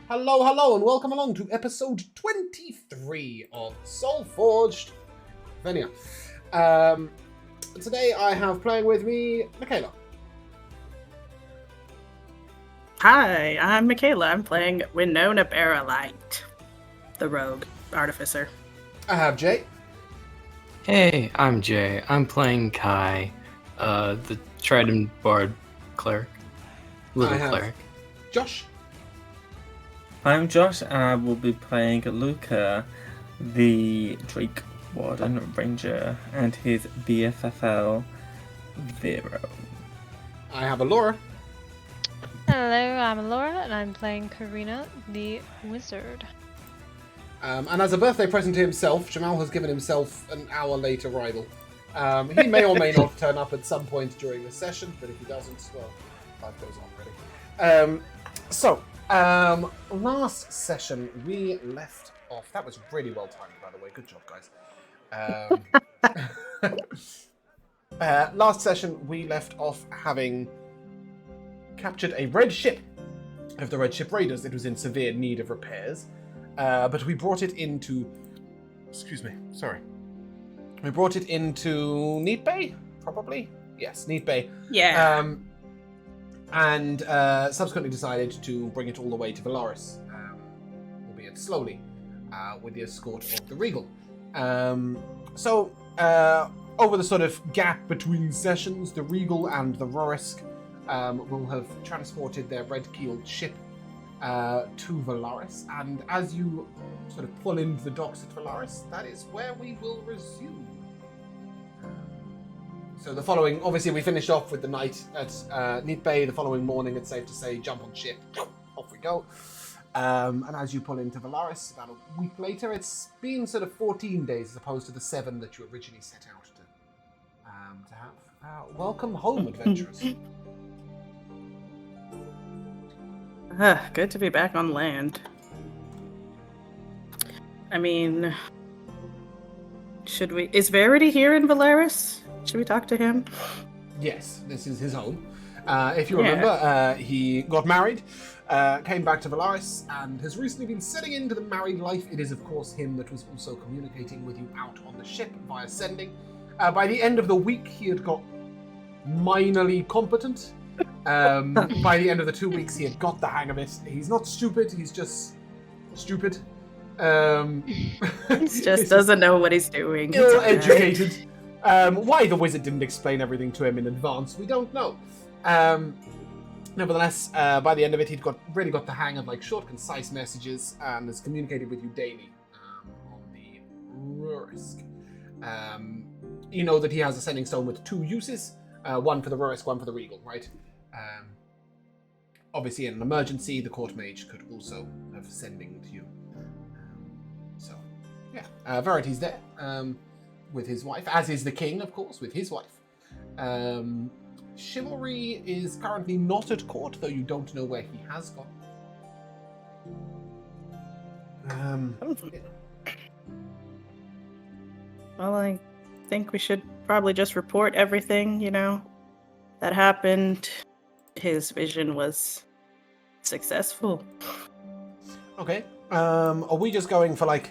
Hello, hello, and welcome along to episode 23 of Soulforged. Venia. Today I have playing with me Michaela. Hi, I'm Michaela. I'm playing Winona Barrelight, the rogue artificer. I have Jay. Hey, I'm Jay. I'm playing Kai, the Trident Bard cleric. Little cleric. Josh. I'm Josh, and I will be playing Luca, the Drake Warden Ranger, and his BFFL, Vero. I have Alora. Hello, I'm Laura, and I'm playing Karina, the Wizard. And as a birthday present to himself, Jamal has given himself an hour late arrival. He may or may not turn up at some point during the session, but if he doesn't, well, life goes on, really. Last session we left off. That was really well timed, by the way. Good job, guys. Last session we left off having captured a red ship of the Red Ship Raiders. It was in severe need of repairs, but we brought it into. We brought it into Neat Bay, probably. Yes, Neat Bay. Yeah. And subsequently decided to bring it all the way to Valaris, albeit slowly, with the escort of the Regal. Over the sort of gap between sessions, the Regal and the Rorisk will have transported their red-keeled ship to Valaris, and as you sort of pull into the docks at Valaris, that is where we will resume. So the following, obviously we finished off with the night at Neat Bay. The following morning, it's safe to say, jump on ship, off we go. And as you pull into Valaris, about a week later, it's been sort of 14 days as opposed to the 7 that you originally set out to have. Welcome home, adventurers. Good to be back on land. I mean, is Verity here in Valaris? Should we talk to him? Yes, this is his home. If you remember, he got married, came back to Valaris, and has recently been settling into the married life. It is, of course, him that was also communicating with you out on the ship via sending. By the end of the week, he had got minorly competent. By the end of the 2 weeks, he had got the hang of it. He's not stupid, he's just stupid. He just doesn't know what he's doing. Ill-educated. Why the wizard didn't explain everything to him in advance, we don't know. Nevertheless, by the end of it, he'd really got the hang of short, concise messages and has communicated with you daily on the Rurisk. You know that he has a sending stone with 2 uses, one for the Rurisk, one for the Regal, right? Obviously, in an emergency, the court mage could also have sending to you. Verity's there. With his wife, as is the king, of course, with his wife. Chivalry is currently not at court, though you don't know where he has gone. Well, I think we should probably just report everything, that happened. His vision was successful. Okay. Are we just going for,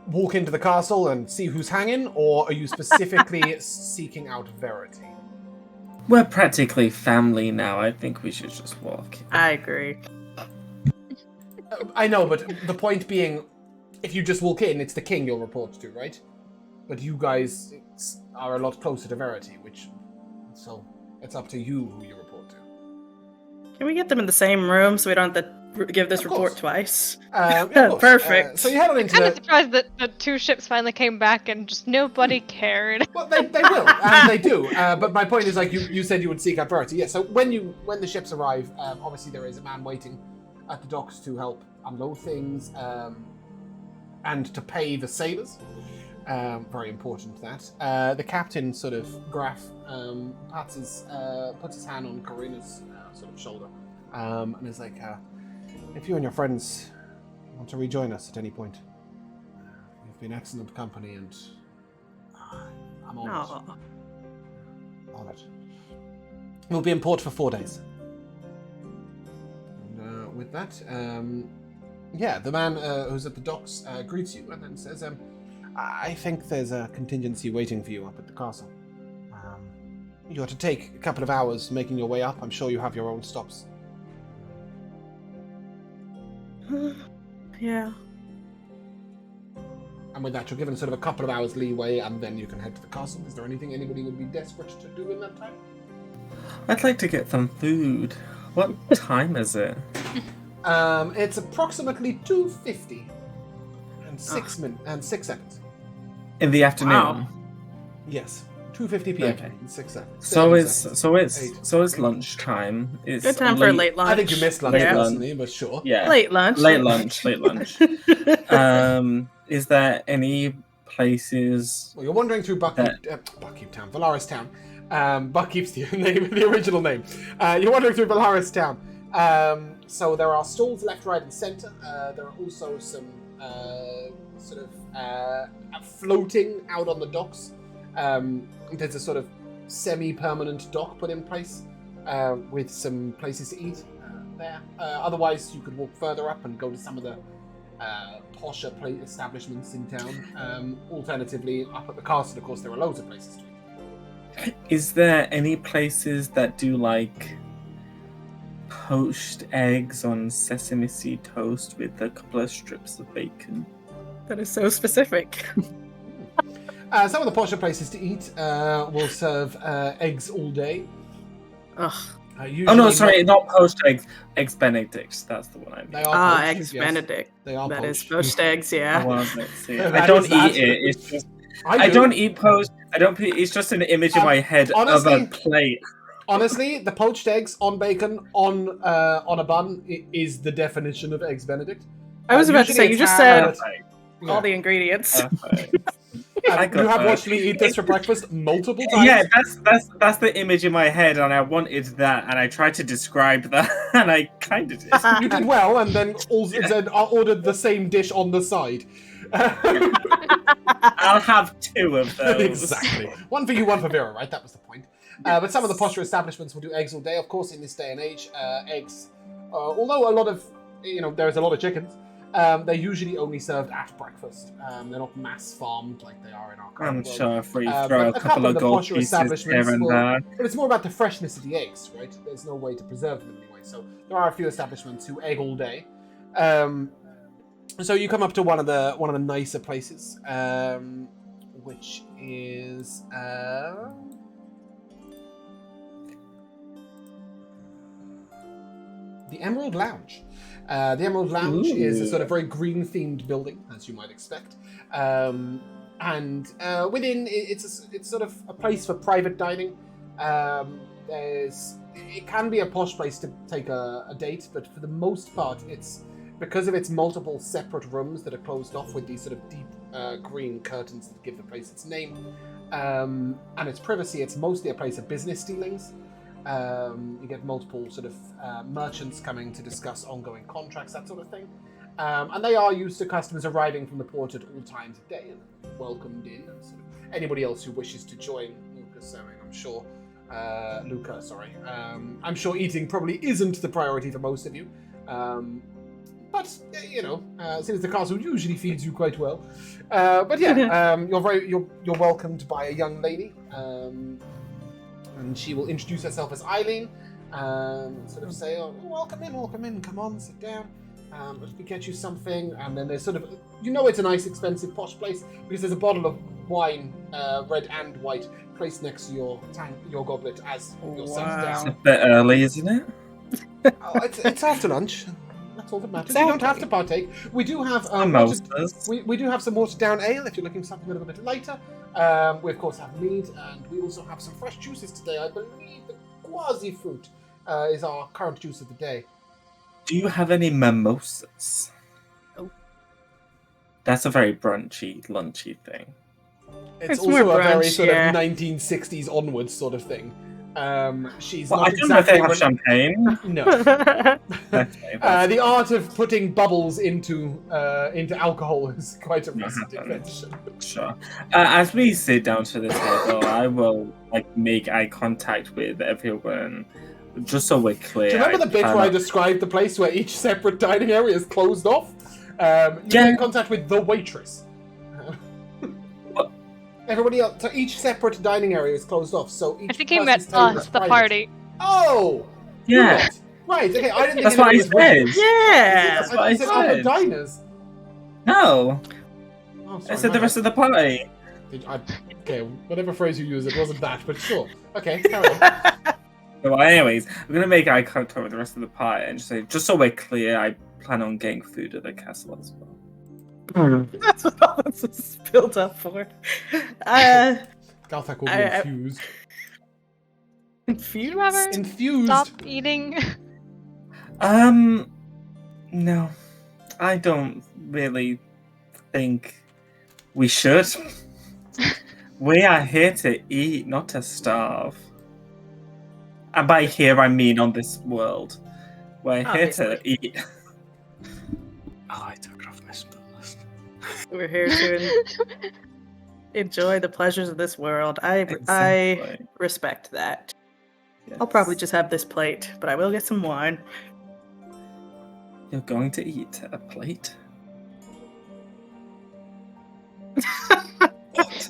walk into the castle and see who's hanging, or are you specifically seeking out Verity? We're practically family now. I think we should just walk. I agree. I know, but the point being, if you just walk in, it's the king you'll report to, right? But you guys are a lot closer to Verity, so it's up to you who you report to. Can we get them in the same room so we don't have to give this Of report course. twice? Perfect. So you head on into I'm kind of surprised that the 2 ships finally came back and just nobody cared. Well, they will, and they do. But my point is, you said you would seek out Verity. Yeah. So when the ships arrive, obviously there is a man waiting at the docks to help unload things and to pay the sailors. Very important that. The captain, sort of Graf, puts his hand on Karina's sort of shoulder, and is like, if you and your friends want to rejoin us at any point, you've been excellent company, and I'm honored. Honored. We'll be in port for 4 days. with that. Yeah, the man who's at the docks greets you and then says, I think there's a contingency waiting for you up at the castle. You are to take a couple of hours making your way up. I'm sure you have your own stops. Yeah. And with that, you're given sort of a couple of hours leeway, and then you can head to the castle. Is there anything anybody would be desperate to do in that time? I'd like to get some food. What time is it? It's approximately 2:50 and 6 seconds. In the afternoon. Wow. Yes, 2:50 p.m. Okay. and 6 seconds. So 7 it's seconds. it's lunchtime. It's Good time for a late lunch. I think you missed lunch Yeah. personally, but sure. Yeah. Late lunch. Late lunch. Is there any places? Well, you're wandering through Buckkeep Town, Valaris Town. Buckkeep's the name, the original name. You're wandering through Valaris Town. So there are stalls left, right, and centre. There are also some floating out on the docks. There's a sort of semi-permanent dock put in place with some places to eat there. Otherwise, you could walk further up and go to some of the posher establishments in town. Alternatively, up at the castle, of course, there are loads of places to eat. Is there any places that do like poached eggs on sesame seed toast with a couple of strips of bacon? That is so specific. Some of the posher places to eat will serve eggs all day. Ugh. Oh no, sorry, not poached eggs. Eggs Benedict. That's the one I mean. They are poached, Eggs yes. Benedict. They are That is poached. poached eggs, yeah. Well, let's see. That I don't is that. eat it. It's just I I don't eat poached. I don't. It's just an image in my head honestly- of a plate. Honestly, the poached eggs on bacon on a bun is the definition of eggs Benedict. I was about to Usually say, you it's just ham, said but- all the ingredients. I got you have that. watched me eat this for breakfast multiple times. Yeah, that's the image in my head, and I wanted that, and I tried to describe that, and I kind of did. You did well, and then also then I ordered the same dish on the side. I'll have 2 of those. Exactly. One for you, one for Vera, right? That was the point. But some of the posher establishments will do eggs all day. Of course, in this day and age, eggs, although a lot of, there's a lot of chickens, they're usually only served at breakfast. They're not mass farmed like they are in our current I'm world. sure if we But throw a a couple couple of of the gold posher pieces establishments here and will- there. But it's more about the freshness of the eggs, right? There's no way to preserve them anyway. So there are a few establishments who egg all day. So you come up to one of the nicer places, which is the Emerald Lounge. The Emerald Lounge is a sort of very green-themed building, as you might expect. And within, it's sort of a place for private dining. It can be a posh place to take a date, but for the most part, it's because of its multiple separate rooms that are closed off with these sort of deep green curtains that give the place its name, and its privacy. It's mostly a place of business dealings. You get multiple sort of merchants coming to discuss ongoing contracts, that sort of thing. And they are used to customers arriving from the port at all times of day and welcomed in. And sort of anybody else who wishes to join I'm sure eating probably isn't the priority for most of you. But since the castle usually feeds you quite well. You're welcomed by a young lady. And she will introduce herself as Eileen, and sort of say, "Oh, welcome in, come on, sit down. Let me get you something." And then there's sort of, it's a nice, expensive, posh place because there's a bottle of wine, red and white, placed next to your goblet as you're sat It's a down. bit early, isn't it? Oh, it's after lunch. That's all that matters. You don't have to partake. We do have Mimosas. we do have some watered down ale if you're looking for something a little bit lighter. We of course have mead, and we also have some fresh juices today. I believe the quasi fruit is our current juice of the day. Do you have any mimosas? Oh. That's a very brunchy, lunchy thing. It's more also a very brunch, sort yeah. of 1960s onwards sort of thing. She's Well, not I don't know if they have exactly champagne. no. Okay, that's- The art of putting bubbles into alcohol is quite a recent happens. invention. Sure. As we sit down to the table, I will make eye contact with everyone just so we're clear. Do you remember the bit where I described the place where each separate dining area is closed off? You get in contact with the waitress. Everybody else, so each separate dining area is closed off, so each I think he meant person's table us, is the private. party. Oh! Yeah. Right, okay, I didn't think That's what I anybody was said. with you. Yeah. I thought you said other said. diners. No, Oh, I sorry, said the rest of the party. Okay, whatever phrase you use, it wasn't that, but sure. Okay, carry on. Well, anyways, I'm gonna make eye contact with the rest of the party and just say, just so we're clear, I plan on getting food at the castle as well. That's what all this is built up for. Galthak will be infused. Confused? Did you ever Infused! stop eating? No, I don't really think we should. We are here to eat, not to starve. And by here, I mean on this world. We're here to eat. Oh, I took it off my spell list. We're here to enjoy the pleasures of this world. I Exactly. respect that. Yes. I'll probably just have this plate, but I will get some wine. You're going to eat a plate? What?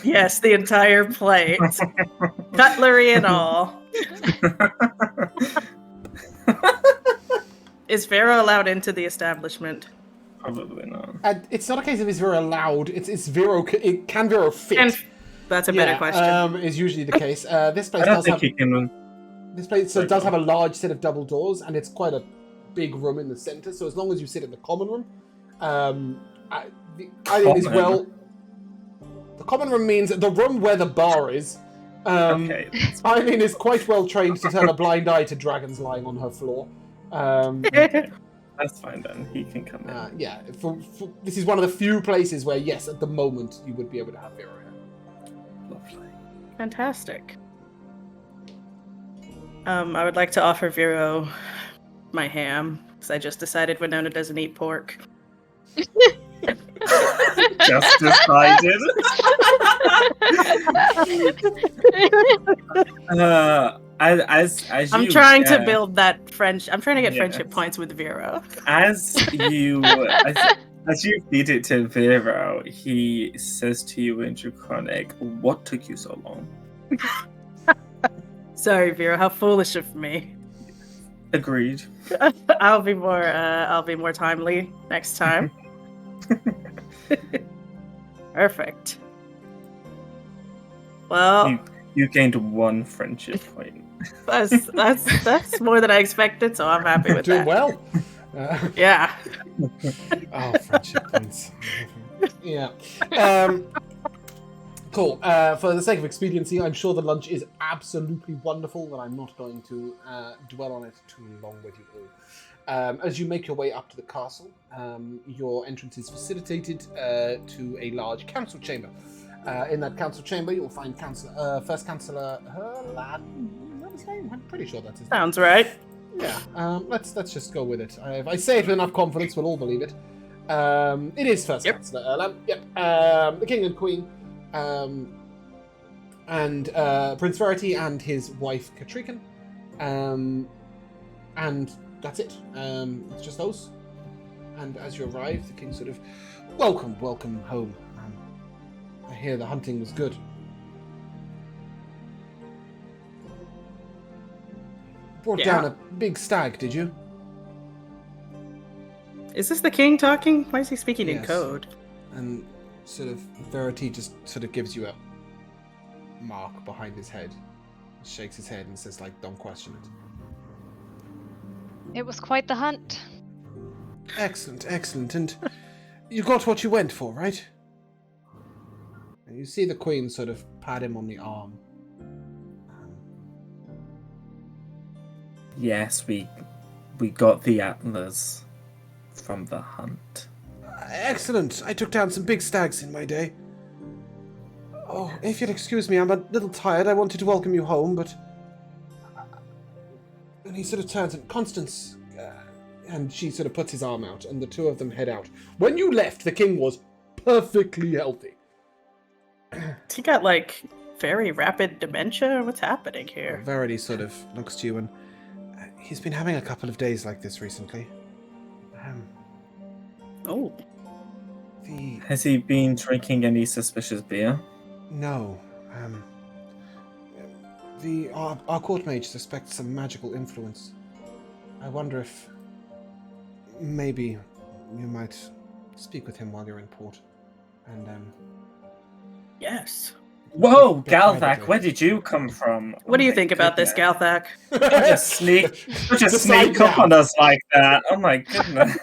Yes, the entire plate. Cutlery and all. Is Vero allowed into the establishment? Probably not. It's not a case of is Vero allowed, it's Vero, can Vero fit? And that's a better question. Is usually the case. This place I don't does think have... he can. This place does have a large set of double doors, and it's quite a big room in the center. So as long as you sit in the common room, Eileen is well. The common room means the room where the bar is. Okay. Eileen is quite well trained to turn a blind eye to dragons lying on her floor. Okay. That's fine then. He can come in. Yeah, this is one of the few places where, yes, at the moment you would be able to have Vero here. Lovely. Fantastic. I would like to offer Vero my ham, because I just decided Winona doesn't eat pork. Just decided. As I'm you, trying to build that friendship. I'm trying to get Yes. friendship points with Vero. as you feed it to Vero, he says to you in Draconic, "What took you so long?" Sorry, Vero. How foolish of me. Agreed. I'll be more timely next time. Perfect. Well, you gained 1 friendship point. that's more than I expected, so I'm happy with Doing that. well. Yeah. Oh, friendship points. Yeah. Cool. For the sake of expediency, I'm sure the lunch is absolutely wonderful, but I'm not going to dwell on it too long with you all. As you make your way up to the castle, your entrance is facilitated to a large council chamber. In that council chamber, you'll find First Councillor Herlan. Is that his name? I'm pretty sure that's his name. Sounds right. Yeah. Let's just go with it. If I say it with enough confidence, we'll all believe it. It is First Councillor Herlan. Yep. The King and Queen. And Prince Verity and his wife Katrikan. And that's it. It's just those. And as you arrive, the king sort of, welcome home. I hear the hunting was good. Brought down a big stag, did you? Is this the king talking? Why is he speaking in Yes. code? And sort of Verity just sort of gives you a mark behind his head, shakes his head and says, like, don't question it. It was quite the hunt. Excellent. And you got what you went for, right? And you see the queen sort of pat him on the arm. Yes, we got the antlers from the hunt. Excellent. I took down some big stags in my day. Oh, if you'll excuse me, I'm a little tired. I wanted to welcome you home, but... And he sort of turns and Constance... and she sort of puts his arm out, and the two of them head out. When you left, the king was perfectly healthy. He got like very rapid dementia? What's happening here? Verity sort of looks to you and he's been having a couple of days like this recently. Oh, The Has he been drinking any suspicious beer? no. Our court mage suspects some magical influence. I wonder if maybe you might speak with him while you're in port. And yes. Whoa, Bit Galvac, privately. where did you come from? What do you my think about this, goodness. Galthak? Just Decide sneak up now. on us like that. Oh my goodness.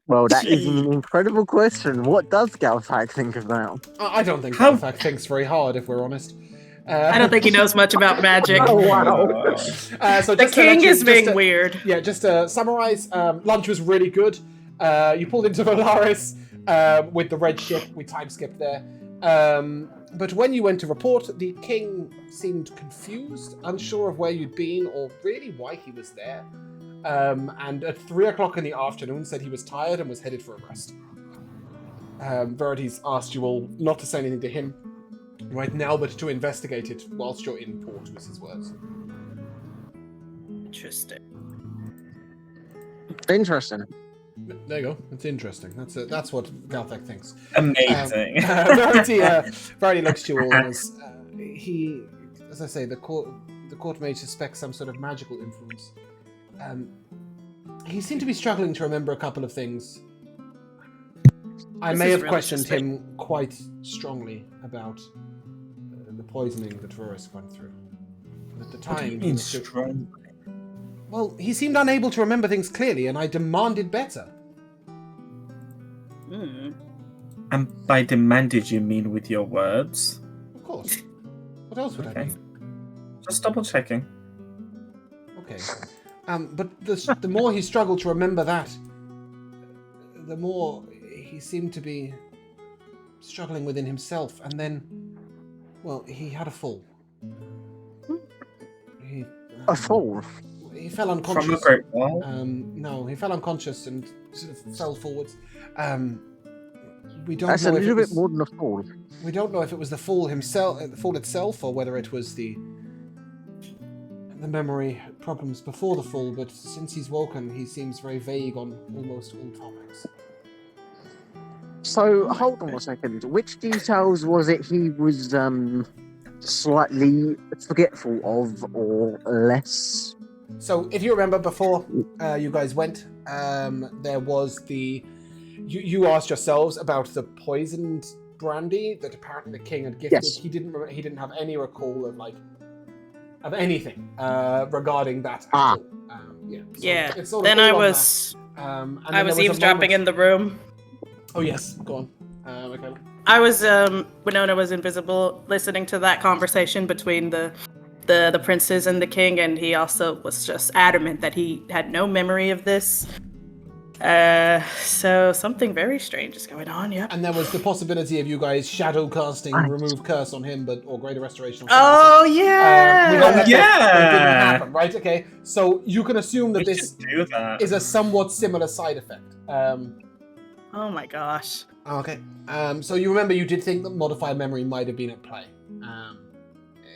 Well, that is Gee. an incredible question. What does Galfag think of that? I don't think How- Galfac thinks very hard, if we're honest. I don't think he knows much about magic. Oh, wow. So The just to let king you- is just being to- weird. Yeah, just to summarize, lunch was really good. You pulled into Valaris with the red ship. We time skipped there. But when you went to report, the king seemed confused, unsure of where you'd been or really why he was there. And at 3 o'clock in the afternoon said he was tired and was headed for a rest. Verity's asked you all not to say anything to him right now, but to investigate it whilst you're in port, was his words. Interesting. Interesting. There you go. It's interesting. That's what Galthek thinks. Amazing. Verity looks to you all and is, as I say, the court mage suspects some sort of magical influence. He seemed to be struggling to remember a couple of things. I This may is have really questioned suspicious. him quite strongly about the poisoning that Verus went through. At the What do you time, he mean was still- strong? well, he seemed unable to remember things clearly, and I demanded better. Hmm. And by demanded, you mean with your words? Of course. What else would I Okay. mean? Just double checking. Okay. But the more he struggled to remember that, the more he seemed to be struggling within himself. And then, well, he had a fall. He, A fall. He fell From unconscious. a great wall? No, he fell unconscious and sort of fell forwards. We don't That's a know if it little was, bit more than a fall. we don't know if it was the fall himself, the fall itself, or whether it was the memory problems before the fall. But since he's woken, he seems very vague on almost all topics. So, hold on a second. Which details was it he was slightly forgetful of or less? So, if you remember before you guys went, there was the you asked yourselves about the poisoned brandy that apparently the king had gifted. Yes. He didn't have any recall of anything regarding that at all. Yeah. So Yeah. it's sort of Then all I on was that. And I then was there a eavesdropping moment- in the room. Oh yes, go on. Okay. I was Winona was invisible, listening to that conversation between the princes and the king, and he also was just adamant that he had no memory of this. So something very strange is going on. Yep. And there was the possibility of you guys shadow casting Right. remove curse on him, or greater restoration. Or Oh we know yeah. that yeah! didn't happen, right? Okay, so you can assume that We this should do that. is a somewhat similar side effect. Oh my gosh. Okay. So you remember you did think that modified memory might have been at play. Do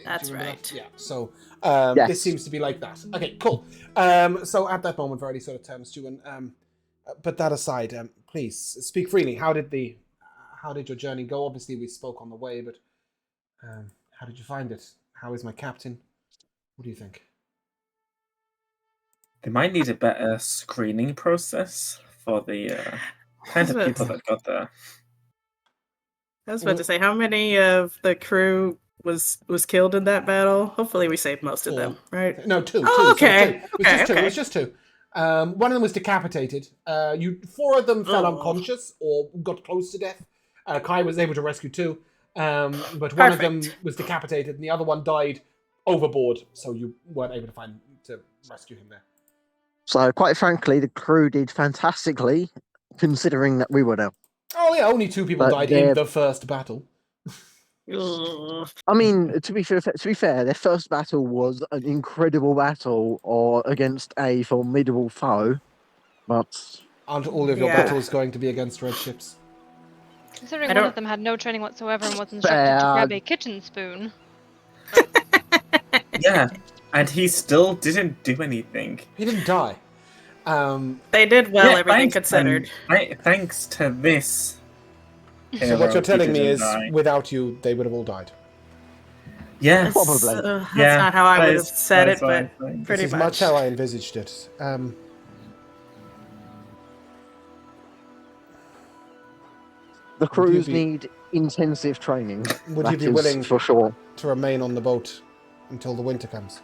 That's you remember right. that? Yeah. So Yes. this seems to be like that. Okay, cool. So at that moment, Verity sort of turns to you and but that aside, please speak freely. How did your journey go? Obviously, we spoke on the way, but how did you find it? How is my captain? What do you think? They might need a better screening process for the kind of That's- people that got there. I was about to say, how many of the crew was killed in that battle? Hopefully, we saved most of them, right? No, two. Oh, two, sorry, okay. two. It was Okay, just two. It okay. was just two. One of them was decapitated. Four of them fell Oh. unconscious or got close to death. Kai was able to rescue two, but one of them Perfect. was decapitated, and the other one died overboard. So you weren't able to rescue him there. So, quite frankly, the crew did fantastically, considering that we were there. Oh yeah, only two people But died in they're- the first battle. Ugh. I mean, to be fair, their first battle was an incredible battle or against a formidable foe. But Aren't all of your Yeah. battles going to be against red ships? Considering I one don't- of them had no training whatsoever and was instructed to grab a kitchen spoon. Yeah, and he still didn't do anything. He didn't die. They did well, Yeah, everything thanks, considered. thanks to this. So what hero, you're he telling me didn't is, die. without you, they would have all died. Yeah, Probably. That's Yeah, not how I that would have is- said that it, is what but I'm saying. pretty This is much how I envisaged it. The Would you crews be- need intensive training. Would you that be is willing for sure? to remain on the boat until the winter comes?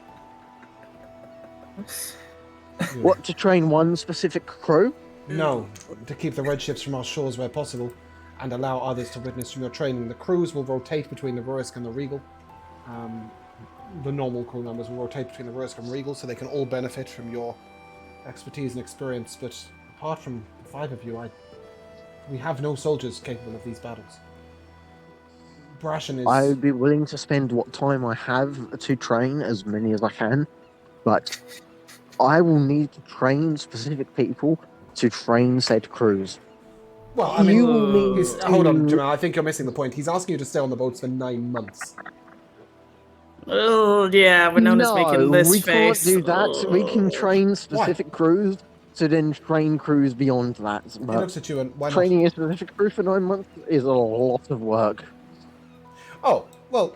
You- What, to train one specific crew? No, to keep the red ships from our shores where possible, and allow others to witness from your training. The crews will rotate between the Ruisk and the Regal. The normal crew members will rotate between the Ruisk and Regal, so they can all benefit from your expertise and experience. But apart from the 5 of you, we have no soldiers capable of these battles. Brashen is. I'd be willing to spend what time I have to train as many as I can, but I will need to train specific people to train said crews. Well, I mean, You will need hold on, to- Jamal. I think you're missing the point. He's asking you to stay on the boats for 9 months. Oh yeah, Winona's making this we face. can't do that. We can Oh. train specific crews to then train crews beyond that. He But looks at you and why not? training a specific crew for 9 months is a lot of work. Oh, well,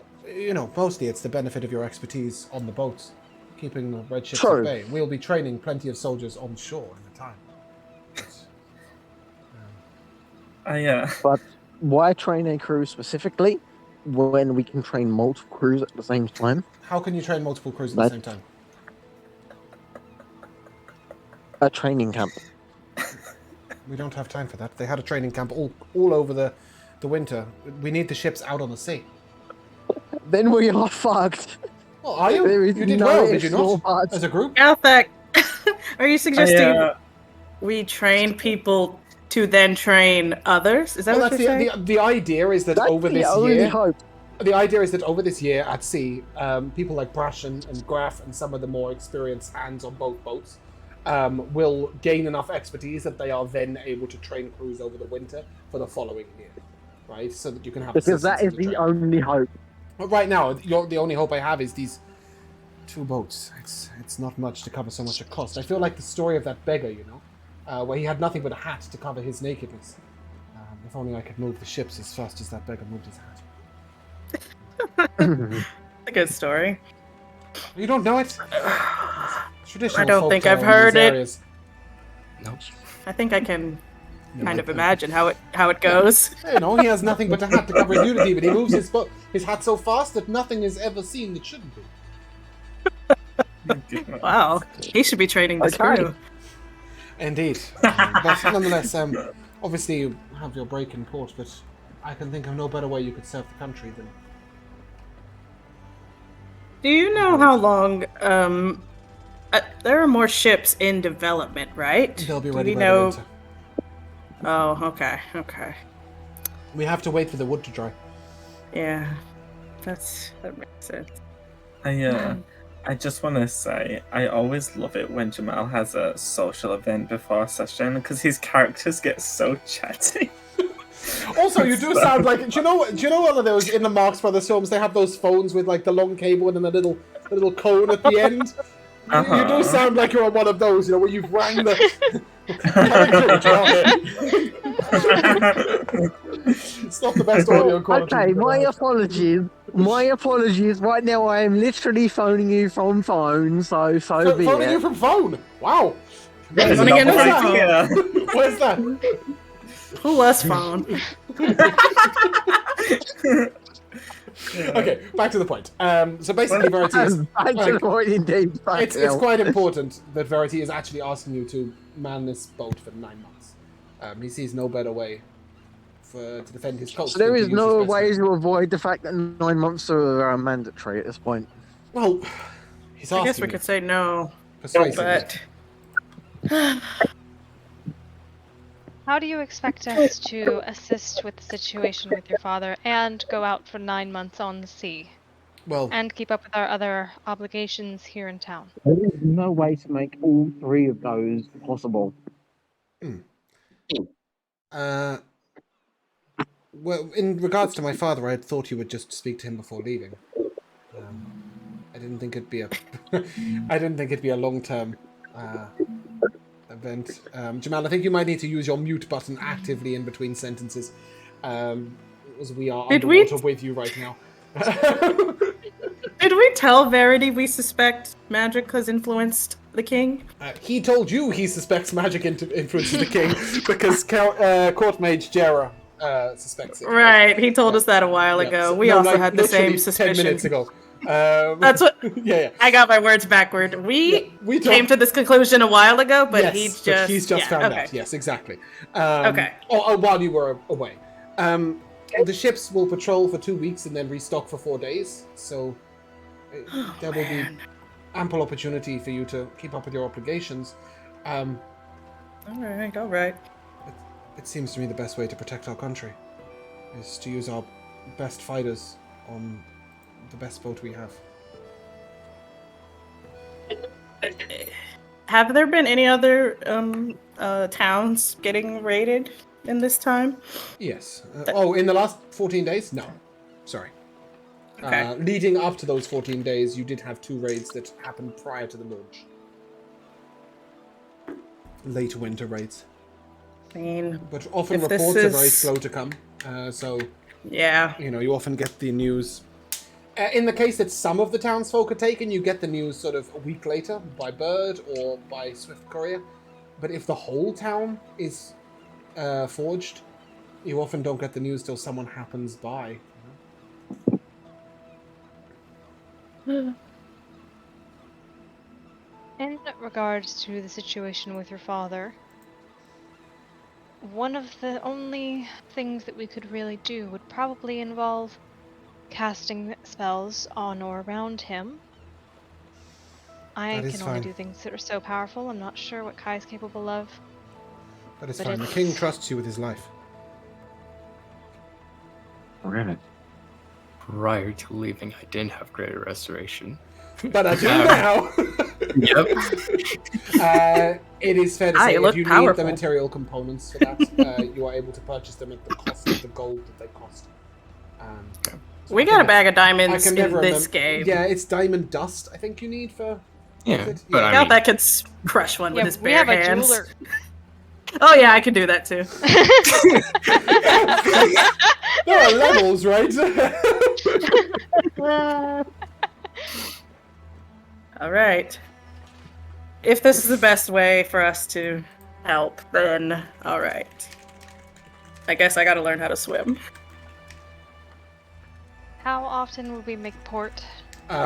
mostly it's the benefit of your expertise on the boats, keeping the red ships True. at bay. We'll be training plenty of soldiers on shore in the time. But, But why train a crew specifically when we can train multiple crews at the same time? how can you train multiple crews at the That- same time? A training camp. We don't have time for that. They had a training camp all over the winter. We need the ships out on the sea. Then we are fucked. Well, are you? There is You did no well, did you ifs nor not? buts. As a group? Althak, are you suggesting I, we train people to then train others? Is that Well, what that's you're saying? the idea is that That's over the this only year. hope. The idea is that over this year at sea, people like Brashen and Graf and some of the more experienced hands on both boats will gain enough expertise that they are then able to train crews over the winter for the following year, right? So that you can have Because that is assistance in the training. only hope. But right now, the only hope I have is these 2 boats. It's not much to cover so much a cost. I feel like the story of that beggar, where he had nothing but a hat to cover his nakedness. If only I could move the ships as fast as that beggar moved his hat. A good story. You don't know it? Traditional I don't think folktale I've in heard these it. areas. No. I think I can No, kind I- of imagine how it goes. He has nothing but a hat to cover his nudity, but he moves his hat so fast that nothing is ever seen that shouldn't be. Wow, he should be training this Okay. crew. Indeed. But nonetheless, obviously you have your break in port, but I can think of no better way you could serve the country than... Do you know how long? There are more ships in development, right? They'll be Do ready we by know? the winter. Oh, okay. We have to wait for the wood to dry. Yeah, that makes sense. I just want to say, I always love it when Jamal has a social event before a session because his characters get so chatty. Also, you do sound like... Do you know all of those in the Marx Brothers films, they have those phones with like the long cable and then a little cone at the end? You do sound like you're on one of those, where you've rang the... It's not the best audio quality. Okay, you've ever my had. apologies. My apologies. Right now, I am literally phoning you from phone, so be Phoning it. you from phone. Wow. That is Wanna get not a my phone? idea. What is that? Who was phone? Okay, back to the point. So basically, Verity is... Back to the point indeed. It's quite important that Verity is actually asking you to man this boat for 9 months. He sees no better way to defend his coast. So there than to is use no his best way men. to avoid the fact that 9 months are mandatory at this point. Well, he's I asking guess we you could say no, persuasively. but How do you expect us to assist with the situation with your father and go out for 9 months on the sea Well, and keep up with our other obligations here in town? There is no way to make all 3 of those possible. Well, in regards to my father, I had thought you would just speak to him before leaving. I didn't think it'd be a, I didn't think it'd be a long-term event. Jamal, I think you might need to use your mute button actively in between sentences, as we are Did we- underwater with you right now. Did we tell Verity we suspect magic has influenced the king? He told you he suspects magic influences the king because Court Mage Jera suspects it. Right, he told us that a while Yeah, ago. so- We no, also like, had the literally same suspicion. 10 minutes ago. That's what Yeah. I got my words backward. We We came to this conclusion a while ago, but yes, he just but he's just found okay. out. Yes, exactly. Okay. While you were away. The ships will patrol for 2 weeks and then restock for 4 days. So there will be ample opportunity for you to keep up with your obligations. All right. It seems to me the best way to protect our country is to use our best fighters on the best boat we have. Have there been any other towns getting raided in this time? Yes. In the last 14 days? No. Sorry. Okay. Leading up to those 14 days, you did have 2 raids that happened prior to the launch. Late winter raids. I mean, But often if this reports are very is- slow to come. So, yeah. you often get the news. In the case that some of the townsfolk are taken, you get the news sort of a week later by bird or by swift courier. But if the whole town is forged, you often don't get the news till someone happens by. In regards to the situation with your father, one of the only things that we could really do would probably involve casting spells on or around him. I That is can only fine. do things that are so powerful. I'm not sure what Kai's capable of. That is But fine. The it's- king trusts you with his life. Really? Prior to leaving, I didn't have greater restoration. But I do now. Yep. It is fair to say You if look you need powerful. the material components for that, you are able to purchase them at the cost of the gold that they cost. So We I got a think bag of I diamonds can in never this remember. game. Yeah, it's diamond dust. I think you need for. Yeah, it? but Yeah. I Doubt mean, that could crush one with Yeah, his we bare have a hands. jeweler. Oh yeah, I can do that too. There are levels, right? All right. If this is the best way for us to help, then all right. I guess I gotta learn how to swim. How often would we make port?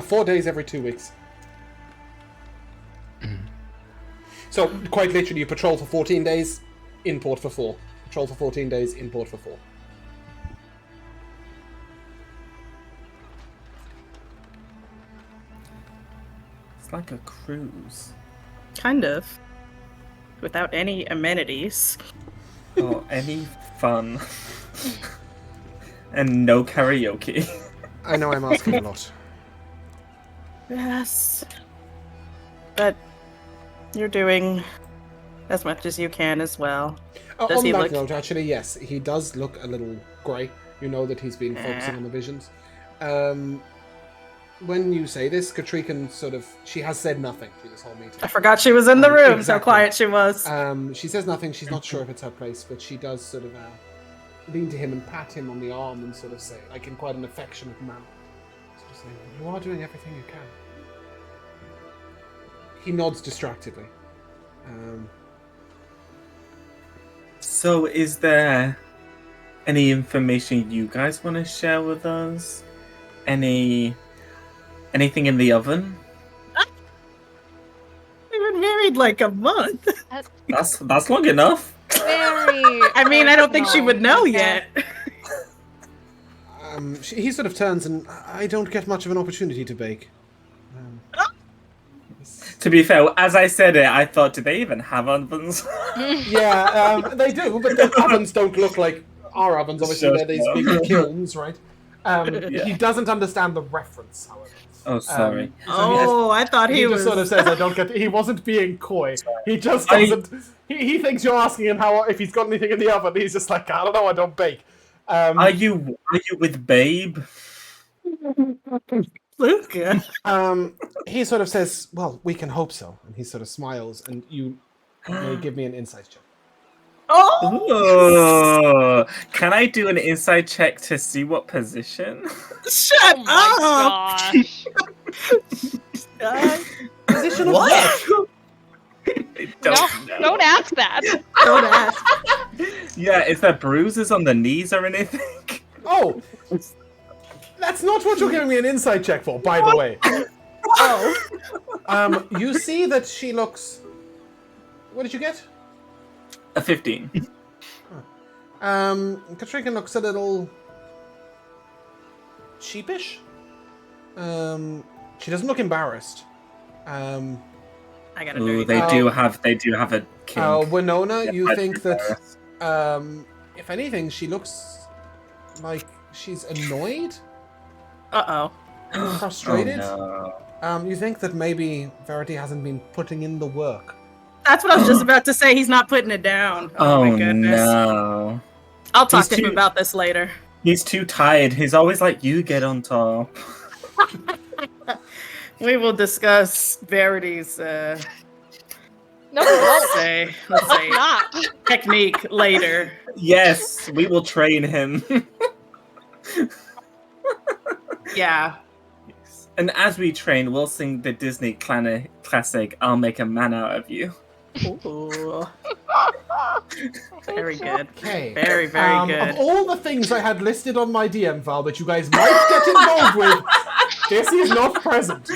4 days every 2 weeks. So quite literally, you patrol for 14 days, in port for 4. Patrol for 14 days, in port for 4. It's like a cruise. Kind of. Without any amenities. Or any fun. And no karaoke. I know I'm asking a lot. Yes. But you're doing as much as you can as well. Does On he that look- note, actually, yes, he does look a little grey. You know that he's been focusing on the visions. When you say this, Katrikan she has said nothing through this whole meeting. I forgot she was in the room, so Exactly. quiet she was. She says nothing. She's not sure if it's her place, but she does sort of lean to him and pat him on the arm and sort of say, like in quite an affectionate manner, sort of saying, "You are doing everything you can." He nods distractedly. So, is there any information you guys want to share with us? Anything in the oven? We've been married like a month. That's long enough. Very. I mean, I don't think she would know Okay. yet. He sort of turns, and I don't get much of an opportunity to bake. To be fair, as I said it, I thought, do they even have ovens? Yeah, they do, but the ovens don't look like our ovens. Obviously, Sure. they're these big kilns, right? Yeah. He doesn't understand the reference, however. Oh, sorry. Oh, I thought He he just was. sort of says, "I don't get." He wasn't being coy. He just I- doesn't. He thinks you're asking him if he's got anything in the oven. He's just like, "I don't know. I don't bake." Are you with Babe? Luca. He sort of says, "Well, we can hope so," and he sort of smiles, and you may give me an insight check. Oh! Ooh. Can I do an inside check to see what position? Shut Oh my up! gosh. Position of What? I No, don't know. don't ask that. Don't ask. Yeah, is there bruises on the knees or anything? Oh, that's not what you're giving me an insight check for, by the way. Oh. You see that she looks. What did you get? A 15. Katrina looks a little sheepish. She doesn't look embarrassed. I got a Ooh, dirty they dog. do have a kink. Winona, Yeah, you I'd think be that, embarrassed. if anything, she looks like she's annoyed, Uh-oh. frustrated. Oh, no. You think that maybe Verity hasn't been putting in the work. That's what I was just about to say. He's not putting it down. Oh, my goodness. No. I'll talk He's to him too- about this later. He's too tired. He's always like, you get on top. We will discuss Verity's No, let's no, say not. technique later. Yes, we will train him. Yeah. And as we train, we'll sing the Disney classic, I'll Make a Man Out of You. Ooh. Very good. Okay. Very, very good. Of all the things I had listed on my DM file that you guys might get involved with, this is not present.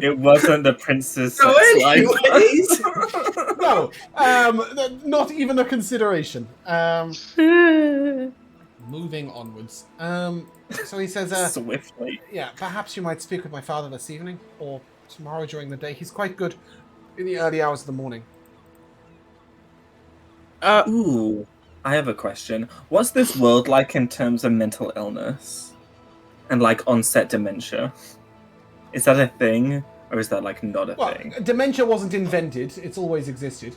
It wasn't the Prince's So sex life. anyways. No, not even a consideration. Moving onwards. So he says, Swiftly. yeah, perhaps you might speak with my father this evening, or tomorrow during the day. He's quite good in the early hours of the morning. Ooh, I have a question. What's this world like in terms of mental illness? And like onset dementia? Is that a thing? Or is that like not a Well, thing? dementia wasn't invented, it's always existed.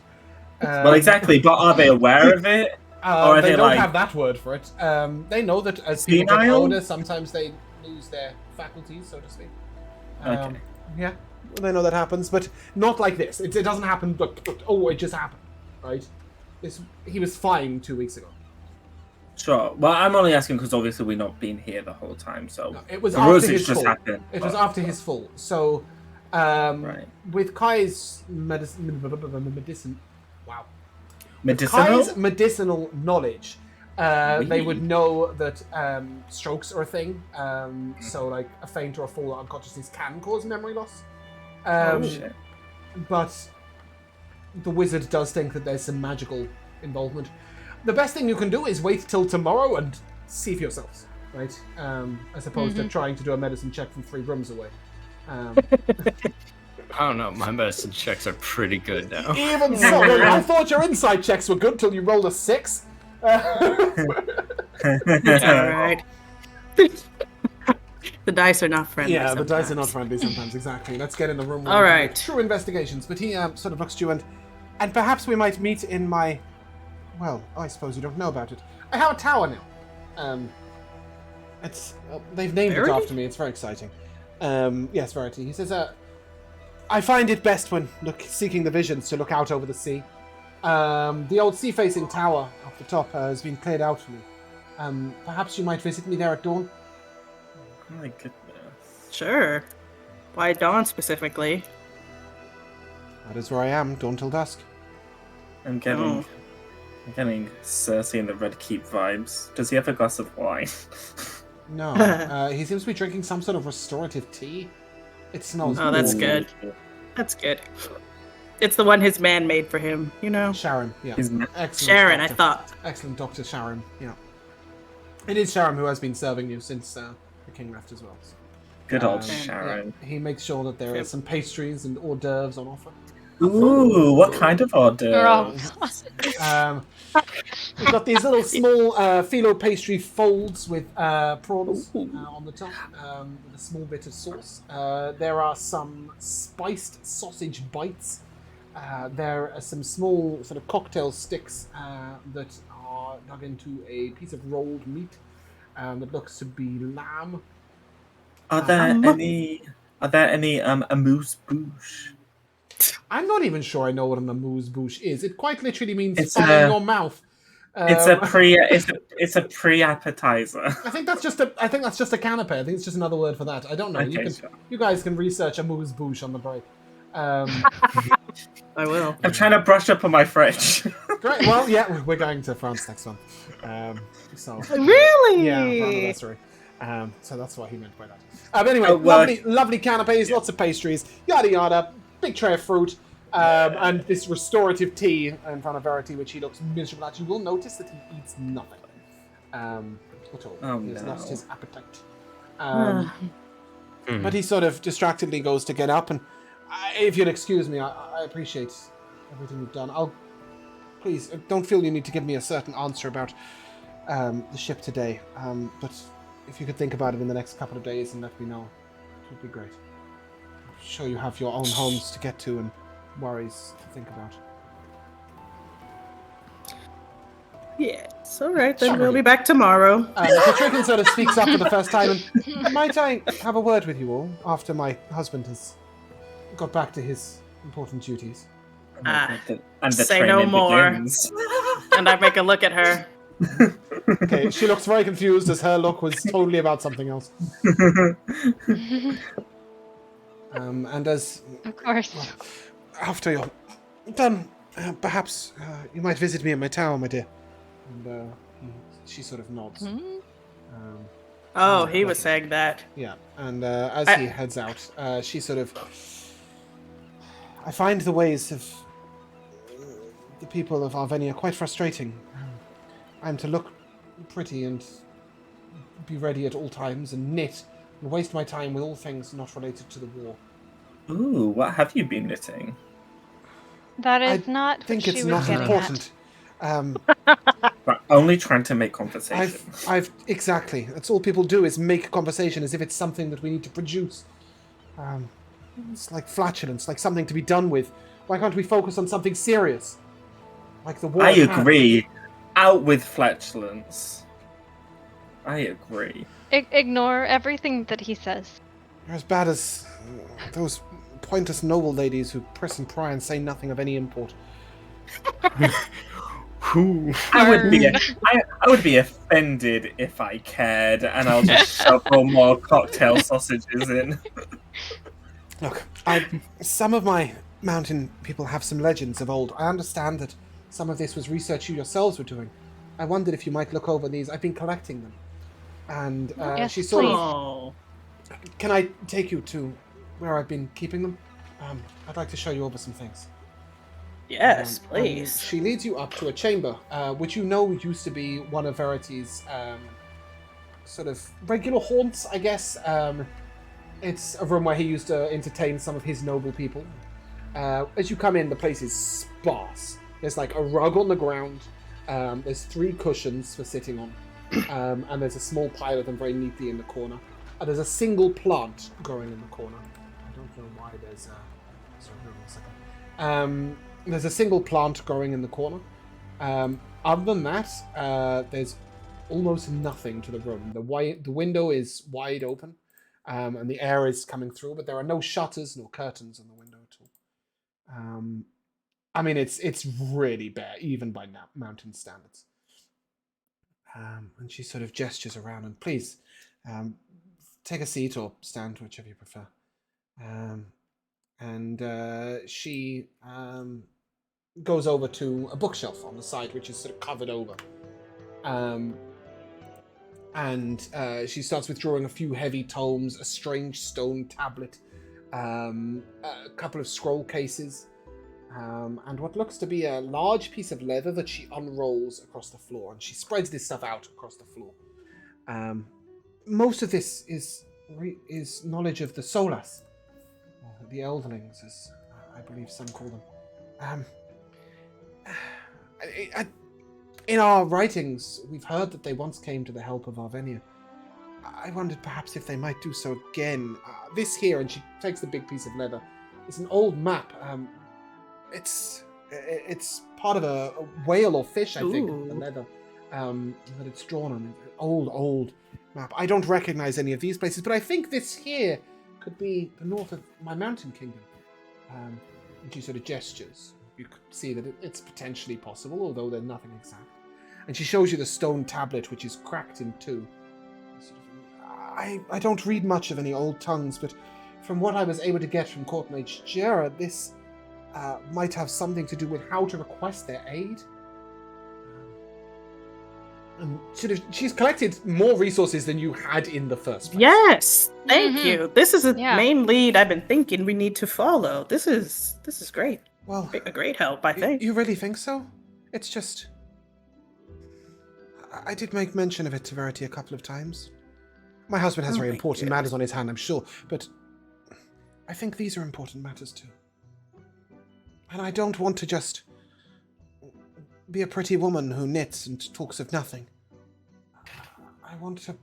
Well, exactly, but are they aware of it? Or are They they don't like- have that word for it. They know that as people get Senile? older, sometimes they lose their faculties, so to speak. Okay. Yeah, they know that happens, but not like this. It doesn't happen, but oh, it just happened, right? He was fine 2 weeks ago. Sure. Well, I'm only asking because obviously we've not been here the whole time, so No, it was the after rosage his just fall. happened. It was but- after his fall. So, Right. with Kai's medicinal knowledge, they would know that strokes are a thing. So, like a faint or a fall or unconsciousness can cause memory loss. Oh, shit. But the wizard does think that there's some magical involvement. The best thing you can do is wait till tomorrow and see for yourselves, right? As opposed to trying to do a medicine check from 3 rooms away. I don't know. My medicine checks are pretty good now. Even so, I thought your insight checks were good till you rolled a 6. It's alright. The dice are not friendly. Yeah, the dice are not sometimes. friendly sometimes, exactly. Let's get in the room. All right. True investigations. But he sort of looks to you and perhaps we might meet in my... Well, I suppose you don't know about it. I have a tower now. It's... they've named it Verity? after me. It's very exciting. Yes, Verity. He says, I find it best when seeking the visions to look out over the sea. The old sea-facing tower up the top has been cleared out for me. Perhaps you might visit me there at dawn? Oh my goodness. Sure. Why dawn specifically? That is where I am, dawn till dusk. I'm getting Cersei and the Red Keep vibes. Does he have a glass of wine? No, he seems to be drinking some sort of restorative tea. It smells Oh, that's good. good. That's good. It's the one his man made for him, you know? Sharon, yeah. He's ma- Excellent Sharon, I doctor. thought. Excellent Dr. Sharon, yeah. It is Sharon who has been serving you since the king left as well. So, Good old yeah, Sharon. he makes sure that there are Yep. some pastries and hors d'oeuvres on offer. Ooh, what kind of order? They're all- We've got these little small phyllo pastry folds with prawns on the top, with a small bit of sauce. There are some spiced sausage bites. There are some small sort of cocktail sticks that are dug into a piece of rolled meat that looks to be lamb. Are there any amuse bouche? I'm not even sure I know what an amuse-bouche is. It quite literally means It's fun in a- your mouth. It's a pre appetizer. I think that's just a canapé. I think it's just another word for that. I don't know. Okay, sure. You guys can research amuse-bouche on the break. I will. I'm trying to brush up on my French. Great. Well, yeah, we're going to France next month. So Really? yeah, for anniversary. So that's what he meant by that. But anyway, Oh, well, lovely canapes, lots of pastries, yada yada, big tray of fruit, and this restorative tea in front of Verity, which he looks miserable at. You will notice that he eats nothing at all. Oh, He has no. lost his appetite. Hmm. But he sort of distractedly goes to get up, and if you'd excuse me, I appreciate everything you've done. Please don't feel you need to give me a certain answer about the ship today. But if you could think about it in the next couple of days and let me know, it would be great. I'm sure you have your own homes to get to and worries to think about. Yes, all right, then Sorry. we'll be back tomorrow. Patrick sort of speaks up for the first time, and might I have a word with you all after my husband has got back to his important duties? Ah, and the say no training more. begins. And I make a look at her. Okay, she looks very confused as her look was totally about something else. And as Of course. after you're done, perhaps you might visit me in my tower, my dear. And she sort of nods. Hmm? Oh, he was saying that. Yeah, and as he heads out, she sort of... I find the ways of the people of Arvenia quite frustrating. I'm to look pretty and be ready at all times and knit and waste my time with all things not related to the war. Ooh, what have you been knitting? That is I not think what it's she was not getting important. But only trying to make conversation. Exactly. That's all people do is make conversation as if it's something that we need to produce. It's like flatulence, like something to be done with. Why can't we focus on something serious? Like the war. I at hand? agree. Out with flatulence. I agree. Ignore everything that he says. You're as bad as those pointless noble ladies who press and pry and say nothing of any import. Who? I would be offended if I cared, and I'll just shovel more cocktail sausages in. Look, some of my mountain people have some legends of old. I understand that some of this was research you yourselves were doing. I wondered if you might look over these. I've been collecting them. And Yes, she sort of... Oh. Can I take you to where I've been keeping them? I'd like to show you over some things. Yes, And please. she leads you up to a chamber, which you know used to be one of Verity's sort of regular haunts, I guess. It's a room where he used to entertain some of his noble people. As you come in, the place is sparse. There's like a rug on the ground. There's 3 cushions for sitting on. And there's a small pile of them very neatly in the corner. And there's a single plant growing in the corner. I don't know why there's a... Sorry, hold on a second. There's a single plant growing in the corner. Other than that, there's almost nothing to the room. The window is wide open, and the air is coming through, but there are no shutters, no curtains on the window at all. I mean, it's really bare, even by mountain standards. And she sort of gestures around, and please, take a seat or stand, whichever you prefer. And she goes over to a bookshelf on the side, which is sort of covered over. And she starts withdrawing a few heavy tomes, a strange stone tablet, a couple of scroll cases, and what looks to be a large piece of leather that she unrolls across the floor. And she spreads this stuff out across the floor. Most of this is knowledge of the Solas, the Eldlings, as I believe some call them. In our writings, we've heard that they once came to the help of Arvenia. I wondered perhaps if they might do so again. This here, and she takes the big piece of leather, is an old map. It's part of a whale or fish, I think, Ooh. the leather. that it's drawn on an old map. I don't recognize any of these places, but I think this here could be the north of my mountain kingdom. And she sort of gestures. You could see that it's potentially possible, although there's nothing exact. And she shows you the stone tablet, which is cracked in two. I don't read much of any old tongues, but from what I was able to get from Court Mage Jera, this might have something to do with how to request their aid. And she's collected more resources than you had in the first place. Yes, thank Mhm. you. This is a Yeah. main lead I've been thinking we need to follow. This is great. Well, A great help, I think. you really think so? It's just... I did make mention of it to Verity a couple of times. My husband has Oh very my important God. matters on his hand, I'm sure, but I think these are important matters too. And I don't want to just be a pretty woman who knits and talks of nothing. I want to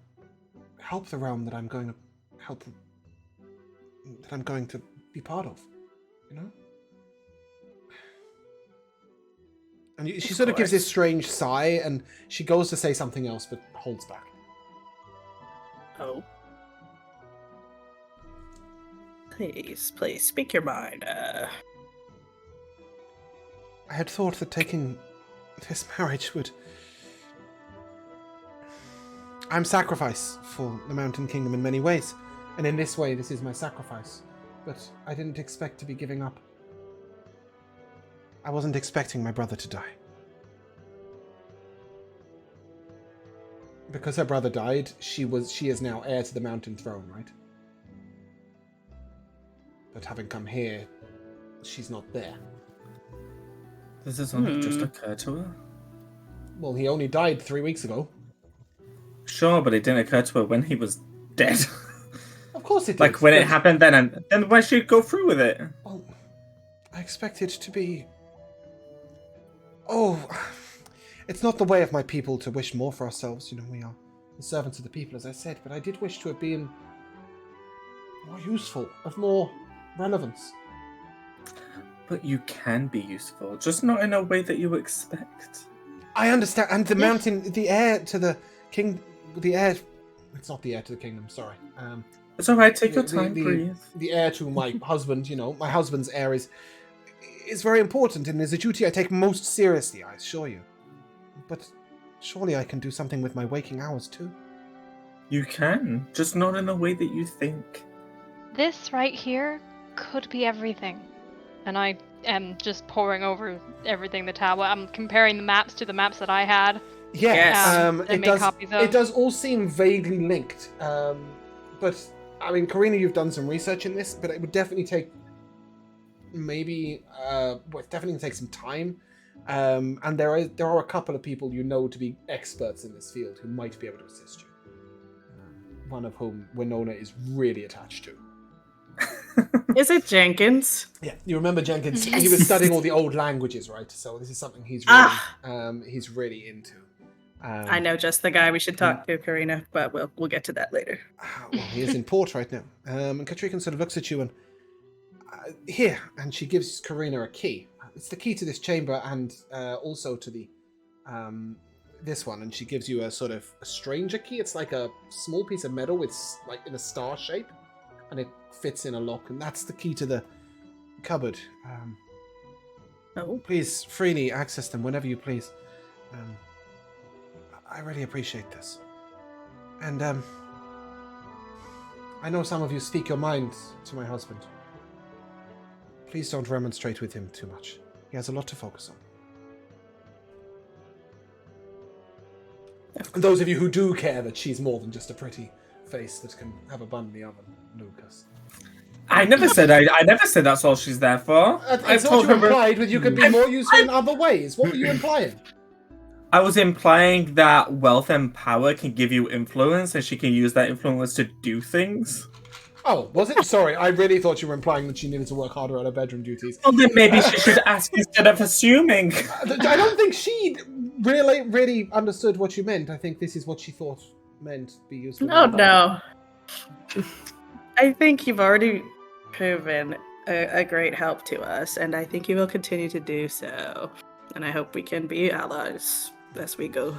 help the realm that I'm going to help, that I'm going to be part of, you know? And she sort of gives this strange sigh, and she goes to say something else, but holds back. Oh. Please, speak your mind. I had thought that taking this marriage would... I'm sacrifice for the Mountain Kingdom in many ways, and in this way, this is my sacrifice. But I didn't expect to be giving up. I wasn't expecting my brother to die. Because her brother died, she is now heir to the Mountain Throne, right? But having come here, she's not there. Does this only just occur to her? Well, he only died 3 weeks ago. Sure, but it didn't occur to her when he was dead. Of course it did. Like when it happened then, and then why should she go through with it? Well, I expect it to be... Oh, it's not the way of my people to wish more for ourselves. You know, we are the servants of the people, as I said, but I did wish to have been more useful, of more relevance. But you can be useful, just not in a way that you expect. I understand, and the mountain, the heir to the king, the heir... It's not the heir to the kingdom, sorry. It's alright, take your time, breathe. The heir to my husband, you know, my husband's heir is very important and is a duty I take most seriously, I assure you. But surely I can do something with my waking hours too. You can, just not in a way that you think. This right here could be everything. And I am just poring over everything the tablet. I'm comparing the maps to the maps that I had. Yeah, Yes. And make copies of. it does all seem vaguely linked. But, I mean, Karina, you've done some research in this, but it would definitely take definitely take some time. And there are a couple of people you know to be experts in this field who might be able to assist you. One of whom Winona is really attached to. Is it Jenkins? Yeah, you remember Jenkins? Yes. He was studying all the old languages, right? So this is something he's really into. I know just the guy we should talk to, Karina, but we'll get to that later. Well, he is in port right now. And Katrina sort of looks at you and here, and she gives Karina a key. It's the key to this chamber and also to the this one. And she gives you a sort of a stranger key. It's like a small piece of metal with like in a star shape, and it fits in a lock. And that's the key to the cupboard. Oh, Please freely access them whenever you please. I really appreciate this. And I know some of you speak your mind to my husband. Please don't remonstrate with him too much. He has a lot to focus on. And those of you who do care that she's more than just a pretty face that can have a bun in the oven, Lucas. I never said that's all she's there for. I thought you implied that you could be more useful in other ways. What were you implying? I was implying that wealth and power can give you influence, and she can use that influence to do things. Oh, was it? Sorry, I really thought you were implying that she needed to work harder at her bedroom duties. Well, then maybe she should ask instead of assuming. I don't think she really understood what you meant. I think this is what she thought meant be useful. no. I think you've already proven a great help to us, and I think you will continue to do so. And I hope we can be allies as we go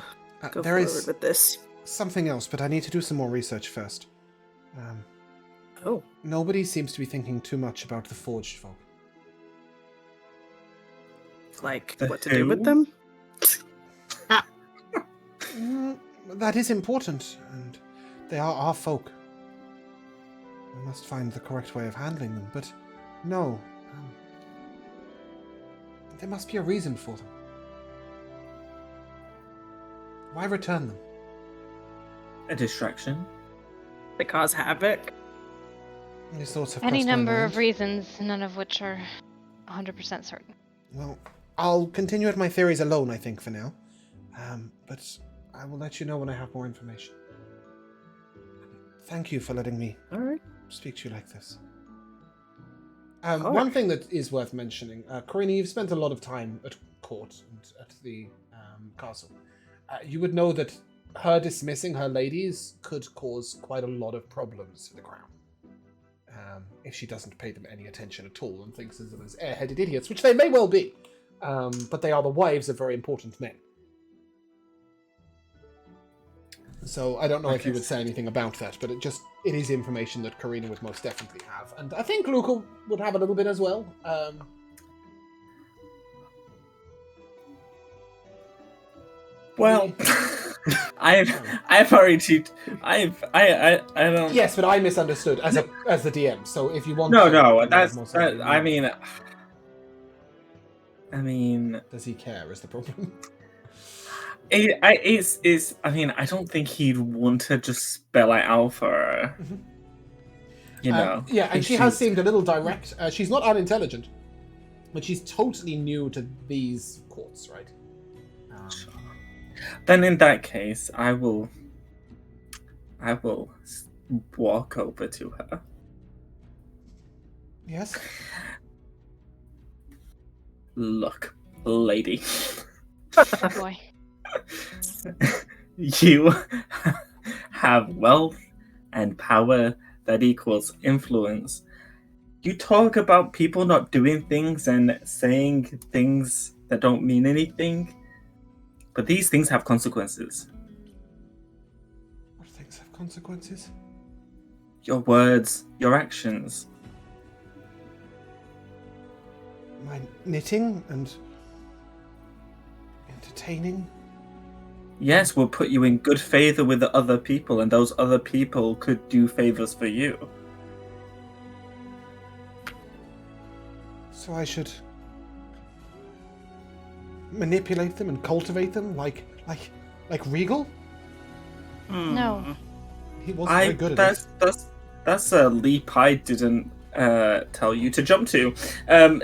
go there forward is with this. something else, but I need to do some more research first. Oh, Nobody seems to be thinking too much about the Forged folk. like The what to do with who? them? That is important, and they are our folk. We must find the correct way of handling them, but no. There must be a reason for them. Why return them? A distraction. They cause havoc. These thoughts have Any crossed my number of mind. reasons, none of which are 100% certain. Well, I'll continue with my theories alone, I think, for now. But I will let you know when I have more information. Thank you for letting me All right. speak to you like this. Sure. One thing that is worth mentioning, Karina, you've spent a lot of time at court and at the castle. You would know that her dismissing her ladies could cause quite a lot of problems for the crown. If she doesn't pay them any attention at all and thinks of them as airheaded idiots, which they may well be. But they are the wives of very important men. So I don't know if you would say anything about that, but it is information that Karina would most definitely have. And I think Luca would have a little bit as well. Well, I've already, I don't. Yes, but I misunderstood as the DM. So if you want, No, to, no, you have that's. more say. I mean, Does he care? Is the problem? I mean, I don't think he'd want to just spell it out for her. Mhm. You know. Yeah, and if she has she's- seemed a little direct. She's not unintelligent, but she's totally new to these courts, right? Then in that case, I will walk over to her. Yes. Look, lady. Oh boy. You have wealth and power that equals influence. You talk about people not doing things and saying things that don't mean anything, but these things have consequences. What things have consequences? Your words, your actions. My knitting and entertaining. Yes, will put you in good favor with the other people, and those other people could do favors for you. So I should manipulate them and cultivate them like Regal? No. He wasn't very good at it. That's a leap I didn't tell you to jump to.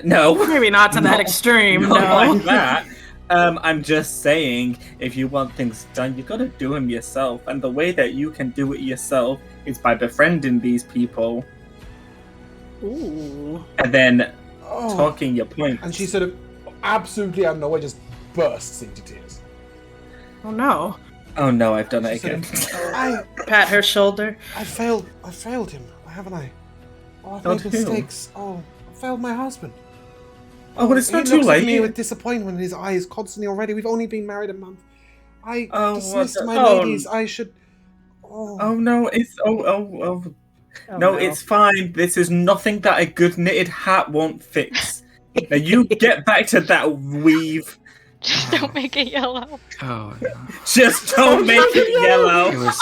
No. Maybe not to that Not- extreme, Not no. like that. I'm just saying, if you want things done, you gotta do them yourself. And the way that you can do it yourself is by befriending these people Ooh. and then Oh. talking your point. And she sort of absolutely out of nowhere just bursts into tears. Oh no. Oh no, I've done it She again. sort of, I Pat her shoulder. failed him, haven't I? Oh, I've Failed made who? mistakes. Oh, I failed my husband. Oh, but it's not he too looks at me late. with disappointment in his eyes constantly already. We've only been married a month. I Oh, what dismissed the- my oh. ladies. I should. Oh, Oh no, it's Oh, no, it's fine. This is nothing that a good knitted hat won't fix. Now you get back to that weave. Just don't make it yellow. Oh, no. Just don't make it It yellow. was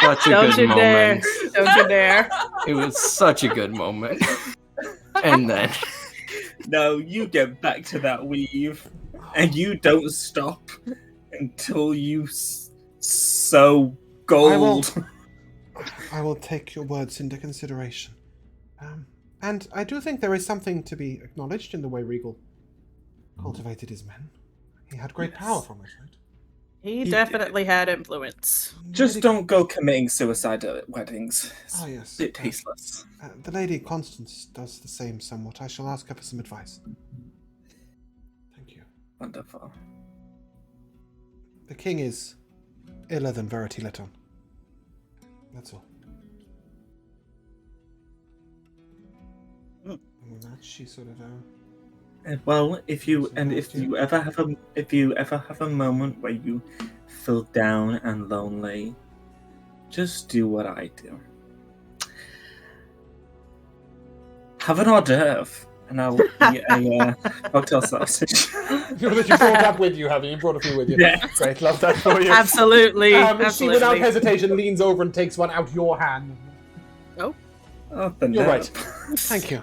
such a Don't good you dare. moment. Don't you dare. It was such a good moment. And then No, you get back to that weave, and you don't stop until you sow gold. I will take your words into consideration. And I do think there is something to be acknowledged in the way Regal cultivated his men. He had great power from it, right? He definitely had influence. Just don't go committing suicide at weddings. It's Ah, yes. a bit tasteless. The Lady Constance does the same somewhat. I shall ask her for some advice. Thank you. Wonderful. The king is iller than Verity Letton. That's all. Mm. And with that, she sort of Well, if you ever have a moment where you feel down and lonely, just do what I do. Have an hors d'oeuvre, and I'll eat a cocktail sausage. You brought that with you, have you? You brought a few with you. Yeah. Great, love that for you. Absolutely. She, Absolutely. without hesitation, leans over and takes one out your hand. Oh, You're right. Thank you.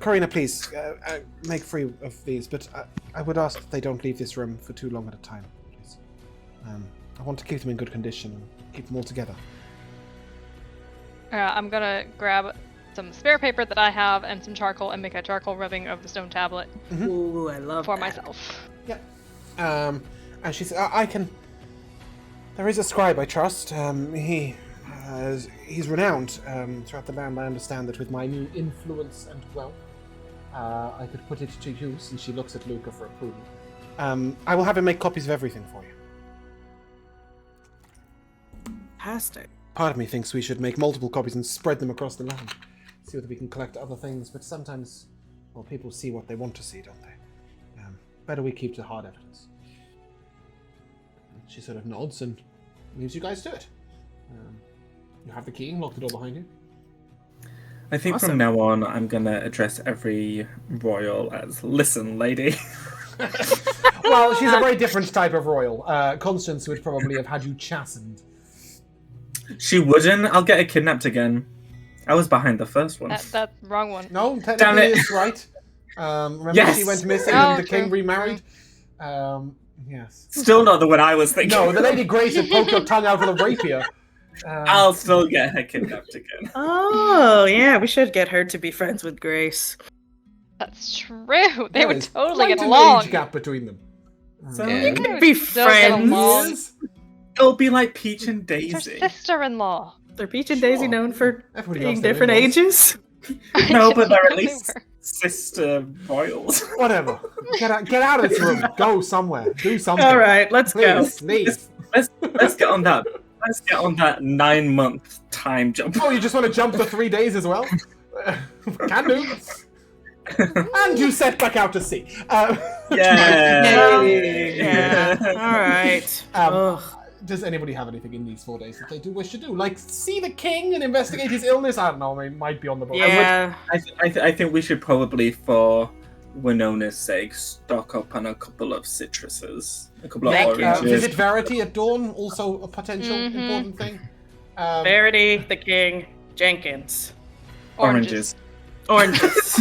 Corina, please, make free of these, but I would ask that they don't leave this room for too long at a time, please. I want to keep them in good condition and keep them all together. I'm gonna grab some spare paper that I have and some charcoal and make a charcoal rubbing of the stone tablet Ooh, I love for that. myself. Yep. And she said, I can... There is a scribe, I trust. He's renowned throughout the land. I understand that with my new influence and wealth, I could put it to use. And she looks at Luca for approval. I will have him make copies of everything for you. Fantastic. Part of me thinks we should make multiple copies and spread them across the land. See whether we can collect other things. But sometimes, well, people see what they want to see, don't they? Better we keep to hard evidence. She sort of nods and leaves you guys to it. You have the key and lock the door behind you. I think Awesome. from now on, I'm gonna address every royal as "Listen, lady." Well, she's a very different type of royal. Constance would probably have had you chastened. She wouldn't. I'll get her kidnapped again. I was behind the first one. That wrong one. No, Damn technically it. it's right. Remember Yes. she went missing Oh, and the king true. remarried? Yes. Still not the one I was thinking. No, the Lady Grace had poked her tongue out with a rapier. I'll still get her kidnapped again. Oh, yeah, we should get her to be friends with Grace. That's true. They There would is totally quite get an along. age gap between them. So Yeah. You could be Still get friends. along. Years? it'll be like Peach and It's her Daisy. sister-in-law. Are Peach and Sure. Daisy known for Everybody being loves their different in-laws. ages? No, but they're at They least were. sister royals. Whatever. Get out of this room. Go somewhere. Do something. All right, let's go. Please, leave. Let's get on that. Let's get on that 9-month time jump. Oh, you just want to jump the 3 days as well? Can do. And you set back out to sea. Yeah. Yeah. All right. Ugh. Does anybody have anything in these 4 days that they do wish to do? Like, see the king and investigate his illness? I don't know, they might be on the boat. Yeah. I think we should probably, for Winona's sake, stock up on a couple of citruses, a couple of Thank you. oranges. Visit Verity at dawn, also a potential Mhm. important thing. Verity, the King, Jenkins, Oranges. oranges.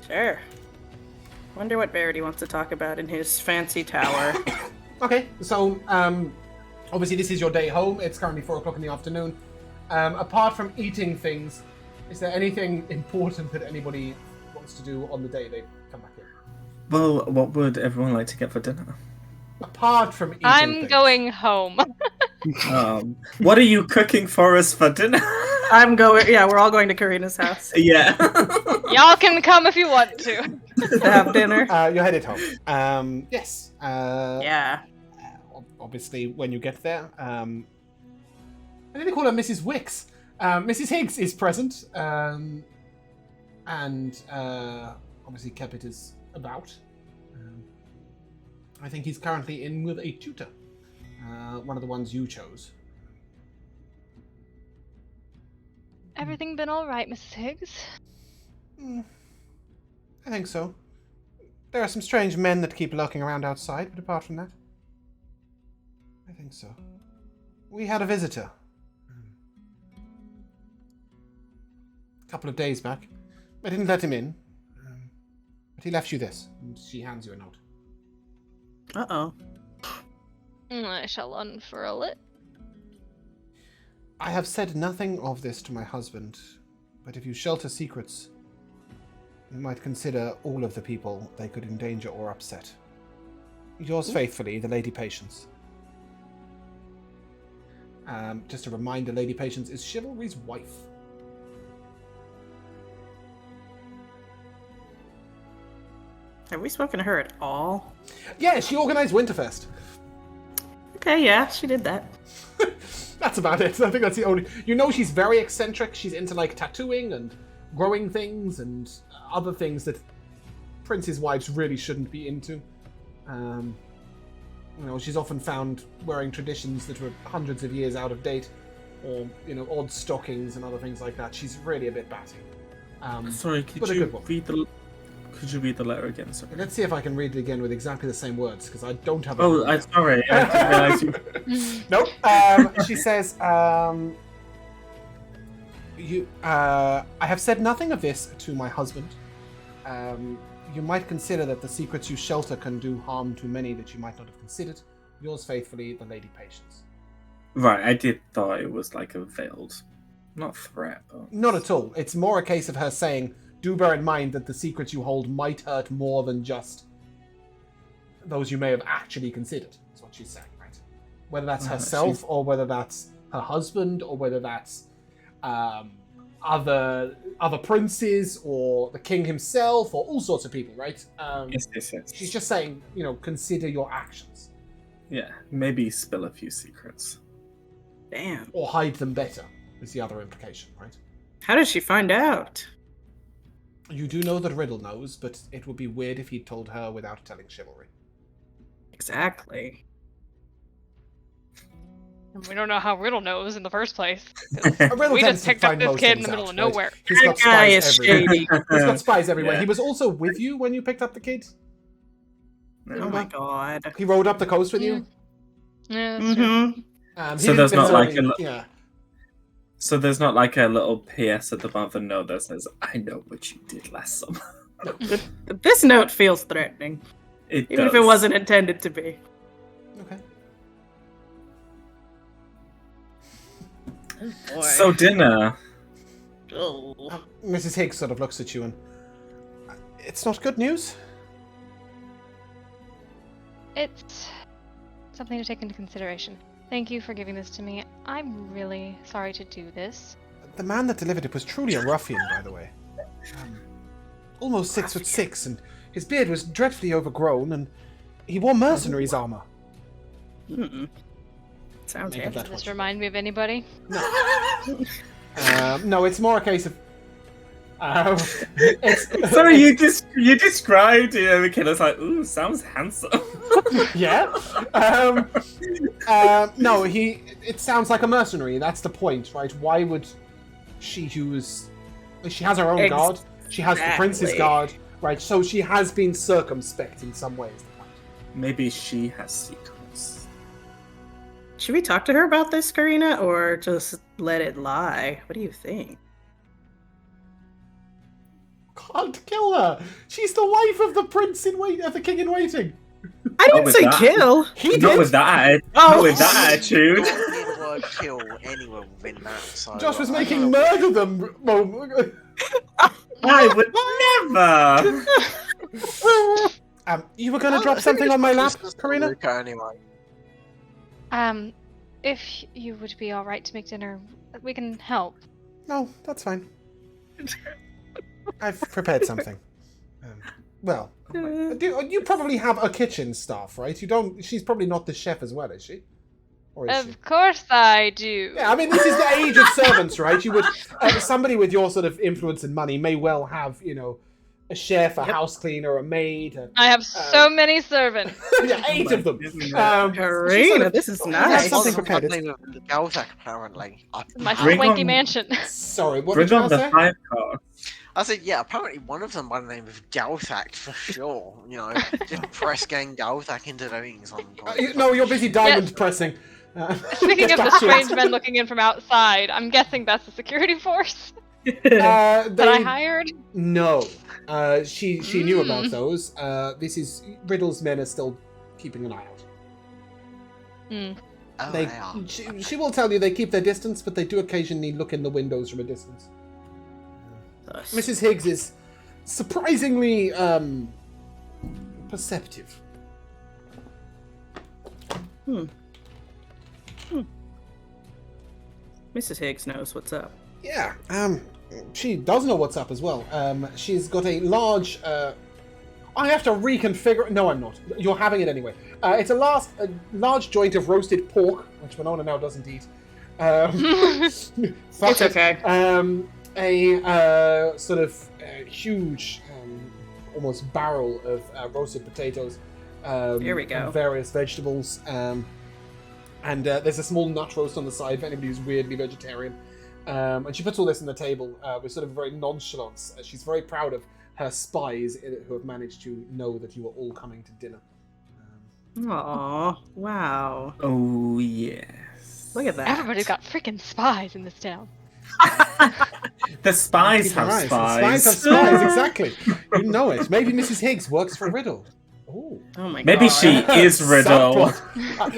Sure. Wonder what Verity wants to talk about in his fancy tower. Okay, so obviously this is your day home. It's currently 4 o'clock in the afternoon. Apart from eating things, is there anything important that anybody wants to do on the day they come back in? Well, what would everyone like to get for dinner? Apart from eating I'm things. going home. What are you cooking for us for dinner? I'm going. Yeah, we're all going to Karina's house Yeah. Y'all can come if you want to. to have dinner. You're headed home. Yes. Yeah. Obviously, when you get there, I think they call her Mrs. Wicks. Mrs. Higgs is present, and obviously Kepit is about. I think he's currently in with a tutor, one of the ones you chose. Everything been all right, Mrs. Higgs? I think so. There are some strange men that keep lurking around outside, but apart from that, I think so. We had a visitor. A couple of days back. I didn't let him in. But he left you this, and she hands you a note. Uh-oh. I shall unfurl it. I have said nothing of this to my husband, but if you shelter secrets, you might consider all of the people they could endanger or upset. Yours faithfully, the Lady Patience. Just a reminder, Lady Patience is Chivalry's wife. Have we spoken to her at all? Yeah, she organised Winterfest. Okay, yeah, she did that. That's about it. I think that's the only. You know, she's very eccentric. She's into like tattooing and growing things and other things that princes' wives really shouldn't be into. You know, she's often found wearing traditions that were hundreds of years out of date, or odd stockings and other things like that. She's really a bit batty. Sorry, could you read the letter again? Sorry. Let's see if I can read it again with exactly the same words, because I don't have. Oh, I'm sorry. I didn't realize you. Nope. She says, I have said nothing of this to my husband. You might consider that the secrets you shelter can do harm to many that you might not have considered. Yours faithfully, the Lady Patience. Right, I did thought it was like a veiled, not threat, but... Not at all. It's more a case of her saying, do bear in mind that the secrets you hold might hurt more than just those you may have actually considered. That's what she's saying, right? Whether that's herself, or whether that's her husband, or whether that's other princes, or the king himself, or all sorts of people, right? Yes. She's just saying, consider your actions. Yeah, maybe spill a few secrets. Damn. Or hide them better, is the other implication, right? How did she find out? You do know that Riddle knows, but it would be weird if he'd told her without telling Chivalry. Exactly. And we don't know how Riddle knows in the first place. Riddle We tends just to picked up find this most kid in things the middle out, of right? nowhere. He's got That guy spies is everywhere. shady. He's got spies everywhere. Yeah. He was also with you when you picked up the kid. Oh my god. He rode up the coast with you. Yeah, that's true. Mm-hmm. So there's not like a... Yeah. So there's not like a little PS at the bottom of the note that says, I know what you did last summer. This note feels threatening, even if it wasn't intended to be. Okay. Oh boy. So dinner. Oh. Mrs. Higgs sort of looks at you and... It's not good news? It's something to take into consideration. Thank you for giving this to me. I'm really sorry to do this. The man that delivered it was truly a ruffian, by the way. Almost 6'6", and his beard was dreadfully overgrown, and he wore mercenary's armor. Mm-mm. Sounds Make of handsome. that Does this what you remind me of anybody? No, it's more a case of... Sorry, you described the kid as like, ooh, sounds handsome. Yeah. No, it sounds like a mercenary. That's the point, right? Why would she use... She has her own guard. She has the prince's Exactly. guard, right? So she has been circumspect in some ways. Maybe she has secrets. Should we talk to her about this, Karina, or just let it lie? What do you think? Can't kill her. She's the wife of the prince in wait, of the king in waiting. I didn't with say that. kill. He did. Not with that. Oh. Not with that attitude. Not the word kill anywhere within that. So Josh was I making don't know. murder them. I would never. You were going to I drop think something it's on my lap, Christmas to Karina? Luca anyway. If you would be alright to make dinner, we can help. No, that's fine. I've prepared something. Well, you probably have a kitchen staff, right? You don't. She's probably not the chef as well, is she? Or is she? Of course I do. Yeah, I mean, this is the age of servants, right? You would somebody with your sort of influence and money may well have, a chef, a house cleaner, a maid. I have so many servants. Yeah, 8 of them. Karina, this is nice. something One prepared. of them with Galzak, apparently. My Bring swanky on- mansion. Sorry, what Bring did you on say? the 5 car. I said, yeah, apparently one of them by the name of Galzak for sure. Just press gang Galzak into doing something. No, you're busy diamond pressing. Speaking Get of the back to it. strange men looking in from outside, I'm guessing that's the security force They, that I hired. No, she knew about those. This is Riddle's men are still keeping an eye out. Oh, They, they are. she will tell you they keep their distance, but they do occasionally look in the windows from a distance. Mrs. Higgs is surprisingly perceptive. Mrs. Higgs knows what's up. Yeah, she does know what's up as well. She's got a large. I have to reconfigure. No, I'm not. You're having it anyway. It's a large joint of roasted pork, which Winona now doesn't eat. It's okay. A sort of huge, almost barrel of roasted potatoes. Here we go. And various vegetables. And there's a small nut roast on the side for anybody who's weirdly vegetarian. And she puts all this on the table with sort of very nonchalance. She's very proud of her spies who have managed to know that you are all coming to dinner. Aw, wow. Oh, yes. Look at that. Everybody's got freaking spies in this town. The spies have Right, spies. The spies have spies, exactly. You know it. Maybe Mrs. Higgs works for Riddle. Ooh. Oh my god. Maybe she is Riddle.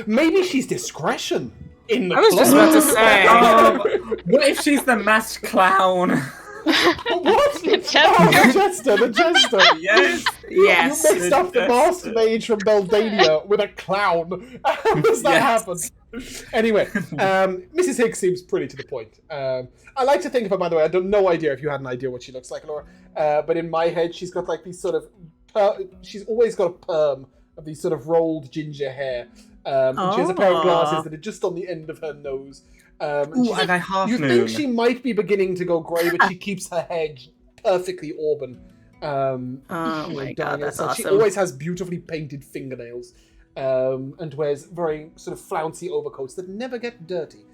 Maybe she's discretion in the I was just about to plot. say. Oh, what if she's the masked clown? What? The jester. Oh, the jester. Yes. Yes. You mixed up the master mage from Beldania with a clown. How does that happen? Anyway, Mrs. Higgs seems pretty to the point. I like to think of her, by the way, I have no idea if you had an idea what she looks like, Laura, but in my head, she's got like these sort of, she's always got a perm of these sort of rolled ginger hair. And she has a pair of glasses that are just on the end of her nose. Ooh, and I half you moon. think she might be beginning to go grey, but she keeps her head perfectly auburn. Oh my god, that's awesome. She always has beautifully painted fingernails, and wears very sort of flouncy overcoats that never get dirty,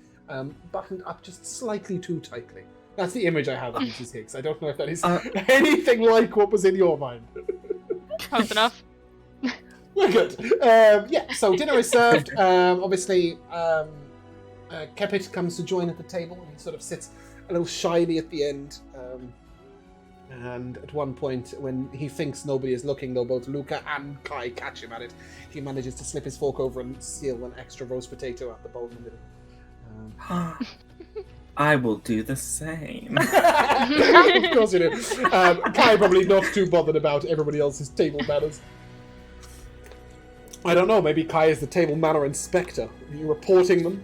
buttoned up just slightly too tightly. That's the image I have of Mrs. Higgs. I don't know if that is anything like what was in your mind. Close enough. We're good. Yeah, so dinner is served. Obviously, Kepit comes to join at the table, and he sort of sits a little shyly at the end. And at one point, when he thinks nobody is looking, though both Luca and Kai catch him at it, he manages to slip his fork over and steal an extra roast potato at the bowl in the middle. I will do the same. Of course you do. Kai probably not too bothered about everybody else's table manners. I don't know, maybe Kai is the table manner inspector. Are you reporting them?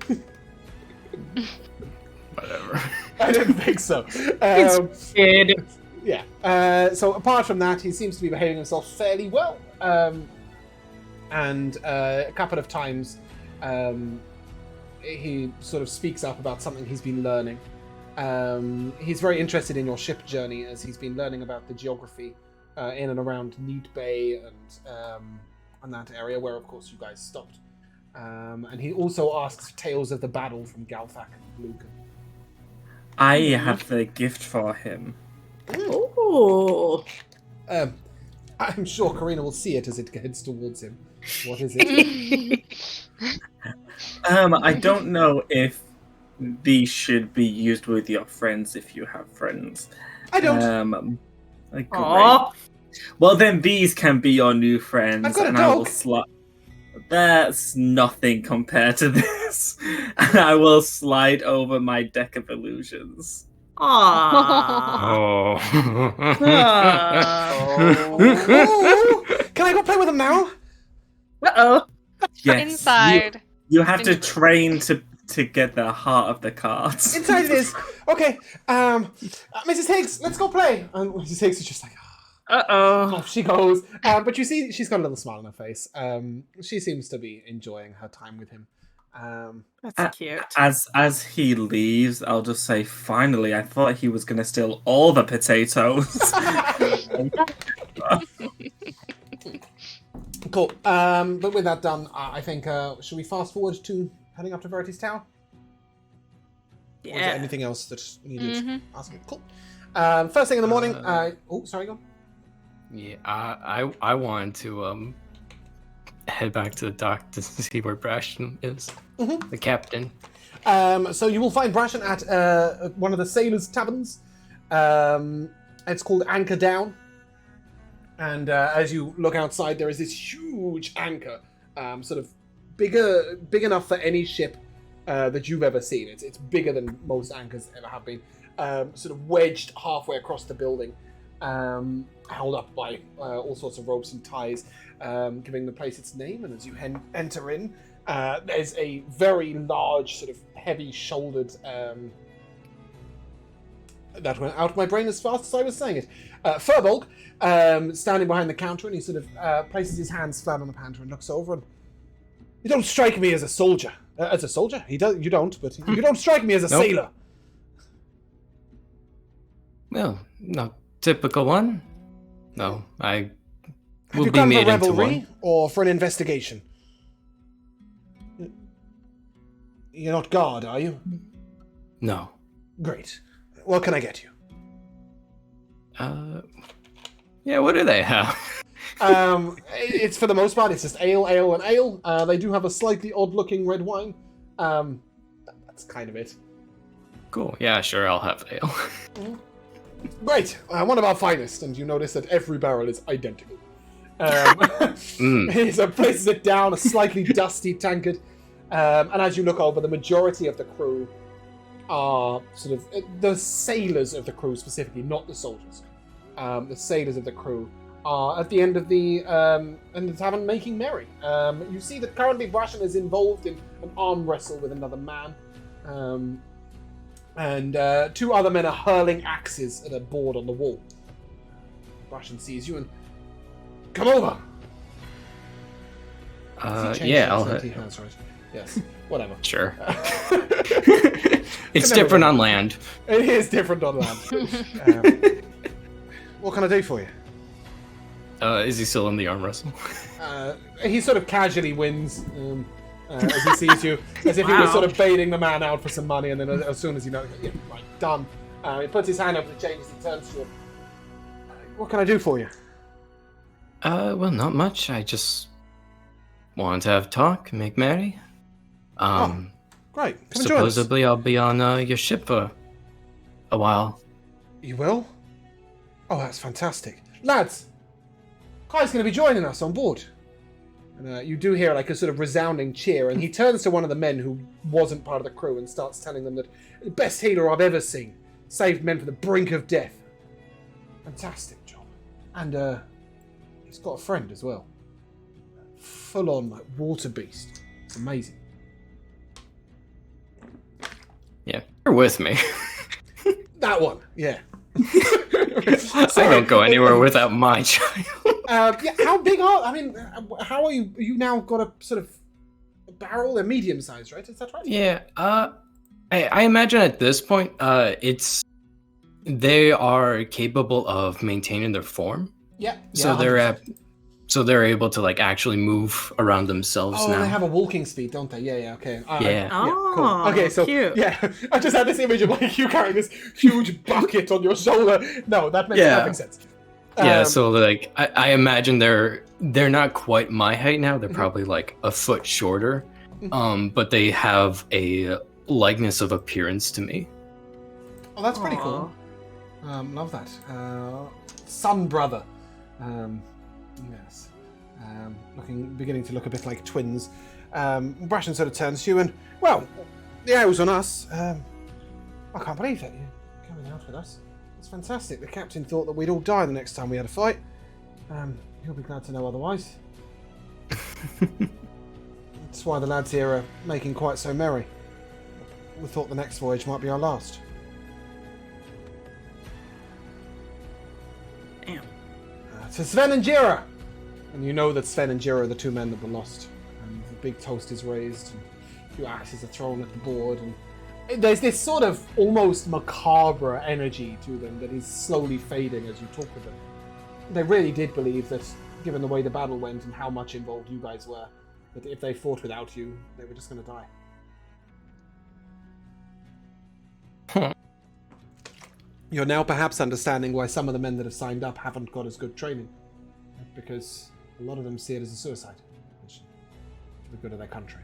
Whatever. I didn't think so. Kid. Yeah. So apart from that, he seems to be behaving himself fairly well. And a couple of times, he sort of speaks up about something he's been learning. He's very interested in your ship journey, as he's been learning about the geography in and around Neat Bay and that area, where of course you guys stopped. And he also asks tales of the battle from Galthak and Lucan. I have the gift for him. Ooh. I'm sure Karina will see it as it heads towards him. What is it? I don't know if these should be used with your friends if you have friends. I don't. Great. Aww. Well, then these can be your new friends, I've got a and I will dog. That's nothing compared to this. And I will slide over my deck of illusions. Aww. Oh. Oh. Can I go play with him now? Uh-oh. Yes, Inside. You have to train to get the heart of the cards. Inside it is. Okay. Mrs. Higgs, let's go play. And Mrs. Higgs is just like, Uh-oh. off she goes. But you see, she's got a little smile on her face. She seems to be enjoying her time with him. That's cute. As he leaves, I'll just say, finally, I thought he was going to steal all the potatoes. Cool. But with that done, I think, should we fast forward to heading up to Verity's Tower? Or is there Yeah. anything else that needed asking? Cool. First thing in the morning, oh, sorry, go on. Yeah, I wanted to head back to the dock to see where Brashton is, the captain. So you will find Brashen at one of the sailors' taverns. It's called Anchor Down. And as you look outside, there is this huge anchor, sort of big enough for any ship that you've ever seen. It's bigger than most anchors ever have been. Sort of wedged halfway across the building, held up by all sorts of ropes and ties, giving the place its name. And as you enter in, there's a very large, sort of heavy-shouldered. That went out of my brain as fast as I was saying it. Furbolg, standing behind the counter, and he sort of places his hands flat on the counter and looks over. And You don't strike me as a soldier. As a soldier? You don't, but you don't strike me as a Nope. sailor. Well, no typical one. No, I Have will you be come for made into revelry one. or for an investigation? You're not guard, are you? No. Great. What can I get you? Yeah, what do they have? It's for the most part, it's just ale, and ale. They do have a slightly odd-looking red wine. That's kind of it. Cool. Yeah, sure, I'll have ale. Great. One of our finest, and you notice that every barrel is identical. He sort of places it down, a slightly dusty tankard, and as you look over, the majority of the crew are sort of the sailors of the crew specifically, not the soldiers. The sailors of the crew are at the end of the tavern making merry. You see that currently Brashen is involved in an arm wrestle with another man. And two other men are hurling axes at a board on the wall. Brashen sees you and... Come over! Yeah, I'll He has, right? Yes, whatever. Sure. It's different on land. It is different on land. What can I do for you? Is he still in the arm wrestle? He sort of casually wins as he sees you, as if he was sort of baiting the man out for some money, and then as soon as you know, yeah, right, done. He puts his hand up and changes and turns to you. What can I do for you? Well, not much. I just wanted to have a talk, make merry. Great. Come and join us. Supposedly I'll be on your ship for a while. You will? Oh, that's fantastic. Lads, Kai's going to be joining us on board. And you do hear like a sort of resounding cheer, and he turns to one of the men who wasn't part of the crew and starts telling them that the best healer I've ever seen. Saved men from the brink of death. Fantastic job. And he's got a friend as well. Full on like water beast. It's amazing. Yeah, you're with me. That one, yeah. I don't go anywhere without my child. Yeah, how big are? I mean, how are you? You now got a sort of a barrel. They're medium sized, right? Is that right? Yeah. I imagine at this point, they are capable of maintaining their form. Yeah. So they're able to like actually move around themselves Oh, now. they have a walking speed, don't they? Yeah. Okay. Yeah. Cool. Okay, so cute. yeah, I just had this image of like you carrying this huge bucket on your shoulder. No, that makes perfect sense. Yeah, so like I imagine they're not quite my height now. They're probably like a foot shorter, but they have a likeness of appearance to me. Oh, that's pretty cool. Love that. Son brother. Yes. Beginning to look a bit like twins. Brashen sort of turns to you and, well, the ale's on us. I can't believe that you're coming out with us. It's fantastic. The captain thought that we'd all die the next time we had a fight. He'll be glad to know otherwise. That's why the lads here are making quite so merry. We thought the next voyage might be our last. Damn. To Sven and Jira! And you know that Sven and Jira are the two men that were lost. And the big toast is raised, and a few axes are thrown at the board, and there's this sort of almost macabre energy to them that is slowly fading as you talk with them. They really did believe that, given the way the battle went and how much involved you guys were, that if they fought without you, they were just going to die. You're now perhaps understanding why some of the men that have signed up haven't got as good training. Because a lot of them see it as a suicide mission for the good of their country.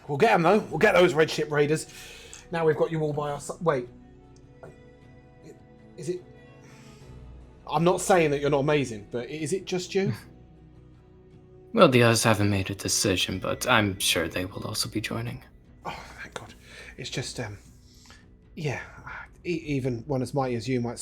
We'll get them though. We'll get those red ship raiders. Now we've got you all by our side. Wait. Is it... I'm not saying that you're not amazing, but is it just you? Well, the others haven't made a decision, but I'm sure they will also be joining. Oh, thank God. It's just, yeah, even one as mighty as you might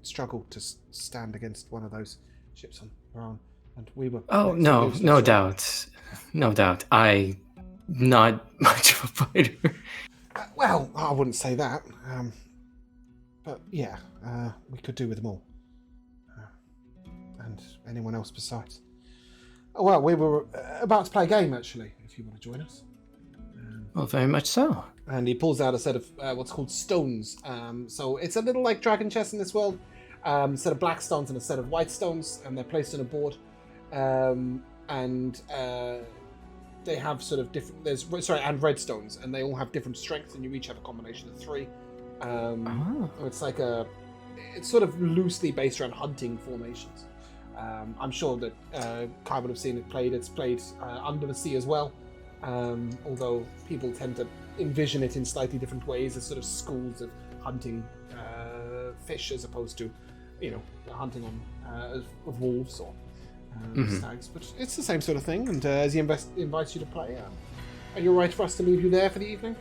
struggle to stand against one of those ships on their own. And we were... Oh, no doubt. No doubt. I'm not much of a fighter. Well, I wouldn't say that. But yeah, we could do with more. And anyone else besides. Well, we were about to play a game, actually, if you want to join us. Well, very much so. And he pulls out a set of what's called stones. So it's a little like dragon chess in this world. Set of black stones and a set of white stones, and they're placed on a board. And they have sort of different. And red stones, and they all have different strengths, and you each have a combination of 3. It's like it's sort of loosely based around hunting formations. I'm sure that Kai would have seen it played. It's played under the sea as well. Although people tend to envision it in slightly different ways as sort of schools of hunting fish as opposed to, hunting on of wolves or stags. But it's the same sort of thing. And as he invites you to play, are you all right for us to leave you there for the evening?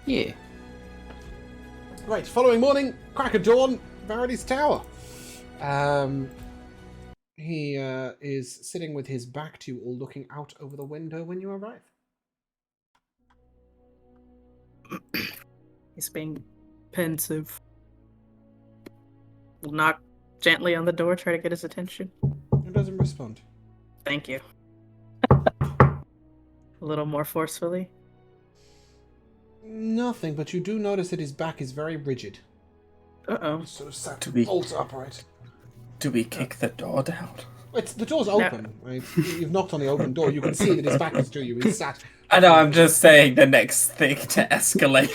Yeah. Right. Following morning, crack of dawn, Verity's Tower. He is sitting with his back to you all, looking out over the window when you arrive. He's being pensive. Will knock gently on the door, try to get his attention. He doesn't respond. Thank you. A little more forcefully. Nothing, but you do notice that his back is very rigid. Uh-oh. He's sort of sat To be- bolt upright. Do we kick the door down? The door's open. Right? You've knocked on the open door. You can see that his back is to you. He's sat. I know, I'm just saying the next thing to escalate.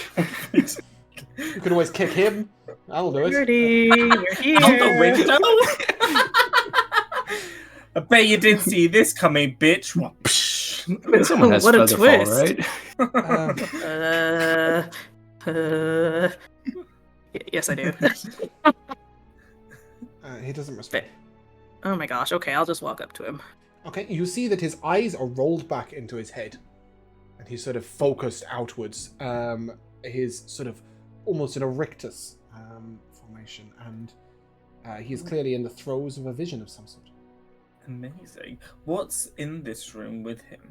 You could always kick him. I'll do it. Verity, you're here. Out the window? I bet you didn't see this coming, bitch. Someone has What a feather fall, twist. right? Yes, I do. He doesn't respond. Oh my gosh. Okay, I'll just walk up to him. Okay, you see that his eyes are rolled back into his head, and he's sort of focused outwards. His sort of almost an rictus formation, and he is clearly in the throes of a vision of some sort. Amazing. What's in this room with him?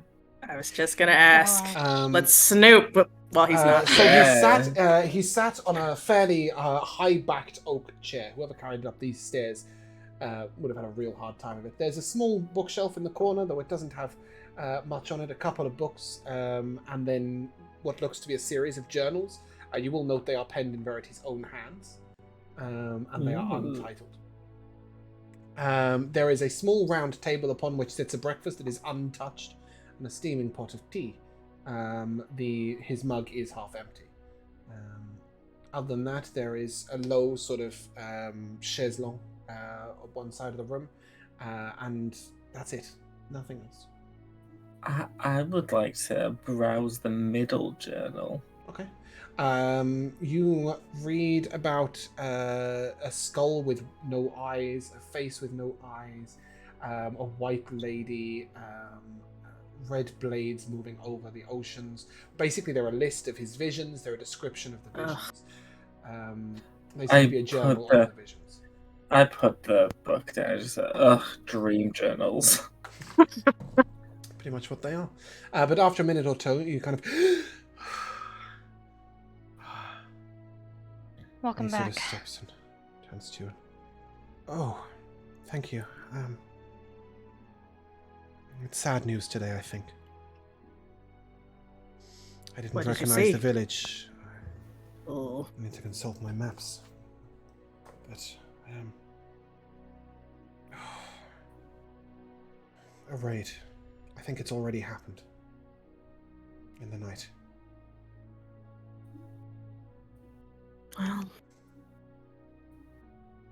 I was just gonna ask. Um, Let's snoop while he's not. So Yeah. he sat on a fairly high-backed oak chair. Whoever carried it up these stairs would have had a real hard time of it. There's a small bookshelf in the corner, though it doesn't have much on it. A couple of books, and then what looks to be a series of journals. You will note they are penned in Verity's own hands, and they are untitled. There is a small round table upon which sits a breakfast that is untouched, and a steaming pot of tea. His mug is half empty. Other than that, there is a low sort of chaise longue on one side of the room, and that's it. Nothing else. I would like to browse the middle journal. Okay. You read about a skull with no eyes, a face with no eyes, a white lady, red blades moving over the oceans. Basically, they're a list of his visions. They're a description of the visions. They seem to be a journal of the visions. I put the book down. I just said, dream journals. Pretty much what they are. But after a minute or two, you kind of... Welcome he sort back. of stops and turns to you. Oh, thank you. It's sad news today, I think. I didn't What did you recognize see? the village. Oh. I need to consult my maps. But, a raid. I think it's already happened. In the night. Well,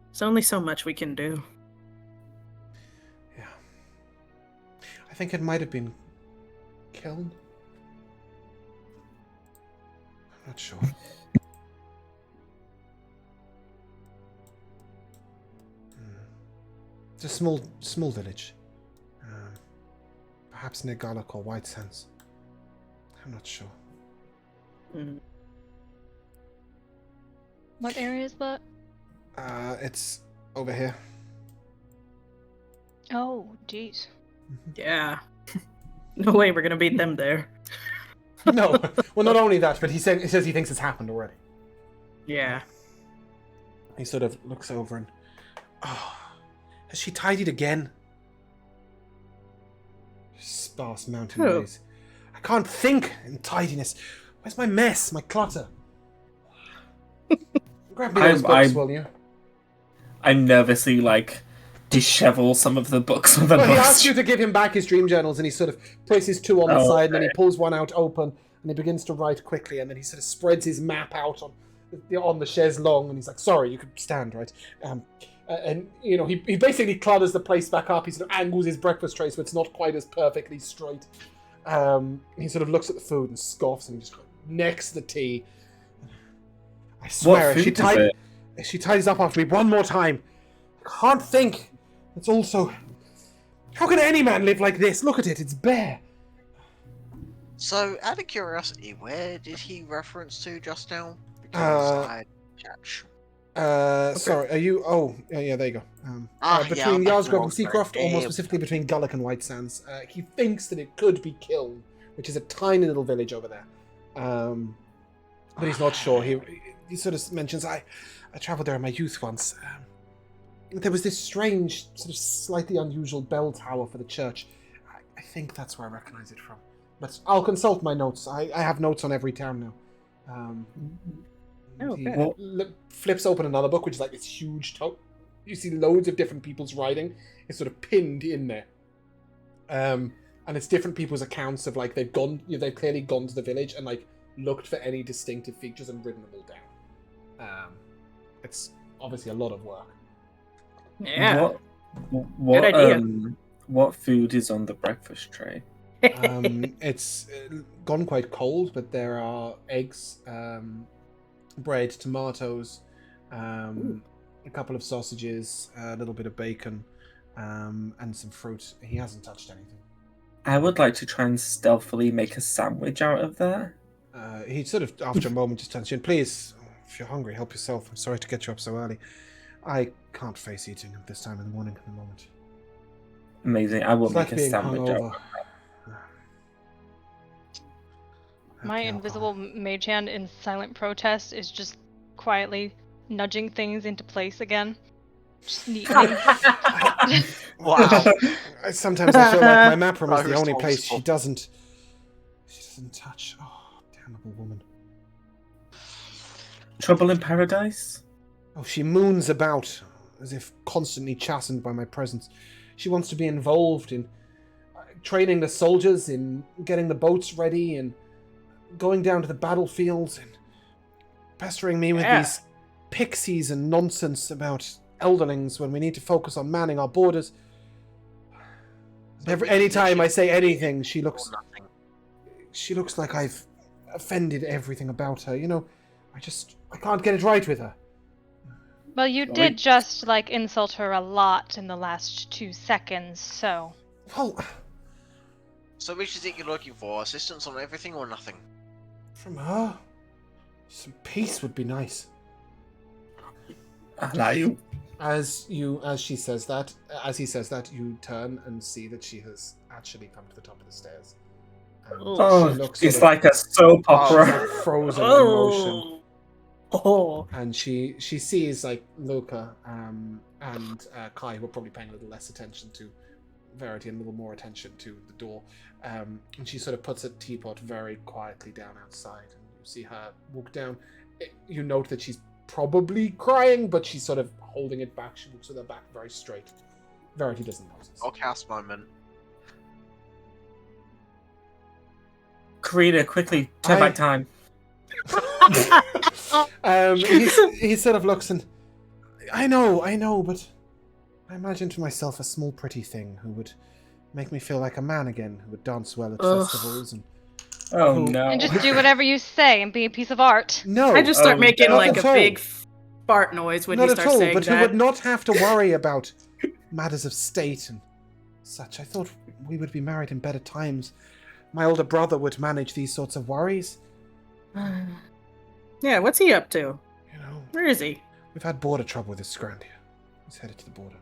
there's only so much we can do. Yeah. I think it might have been killed. I'm not sure. It's a small village. Perhaps near Garlock or White Sands. I'm not sure. Mm. What area is that? It's over here. Oh, jeez. Yeah. No way we're gonna beat them there. No, well, not only that, but he says he thinks it's happened already. Yeah. He sort of looks over and, oh, has she tidied again? Sparse mountain Who? ways. I can't think in tidiness. Where's my mess? My clutter? Grab me those books, will you? I nervously dishevel some of the books on the Well, he books. asks you to give him back his dream journals, and he sort of places two on the side, and then he okay. pulls one out open, and he begins to write quickly, and then he sort of spreads his map out on the chaise longue, and he's like, "Sorry, you could stand, right?" And he basically clutters the place back up. He sort of angles his breakfast tray so it's not quite as perfectly straight. He sort of looks at the food and scoffs, and he just goes, "Next the tea." I swear, What food is if she tidies up after me one more time, I can't think. It's also, how can any man live like this? Look at it, it's bare. So, out of curiosity, where did he reference to just now? Because I catch. Sorry, are you? Oh, yeah, there you go. Yeah, Between I'm back Yarsgrove to and Seacroft, or more Damn. specifically between Gullick and White Sands, he thinks that it could be Kiln, which is a tiny little village over there. But he's not sure. He sort of mentions, I travelled there in my youth once. There was this strange, sort of slightly unusual bell tower for the church. I think that's where I recognise it from. But I'll consult my notes. I have notes on every town now. He flips open another book, which is like this huge tome. You see loads of different people's writing. It's sort of pinned in there. And it's different people's accounts of they've clearly gone to the village and looked for any distinctive features and written them all down. It's obviously a lot of work. Yeah. What Good idea. What food is on the breakfast tray? It's gone quite cold, but there are eggs, bread, tomatoes, a couple of sausages, a little bit of bacon, and some fruit. He hasn't touched anything. I would like to try and stealthily make a sandwich out of that. He sort of, after a moment, just turns to you, please, if you're hungry, help yourself. I'm sorry to get you up so early. I can't face eating at this time in the morning at the moment. Amazing. I will It's make like a being sandwich out. hungover. My invisible mage hand in silent protest is just quietly nudging things into place again. Just neatly. Wow. Sometimes I feel like my map room is So the only place responsible. she doesn't touch. Oh, damnable woman. Trouble in paradise? Oh, she moons about as if constantly chastened by my presence. She wants to be involved in training the soldiers, in getting the boats ready, and going down to the battlefields, and pestering me with these pixies and nonsense about elderlings when we need to focus on manning our borders. Any time I say anything, she looks like I've offended everything about her. I can't get it right with her. Well, you did just insult her a lot in the last 2 seconds, so. Well, So which is it you're looking for? Assistance on everything or nothing? from her, some peace would be nice. Allow you. As he says that, you turn and see that she has actually come to the top of the stairs. And Oh, she looks it's sort like a soap of, opera. she's like frozen in emotion. Oh. And she sees Luca and Kai, who are probably paying a little less attention to Verity and a little more attention to the door. And she sort of puts a teapot very quietly down outside, and you see her walk down. You note that she's probably crying, but she's sort of holding it back. She walks with her back very straight. Verity doesn't notice. I'll cast moment. Karina, quickly, turn back time. He sort of looks and I know, but I imagine to myself a small pretty thing who would make me feel like a man again, who would dance well at festivals and Oh no. And just do whatever you say and be a piece of art. no, I just start Oh, making not a at all. big fart noise when not he at starts all, saying but that. who would not have to worry about matters of state and such. I thought we would be married in better times. My older brother would manage these sorts of worries. Yeah, what's he up to? Where is he? We've had border trouble with this Scrandia. He's headed to the border.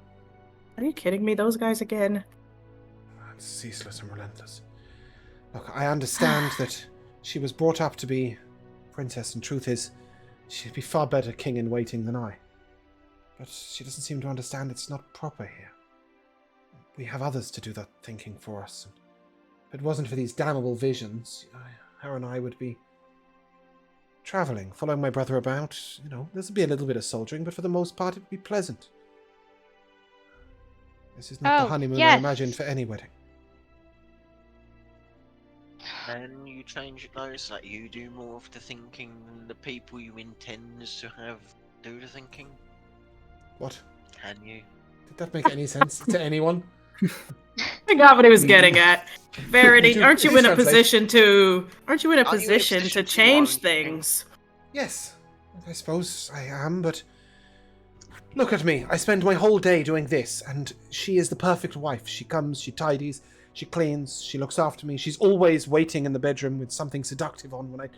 Are you kidding me? Those guys again? It's ceaseless and relentless. Look, I understand that she was brought up to be princess, and truth is, she'd be far better king in waiting than I. But she doesn't seem to understand it's not proper here. We have others to do that thinking for us. If it wasn't for these damnable visions, her and I would be traveling, following my brother about. This would be a little bit of soldiering, but for the most part, it would be pleasant. This is not the honeymoon I imagined for any wedding. Can you change it though, so that you do more of the thinking than the people you intend to have do the thinking? What? Can you? Did that make any sense to anyone? I got what he was getting at. Verity, aren't you in a translate. position to position to change own things? Yes, I suppose I am, but look at me. I spend my whole day doing this, and she is the perfect wife. She comes, she tidies, she cleans, she looks after me. She's always waiting in the bedroom with something seductive on when I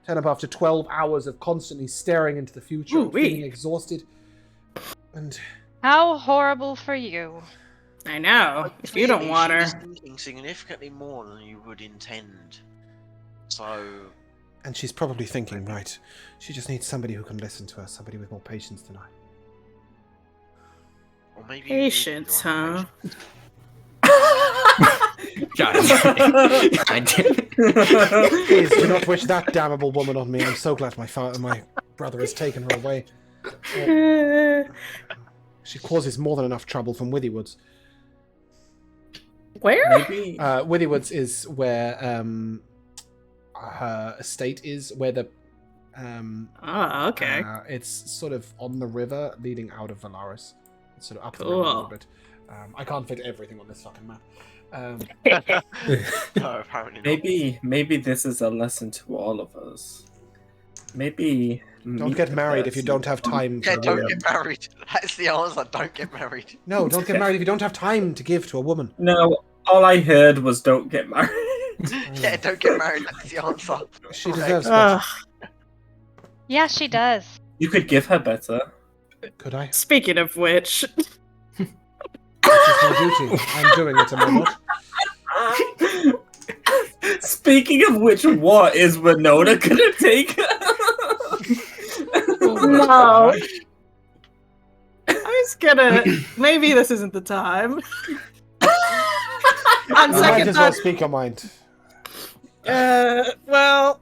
turn up after 12 hours of constantly staring into the future and feeling exhausted. And How horrible for you. I know. If you don't want She her. was thinking significantly more than you would intend. So. And she's probably thinking, right, she just needs somebody who can listen to her, somebody with more patience than I. Or maybe Patience, huh? God damn it. Please do not wish that damnable woman on me. I'm so glad my brother has taken her away. She causes more than enough trouble from Withywoods. Where? Maybe. Withywoods is where her estate is, where the okay. it's sort of on the river leading out of Valaris. It's sort of up the Cool. river a little bit. I can't fit everything on this fucking map. No, apparently not. Maybe this is a lesson to all of us. Maybe Don't get married if you don't have time. Yeah, for don't women. get married. That's the answer. Don't get married. No, don't get married if you don't have time to give to a woman. No, all I heard was don't get married. Yeah, don't get married. That's the answer. She Correct. deserves better. Yeah, she does. You could give her better. Could I? Speaking of which, Which is my duty. I'm doing it, am I not? Speaking of which, what is Winona gonna take? no. I was gonna. Maybe this isn't the time. On You might second as well thought, speak your mind. well,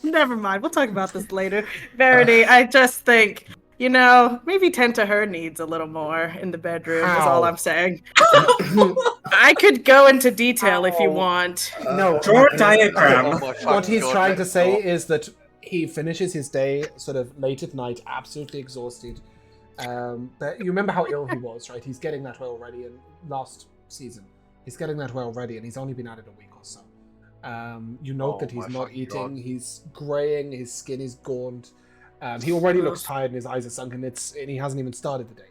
never mind. We'll talk about this later. Verity, I just think, maybe tend to her needs a little more in the bedroom, is all How? I'm saying. I could go into detail if you Ow. want. No, Draw a Oh diagram. my what fucking he's God, trying to let's say not. is that he finishes his day sort of late at night, absolutely exhausted. But you remember how ill he was, right? He's getting that way already in last season. He's getting that way already, and he's only been at it a week or so. You note Oh that he's my not fucking eating, God. he's greying, his skin is gaunt. He already looks tired and his eyes are sunken, and he hasn't even started the day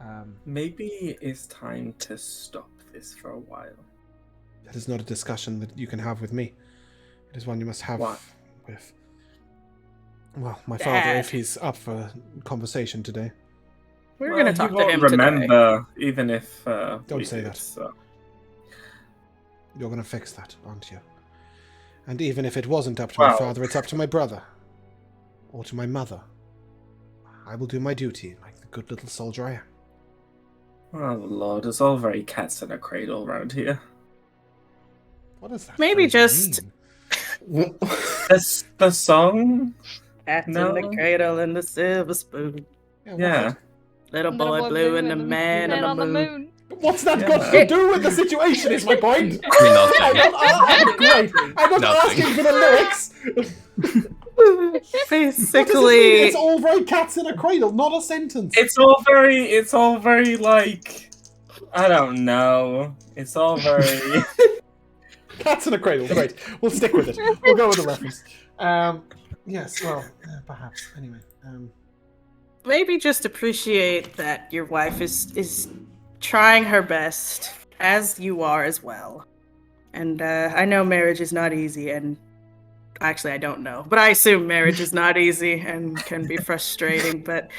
yet. Maybe it's time to stop this for a while. That is not a discussion that you can have with me. It is one you must have What? with, well, my father, Dad. if he's up for conversation today. We're Well, gonna he talk to won't him today. remember, even if Don't we say did, that. So. You're going to fix that, aren't you? And even if it wasn't up to my Well- father, it's up to my brother. Or to my mother. I will do my duty, like the good little soldier I am. Oh Lord, it's all very cats in a cradle around here. What does that Maybe phrase just- mean? The song? Cats No. in the cradle and the silver spoon. Yeah. Little boy blue and the man on the moon. What's that Yeah. got to do with the situation is my point. Nothing. Great. I'm not Nothing. asking for the lyrics. Basically, It's all very cats in a cradle, not a sentence. It's all very like, I don't know. It's all very. Cats in a cradle, great. We'll stick with it. We'll go with the reference. Yes, well, perhaps. Anyway. maybe just appreciate that your wife is trying her best, as you are as well. And I know marriage is not easy, and actually I don't know, but I assume marriage is not easy and can be frustrating, but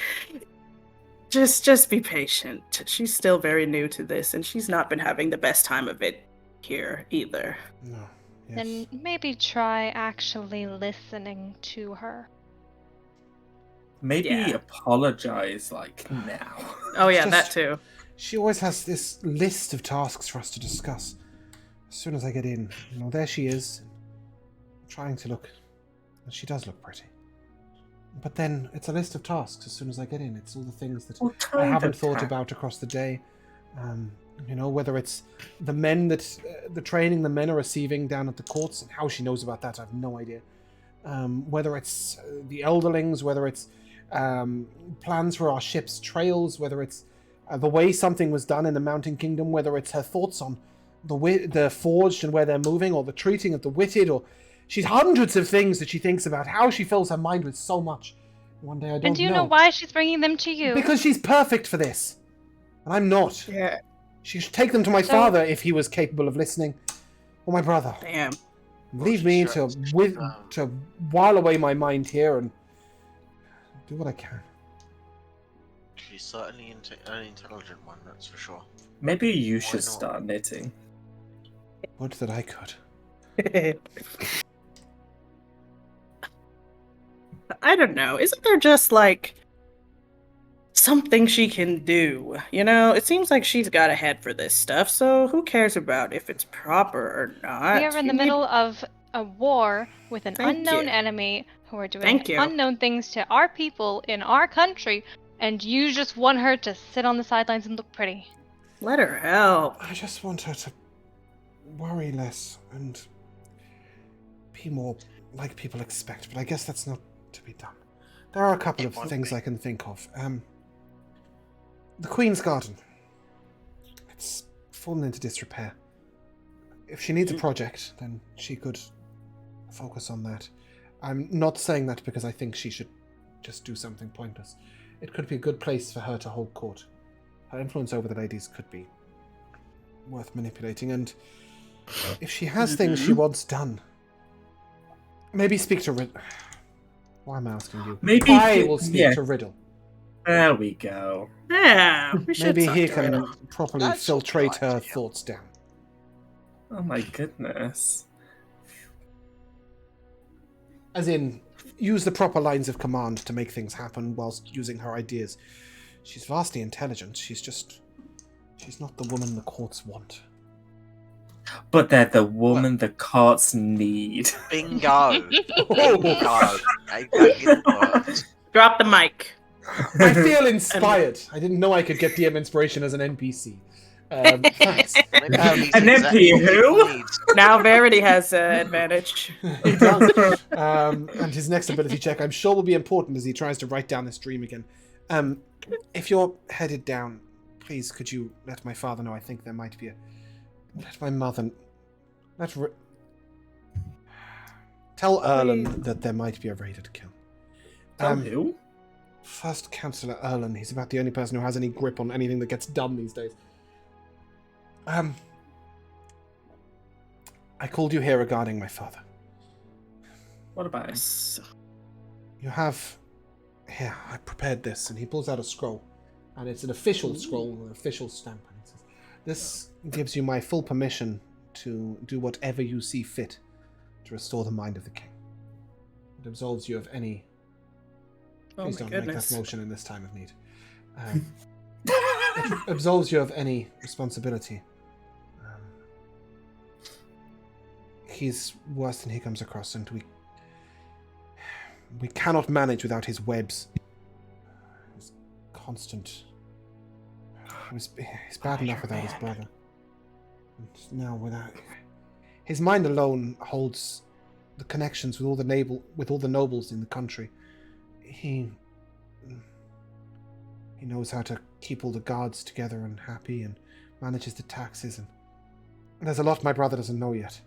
just be patient. She's still very new to this, and she's not been having the best time of it here either. No. Yes. Then maybe try actually listening to her. Maybe Yeah. apologize like now. Oh yeah, Just- that too. She always has this list of tasks for us to discuss. as soon as I get in, there she is, trying to look. And she does look pretty. But then it's a list of tasks as soon as I get in. It's all the things that I haven't thought about across the day. Whether it's the men the training the men are receiving down at the courts, and how she knows about that, I have no idea. Whether it's the elderlings, whether it's plans for our ship's trails, whether it's the way something was done in the Mountain Kingdom, whether it's her thoughts on the Forged and where they're moving, or the treating of the Witted, or she's hundreds of things that she thinks about. How she fills her mind with so much. One day I don't know. And do you know why she's bringing them to you? Because she's perfect for this. And I'm not. Yeah. She should take them to my father if he was capable of listening. Or my brother. Damn. Leave me to while away my mind here and do what I can. She's certainly an intelligent one, that's for sure. Maybe you should not? start knitting. Would that I could. I don't know. Isn't there just like something she can do? It seems like she's got a head for this stuff, so who cares about if it's proper or not? We are in the middle of a war with an unknown enemy who are doing unknown things to our people in our country, and you just want her to sit on the sidelines and look pretty. Let her help. I just want her to worry less and be more like people expect, but I guess that's not to be done. There are a couple of things I can think of. The Queen's Garden. It's fallen into disrepair. If she needs a project, then she could focus on that. I'm not saying that because I think she should just do something pointless. It could be a good place for her to hold court. Her influence over the ladies could be worth manipulating, and if she has things she wants done, maybe speak to Riddle. Why am I asking you? Maybe I will speak to Riddle. There we go. Yeah, we should Maybe talk he to can Riddle. properly That's a good filtrate her idea. thoughts down. Oh my goodness. As in, use the proper lines of command to make things happen whilst using her ideas. She's vastly intelligent. She's not the woman the courts want. But they're the woman the courts need. Bingo! Bingo! Exactly the word. Drop the mic. I feel inspired. I didn't know I could get DM inspiration as an NPC. Thanks. Maybe he's An exactly MP what who? he needs. Now Verity has advantage. He does. And his next ability check, I'm sure, will be important as he tries to write down this dream again. If you're headed down, please could you let my father know? I think there might be let my mother... Tell Erlen that there might be a raided kill. Who? First Councillor Erlen. He's about the only person who has any grip on anything that gets done these days. I called you here regarding my father. What about him? You have... Here, I prepared this, and he pulls out a scroll. And it's an official scroll with an official stamp. And it says, this gives you my full permission to do whatever you see fit to restore the mind of the king. It absolves you of any... Please don't make that motion in this time of need. It absolves you of any responsibility. He's worse than he comes across, and we cannot manage without his webs. His constant... He's bad enough without his brother. And now without... His mind alone holds the connections with all the nobles in the country. He knows how to keep all the guards together and happy, and manages the taxes, and there's a lot my brother doesn't know yet.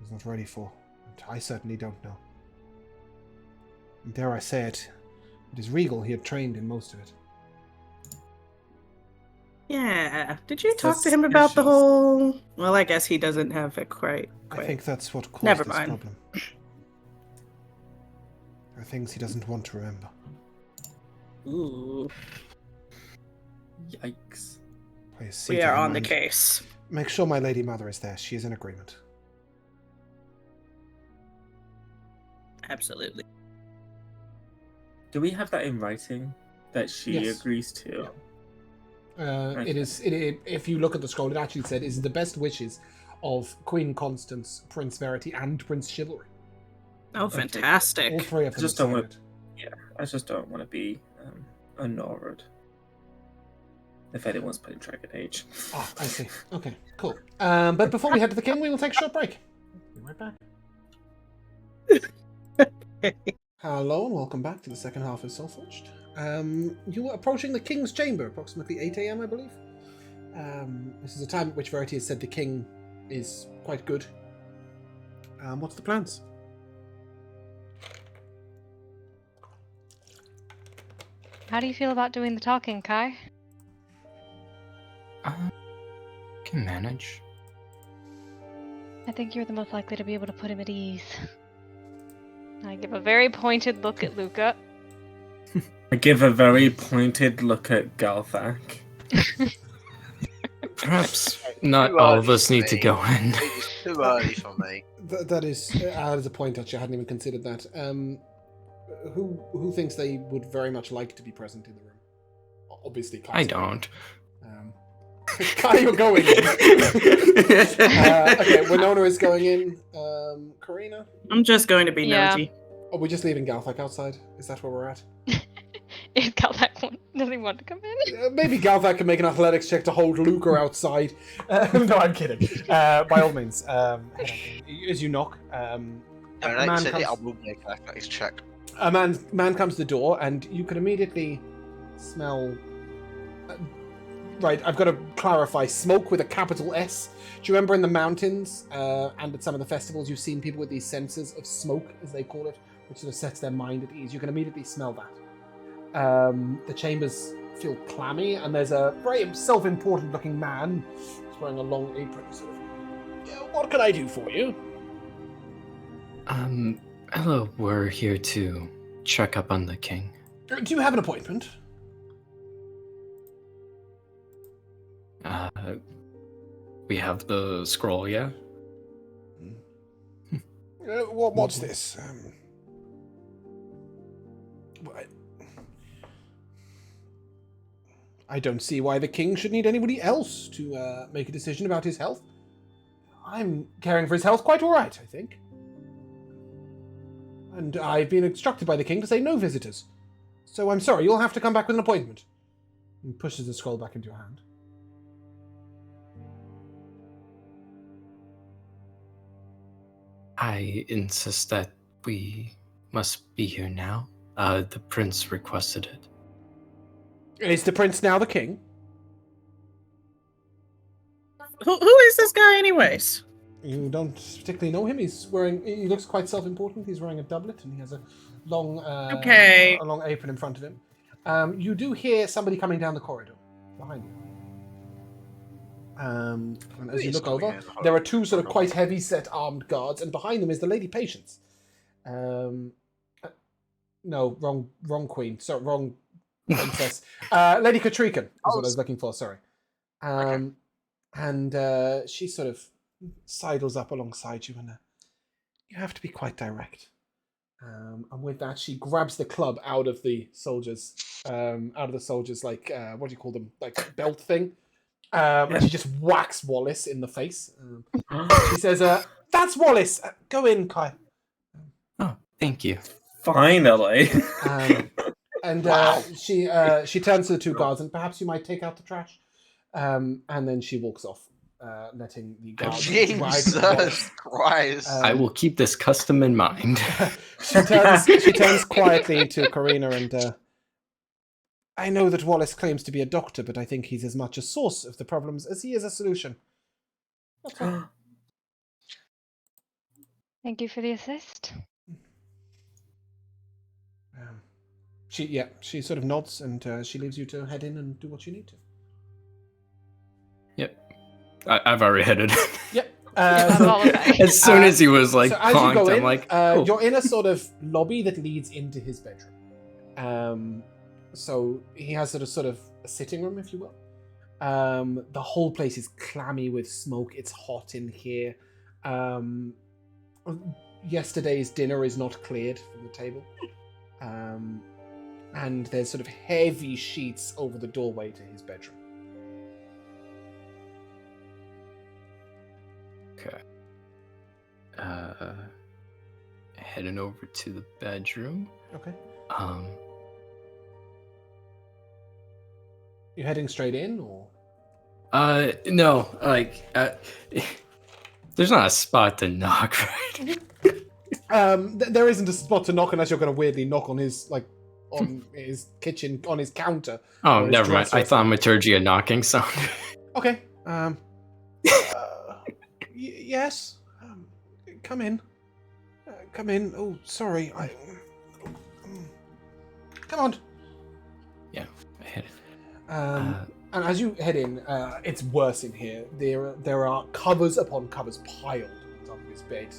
He's not ready for, and I certainly don't know. And dare I say it, it is Regal he had trained in most of it. Yeah. Did you talk to him about the whole... Well, I guess he doesn't have it quite. I think that's what caused Never this mind. problem. There are things he doesn't want to remember. Ooh. Yikes. Please see We to are your on the mind. case. Make sure my lady mother is there. She is in agreement. Absolutely. Do we have that in writing that she Yes. agrees to? It is. If you look at the scroll, it actually said, "Is the best wishes of Queen Constance, Prince Verity, and Prince Chivalry. Oh, fantastic. All three of them. I just don't want to be ignored. If anyone's playing Dragon Age. Ah, I see. Okay, cool. But before we head to the king, we will take a short break. Be right back. Hello and welcome back to the second half of Soulforged. You were approaching the king's chamber, approximately 8 a.m., I believe. This is a time at which Verity has said the king is quite good. What's the plans? How do you feel about doing the talking, Kai? Can manage. I think you're the most likely to be able to put him at ease. I give a very pointed look at Luca. I give a very pointed look at Galthak. Perhaps not all of us need to go in. It's too early for me. That is a point, actually. I hadn't even considered that. Who thinks they would very much like to be present in the room? Obviously, Kai. I don't. Kai, you're going in. Okay, Winona is going in. Karina? I'm just going to be nosy. Are we just leaving Galthak outside? Is that where we're at? If Galthak doesn't want to come in. Maybe Galthak can make an athletics check to hold Luca outside. No, I'm kidding. By all means. As you knock, I will make an athletics check. A man comes to the door, and you can immediately smell... Right, I've got to clarify. Smoke with a capital S. Do you remember in the mountains and at some of the festivals you've seen people with these senses of smoke, as they call it, which sort of sets their mind at ease? You can immediately smell that. The chambers feel clammy, and there's a very self-important looking man who's wearing a long apron. Sort of, what can I do for you? Hello, we're here to check up on the king. Do you have an appointment? We have the scroll, yeah? What's this? I don't see why the king should need anybody else to make a decision about his health. I'm caring for his health quite all right, I think. And I've been instructed by the king to say no visitors. So I'm sorry, you'll have to come back with an appointment. He pushes the scroll back into your hand. I insist that we must be here now. The prince requested it. Is the prince now the king? Who is this guy anyways? You don't particularly know him. He looks quite self-important. He's wearing a doublet and he has a long a long apron in front of him. You do hear somebody coming down the corridor behind you. And as you look over, there are two sort of quite heavy-set armed guards, and behind them is the Lady Patience. No, wrong queen. Sorry, wrong princess. Lady Katrikan is what I was looking for. Sorry. And she sort of sidles up alongside you, and you have to be quite direct. And with that, she grabs the club out of the soldiers, like what do you call them, like belt thing. And she just whacks Wallace in the face. She says, "That's Wallace. Go in, Kai." Oh, thank you. Finally. She turns to the two guards, and perhaps you might take out the trash. And then she walks off, letting the guards. Jesus Christ! I will keep this custom in mind. She turns quietly to Karina and. I know that Wallace claims to be a doctor, but I think he's as much a source of the problems as he is a solution. Thank you for the assist. She sort of nods and she leaves you to head in and do what you need to. Yep. I've already headed. Yep. As soon as he was like conked, I'm like, cool. You're in a sort of lobby that leads into his bedroom. So he has sort of a sitting room, if you will. The whole place is clammy with smoke. It's hot in here. Yesterday's dinner is not cleared from the table. And there's sort of heavy sheets over the doorway to his bedroom. heading over to the bedroom. Okay. Um, You heading straight in, or? No, like, there's not a spot to knock, right? There isn't a spot to knock unless you're going to weirdly knock on his on his kitchen, on his counter. Oh, or his never mind. dresser or I thaumaturgy a knocking sound. Okay. Yes. Come in. Come in. Oh, sorry. Come on. Yeah, I hit it. And as you head in, it's worse in here. There are covers upon covers piled on top of his bed.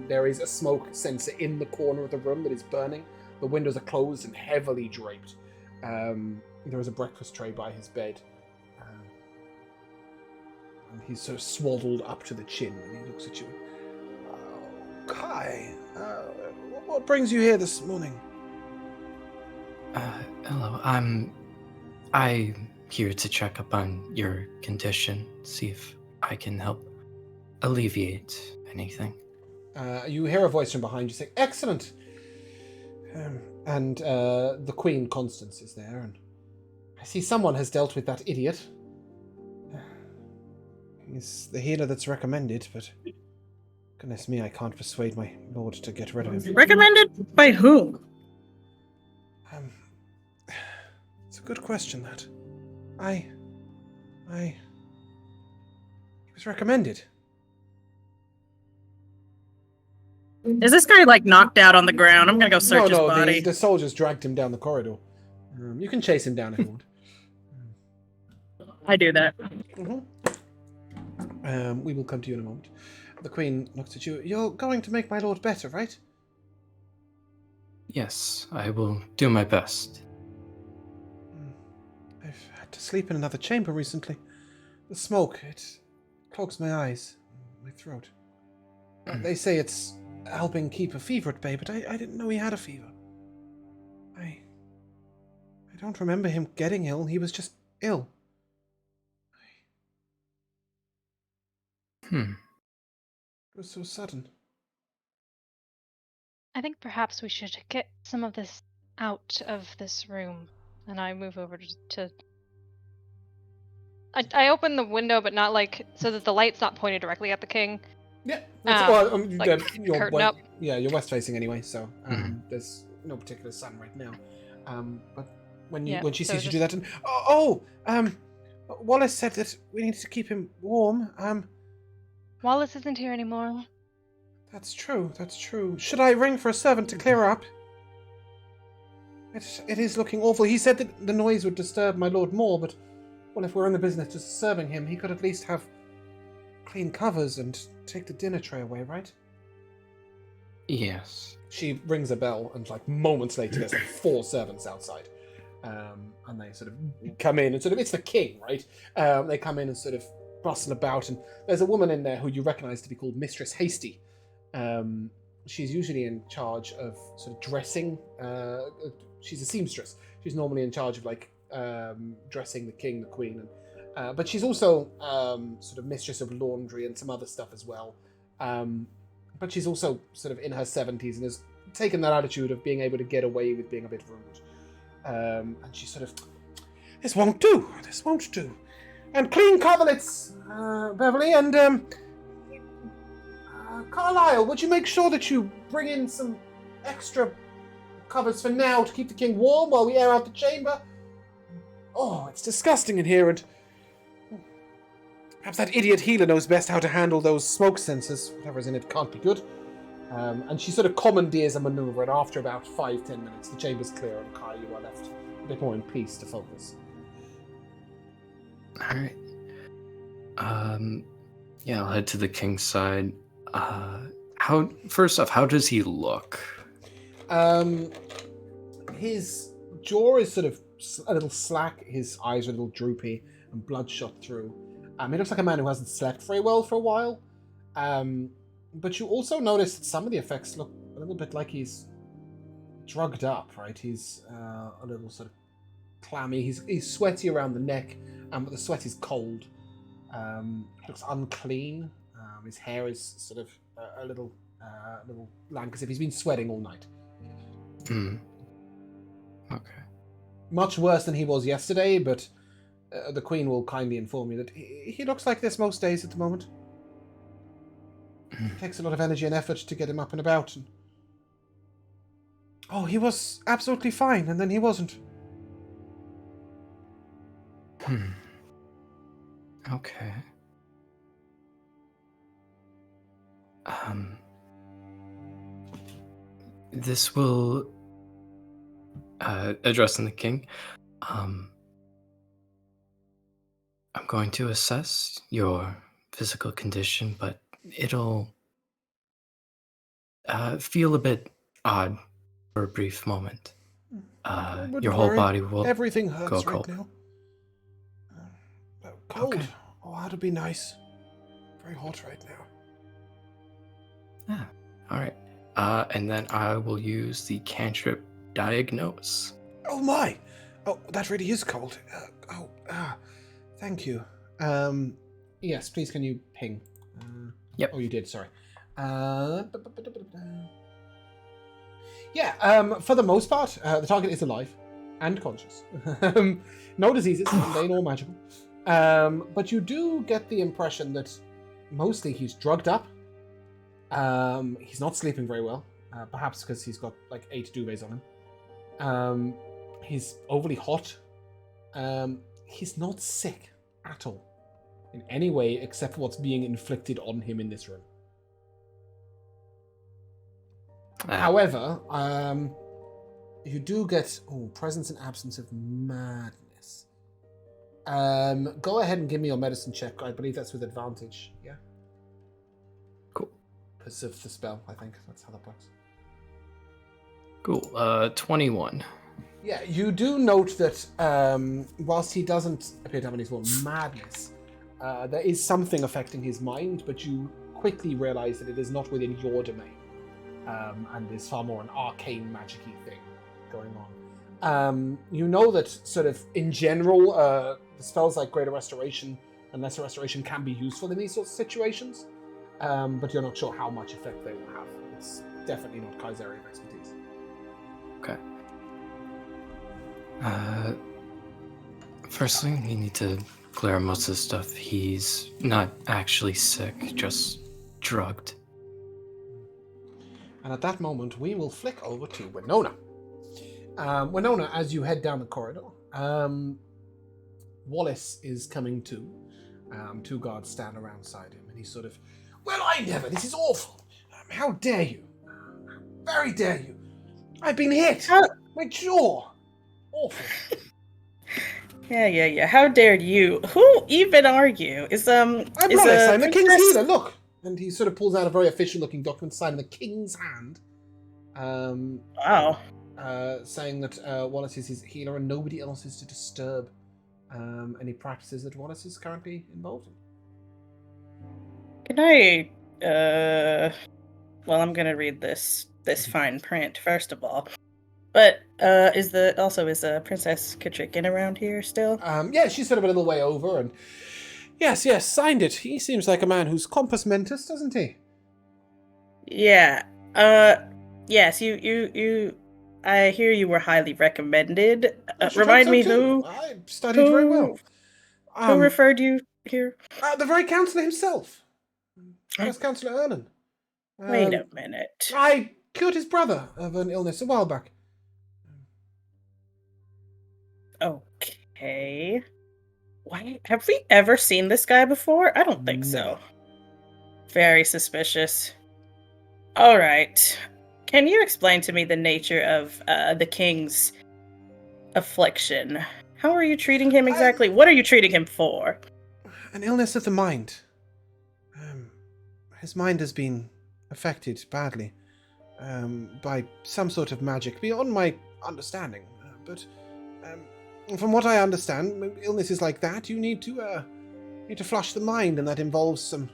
There is a smoke sensor in the corner of the room that is burning. The windows are closed and heavily draped. There is a breakfast tray by his bed. And he's sort of swaddled up to the chin, and he looks at you. Oh, Kai, what brings you here this morning? Hello. I'm here to check up on your condition, see if I can help alleviate anything. You hear a voice from behind you saying, "Excellent!" And the Queen Constance is there, and I see someone has dealt with that idiot. He's the healer that's recommended, but goodness me, I can't persuade my lord to get rid of him. Recommended by whom? It's a good question, that. He was recommended. Is this guy knocked out on the ground? I'm gonna go search his body. The soldiers dragged him down the corridor. You can chase him down if you want. I do that. Mm-hmm. We will come to you in a moment. The Queen looks at you. You're going to make my lord better, right? Yes, I will do my best. I've had to sleep in another chamber recently. The smoke, it clogs my eyes, my throat. They say it's helping keep a fever at bay, but I didn't know he had a fever. I don't remember him getting ill. He was just ill. It was so sudden. I think perhaps we should get some of this out of this room. And I move over to... I open the window, but not so that the light's not pointed directly at the king. Yeah. You're curtain up. Yeah, you're west facing anyway, so there's no particular sun right now. But when she sees you do that, and Wallace said that we need to keep him warm. Wallace isn't here anymore. That's true. Should I ring for a servant to clear up? It is looking awful. He said that the noise would disturb my lord more, but if we're in the business of serving him, he could at least have clean covers and take the dinner tray away, right? Yes. She rings a bell, and moments later, there's 4 servants outside, and they sort of come in and it's the king, right? They come in and sort of bustle about, and there's a woman in there who you recognise to be called Mistress Hasty. She's usually in charge of sort of dressing. She's a seamstress. She's normally in charge of dressing the king, the queen, and but she's also sort of mistress of laundry and some other stuff as well. But she's also sort of in her 70s and has taken that attitude of being able to get away with being a bit rude. And she sort of, this won't do. And clean coverlets, Beverly, and Carlisle, would you make sure that you bring in some extra covers for now to keep the king warm while we air out the chamber? Oh, it's disgusting in here, and perhaps that idiot healer knows best how to handle those smoke sensors. Whatever's in it can't be good. And she sort of commandeers a maneuver, and after about 5-10 minutes, the chamber's clear, and Kai, you are left a bit more in peace to focus. Alright. Yeah, I'll head to the king's side. First off, how does he look? His jaw is sort of a little slack, his eyes are a little droopy and bloodshot through. He looks like a man who hasn't slept very well for a while. But you also notice that some of the effects look a little bit like he's drugged up, right? He's a little sort of clammy. He's sweaty around the neck, but the sweat is cold. He looks unclean. His hair is sort of a little land, because if he's been sweating all night. Okay. Much worse than he was yesterday, but the Queen will kindly inform you that he looks like this most days at the moment. It takes a lot of energy and effort to get him up and about. And... Oh, he was absolutely fine, and then he wasn't. Okay. This will, addressing the king, I'm going to assess your physical condition, but it'll feel a bit odd for a brief moment. Your whole body will Everything hurts go right cold. now. Cold. Okay. Oh, that'd be nice. Very hot right now. Yeah. All right. And then I will use the cantrip diagnose. Oh my! Oh, that really is cold. Thank you. Yes, please. Can you ping? Yep. Oh, you did. Sorry. Yeah. For the most part, the target is alive and conscious. No diseases, mundane or magical. But you do get the impression that mostly he's drugged up. He's not sleeping very well, perhaps because he's got like 8 duvets on him. He's overly hot. He's not sick at all in any way except for what's being inflicted on him in this room. However, you do get presence and absence of madness. Go ahead and give me your medicine check. I believe that's with advantage. Yeah. Cool. Because of the spell, I think that's how that works. Cool. 21. Yeah, you do note that whilst he doesn't appear to have any sort of madness, there is something affecting his mind, but you quickly realize that it is not within your domain, and is far more an arcane magic-y thing going on. You know that sort of in general, the spells like Greater Restoration and Lesser Restoration can be useful in these sorts of situations, but you're not sure how much effect they will have. It's definitely not Kai's area of expertise. Okay. Firstly, we need to clear most of the stuff. He's not actually sick, just drugged. And at that moment, we will flick over to Winona. Winona, as you head down the corridor, Wallace is coming to. 2 guards stand around side him, and he's sort of, well, I never, this is awful. How dare you? How very dare you? I've been hit. My jaw. Awful. Yeah. How dared you? Who even are you? I'm Wallace, I'm the King's healer, look. And he sort of pulls out a very official-looking document signed in the King's hand. Wow. Saying that Wallace is his healer and nobody else is to disturb any practices that Wallace is currently involved in. Can I, well, I'm gonna read this fine print, first of all. But, is Princess Katrikin around here still? Yeah, she's sort of a little way over, and yes, signed it. He seems like a man who's compos mentis, doesn't he? Yeah. Yes, you I hear you were highly recommended. Remind me who... I studied very well. Who referred you here? The very councillor himself. First Councillor Erlen. Wait a minute. I cured his brother of an illness a while back. Okay. Why? Have we ever seen this guy before? I don't think so. Very suspicious. All right. Can you explain to me the nature of the king's affliction? How are you treating him exactly? What are you treating him for? An illness of the mind. His mind has been affected badly by some sort of magic beyond my understanding. But from what I understand, illnesses like that, you need to flush the mind, and that involves some...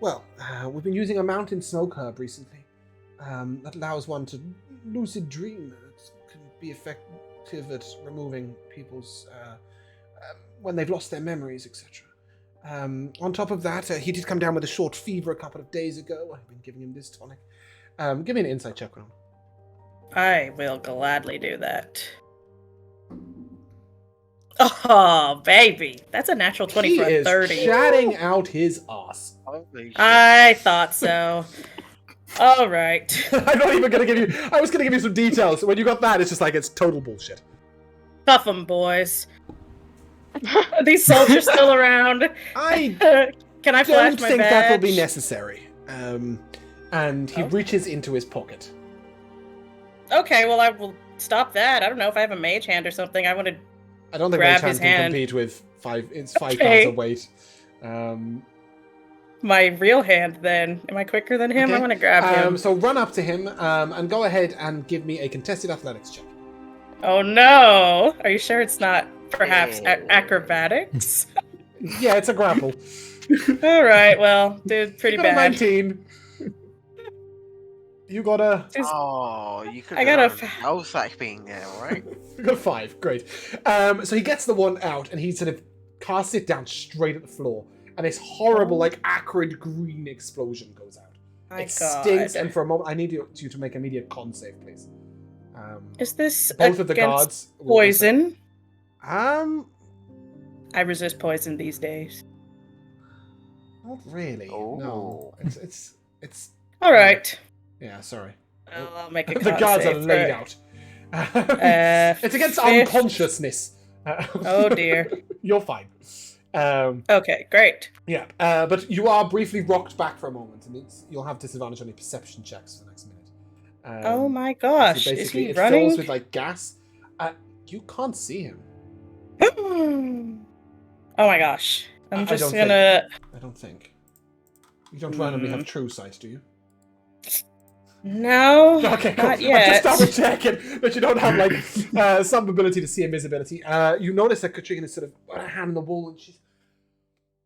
Well, we've been using a mountain smoke herb recently. That allows one to lucid dream. It can be effective at removing people's... when they've lost their memories, etc. On top of that, he did come down with a short fever a couple of days ago. I've been giving him this tonic. Give me an insight check on him. I will gladly do that. Oh, baby. That's a natural 20 He for a is 30. chatting out his ass. Holy shit. I thought so. All right. I'm not even going to give you... I was going to give you some details. When you got that, it's just like, it's total bullshit. Cuff 'em, boys. Are these soldiers still around? I Can I don't flash my think badge? that will be necessary. And he reaches into his pocket. Okay, well, I will stop that. I don't know if I have a mage hand or something. I want to I don't think grab Mage his Hand can hand. compete with 5 cards Okay. of weight. My real hand, then. Am I quicker than him? Okay. I want to grab him. So run up to him and go ahead and give me a contested athletics check. Oh, no. Are you sure it's not perhaps Oh. acrobatics? Yeah, it's a grapple. All right, well, did pretty You got a bad. 19. You got a... Oh, you could I have got a done Elsac being there, right? You got 5. Great. So he gets the one out and he sort of casts it down straight at the floor. And this horrible, like, acrid green explosion goes out. My It God. stinks, and for a moment, I need you to make immediate con save, please. Is this Both of the against guards will- poison? Um, I resist poison these days. not really. Oh. No, it's. All right. Yeah, sorry. Well, I'll make a The con guards are save laid for- out. Uh, It's against 50. unconsciousness. Oh, dear. You're fine. Okay, great. Yeah, but you are briefly rocked back for a moment, and you'll have disadvantage on your perception checks for the next minute. Oh my so gosh, is basically, he it running? fills with like gas. You can't see him. Oh my gosh. I'm I just don't gonna... I don't think. You don't randomly have true sight, do you? No, Okay, cool. not I'm yet. just double checking that you don't have like some ability to see invisibility. You notice that Katrina is sort of got her hand on the wall, and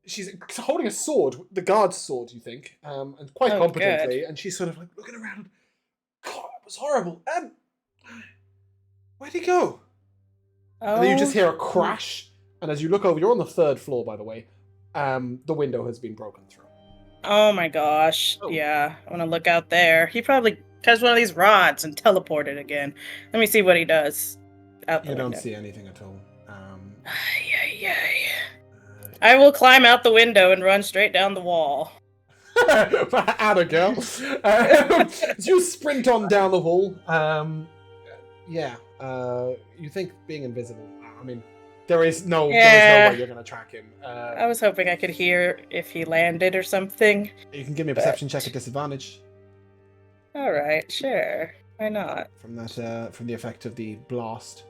she's holding a sword, the guard's sword, you think, and quite Oh, competently, and she's sort of like looking around. God, it was horrible. Where'd he go? And then you just hear a crash, and as you look over, you're on the 3rd floor, by the way. The window has been broken through. Oh my gosh. Oh. Yeah, I want to look out there. He probably touched one of these rods and teleported again. Let me see what he does out the You don't window. see anything at all. Ay, ay, ay. I will climb out the window and run straight down the wall. Atta girl. As you sprint on down the hall, you think being invisible. I mean, there is no way you're going to track him. I was hoping I could hear if he landed or something. You can give me a perception check at disadvantage All right, sure. Why not? from that from the effect of the blast.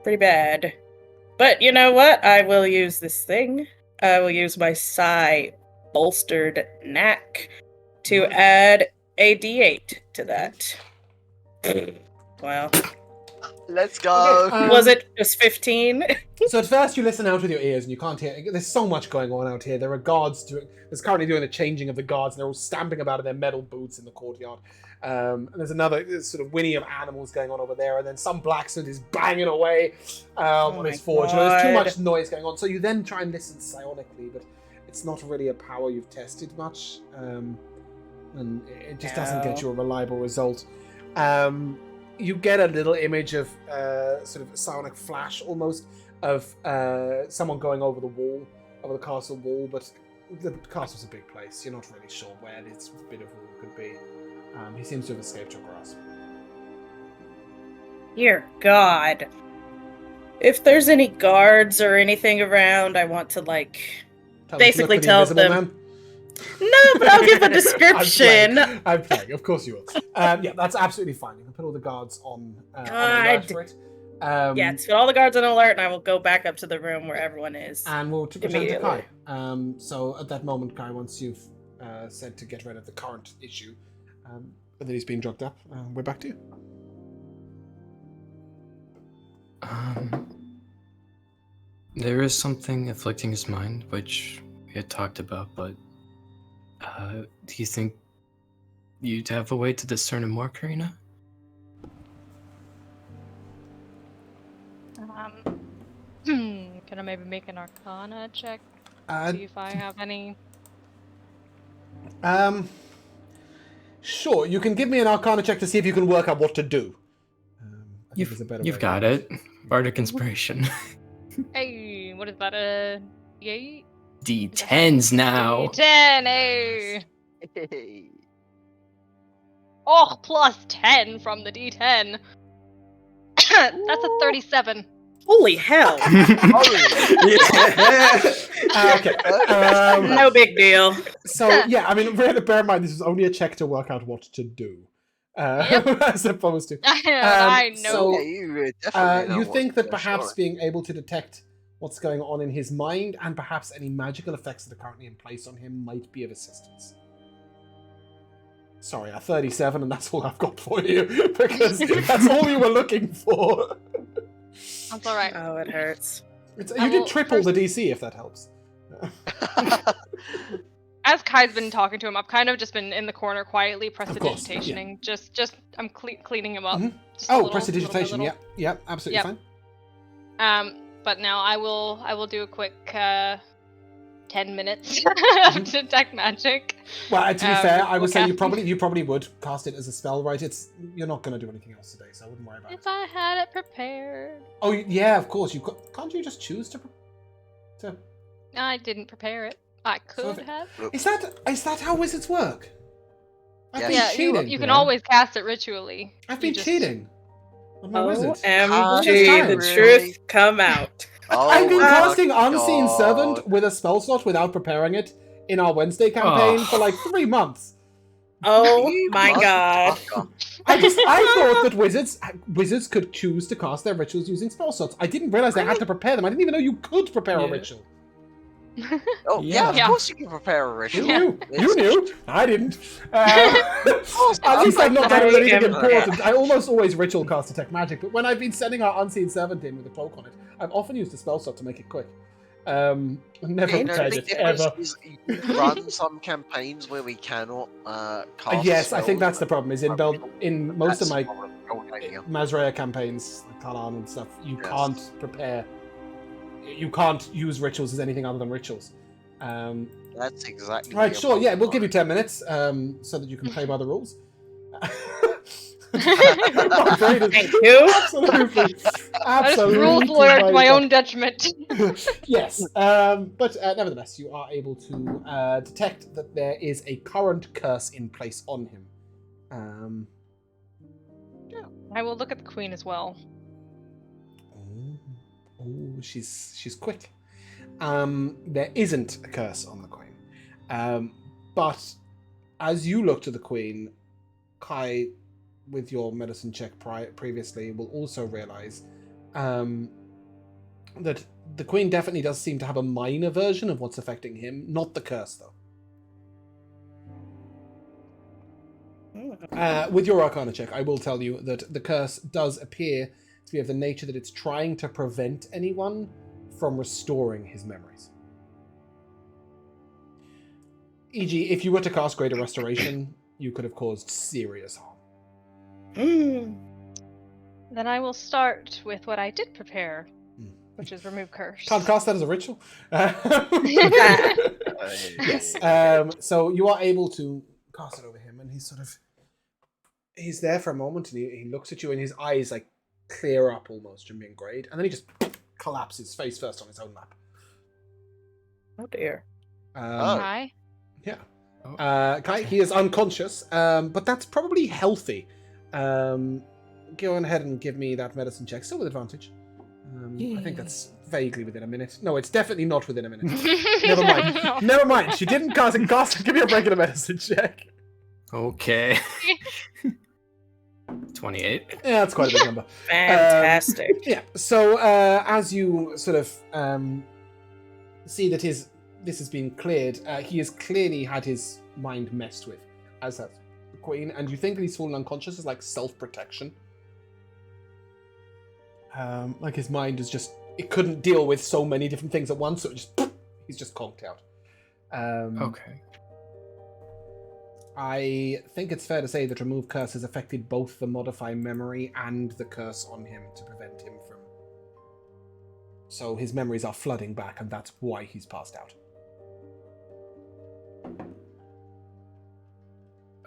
Pretty bad. But you know what? I will use this thing. I will use my psi bolstered knack to add a d8 to that. Wow. Let's go. Okay, Was it just 15? So at first you listen out with your ears and you can't hear. There's so much going on out here. There are guards there's currently doing the changing of the guards, and they're all stamping about in their metal boots in the courtyard. And there's another sort of whinny of animals going on over there, and then some blacksmith is banging away on my his forge. And there's too God. much noise going on. So you then try and listen psionically, but it's not really a power you've tested much, and it just doesn't get you a reliable result. You get a little image of sort of a psionic flash almost of someone going over the wall, over the castle wall, but the castle's a big place. You're not really sure where this bit of wall could be. He seems to have escaped your grasp. Dear God. If there's any guards or anything around, I want to, like, basically Look for the tell Invisible them. Man. No, but I'll give a description. I'm playing. Of course you will. Yeah, that's absolutely fine. You can put all the guards on alert God. for it. Yes, put all the guards on alert, and I will go back up to the room where everyone is. And we'll return to Immediately. Kai. So at that moment, Kai, once you've said to get rid of the current issue, and that he's being drugged up, we're back to you. There is something afflicting his mind, which we had talked about, but do you think you'd have a way to discern him more, Karina? Can I maybe make an Arcana check? See if I have any. Sure. You can give me an Arcana check to see if you can work out what to do. You've got it. Bardic Inspiration. Hey, what is that? D8? D10s now. D10, hey! Hey. Oh, plus 10 from the D10. That's a 37. Holy hell! Okay. No big deal. So yeah, I mean, we have to bear in mind this is only a check to work out what to do, as opposed to. I know. So, Yeah, you definitely know you what think to that do, perhaps surely. being able to detect what's going on in his mind and perhaps any magical effects that are currently in place on him might be of assistance. Sorry, a 37, and that's all I've got for you because that's all you were looking for. That's all right. Oh, it hurts. You did triple the DC, if that helps. As Kai's been talking to him, I've kind of just been in the corner quietly course, prestidigitationing. Just I'm cleaning him up. Mhm. Just a little, prestidigitation. little. Yep, absolutely fine. But now I will do a quick 10 minutes of detect magic. Well, to be fair, I would we'll say you cast- probably would cast it as a spell, right? You're not going to do anything else today, so I wouldn't worry about it. If I had it prepared. Oh yeah, of course. Can't you just choose to? I didn't prepare it. I could have. Is that how wizards work? I've been Yeah, cheating. you can always cast it ritually. I've been cheating. On my Oh, wizards. OMG, the Really? truth come out. I've been my casting Unseen God. Servant with a spell slot without preparing it in our Wednesday campaign for like 3 months. Oh You my must god. fucker. I thought that wizards could choose to cast their rituals using spell slots. I didn't realize they had to prepare them. I didn't even know you could prepare a ritual. Oh yeah, Yeah. of course you can prepare a ritual. You knew. It's- You knew. I didn't. course At least I've not done I anything am- important. I almost always ritual cast Detect Magic, but when I've been sending our Unseen Servant in with a cloak on it, I've often used a spell slot to make it quick. Never You know, prepared the it, difference ever. is you run some campaigns where we cannot cast Yes, I think spells. that's the problem. Is in most of That's my not a good idea. Mazraya campaigns, like Kalan and stuff, you Yes. can't prepare. You can't use rituals as anything other than rituals. That's exactly. Right, the sure, yeah, problem. we'll give you 10 minutes so that you can play by the rules. My brain is Thank you. absolutely. I just rule lawyer to my own detriment. Yes, but nevertheless, you are able to detect that there is a current curse in place on him. I will look at the queen as well. Oh, she's quick. There isn't a curse on the queen, but as you look to the queen, Kai, with your medicine check previously, will also realize that the queen definitely does seem to have a minor version of what's affecting him, not the curse though. With your Arcana check, I will tell you that the curse does appear to be of the nature that it's trying to prevent anyone from restoring his memories. E.g., if you were to cast Greater Restoration, you could have caused serious harm. Then I will start with what I did prepare, which is remove curse. Can't cast that as a ritual. Yes. So you are able to cast it over him, and he's there for a moment, and he looks at you, and his eyes like clear up almost from being grayed, and then he just collapses face first on his own lap. Oh dear. Hi. Yeah. Kai, he is unconscious, but that's probably healthy. Go on ahead and give me that medicine check, still with advantage. I think that's vaguely within a minute. No, it's definitely not within a minute. Never mind. Never mind. She didn't cast it. Give me a regular medicine check. Okay. 28. Yeah, that's quite a big number. Fantastic. Yeah. So as you sort of see that this has been cleared, he has clearly had his mind messed with, as has the queen, and you think that he's fallen unconscious as like self-protection. Like his mind is it couldn't deal with so many different things at once, so he's just conked out. Okay. I think it's fair to say that remove curse has affected both the modify memory and the curse on him to prevent him from. So his memories are flooding back, and that's why he's passed out.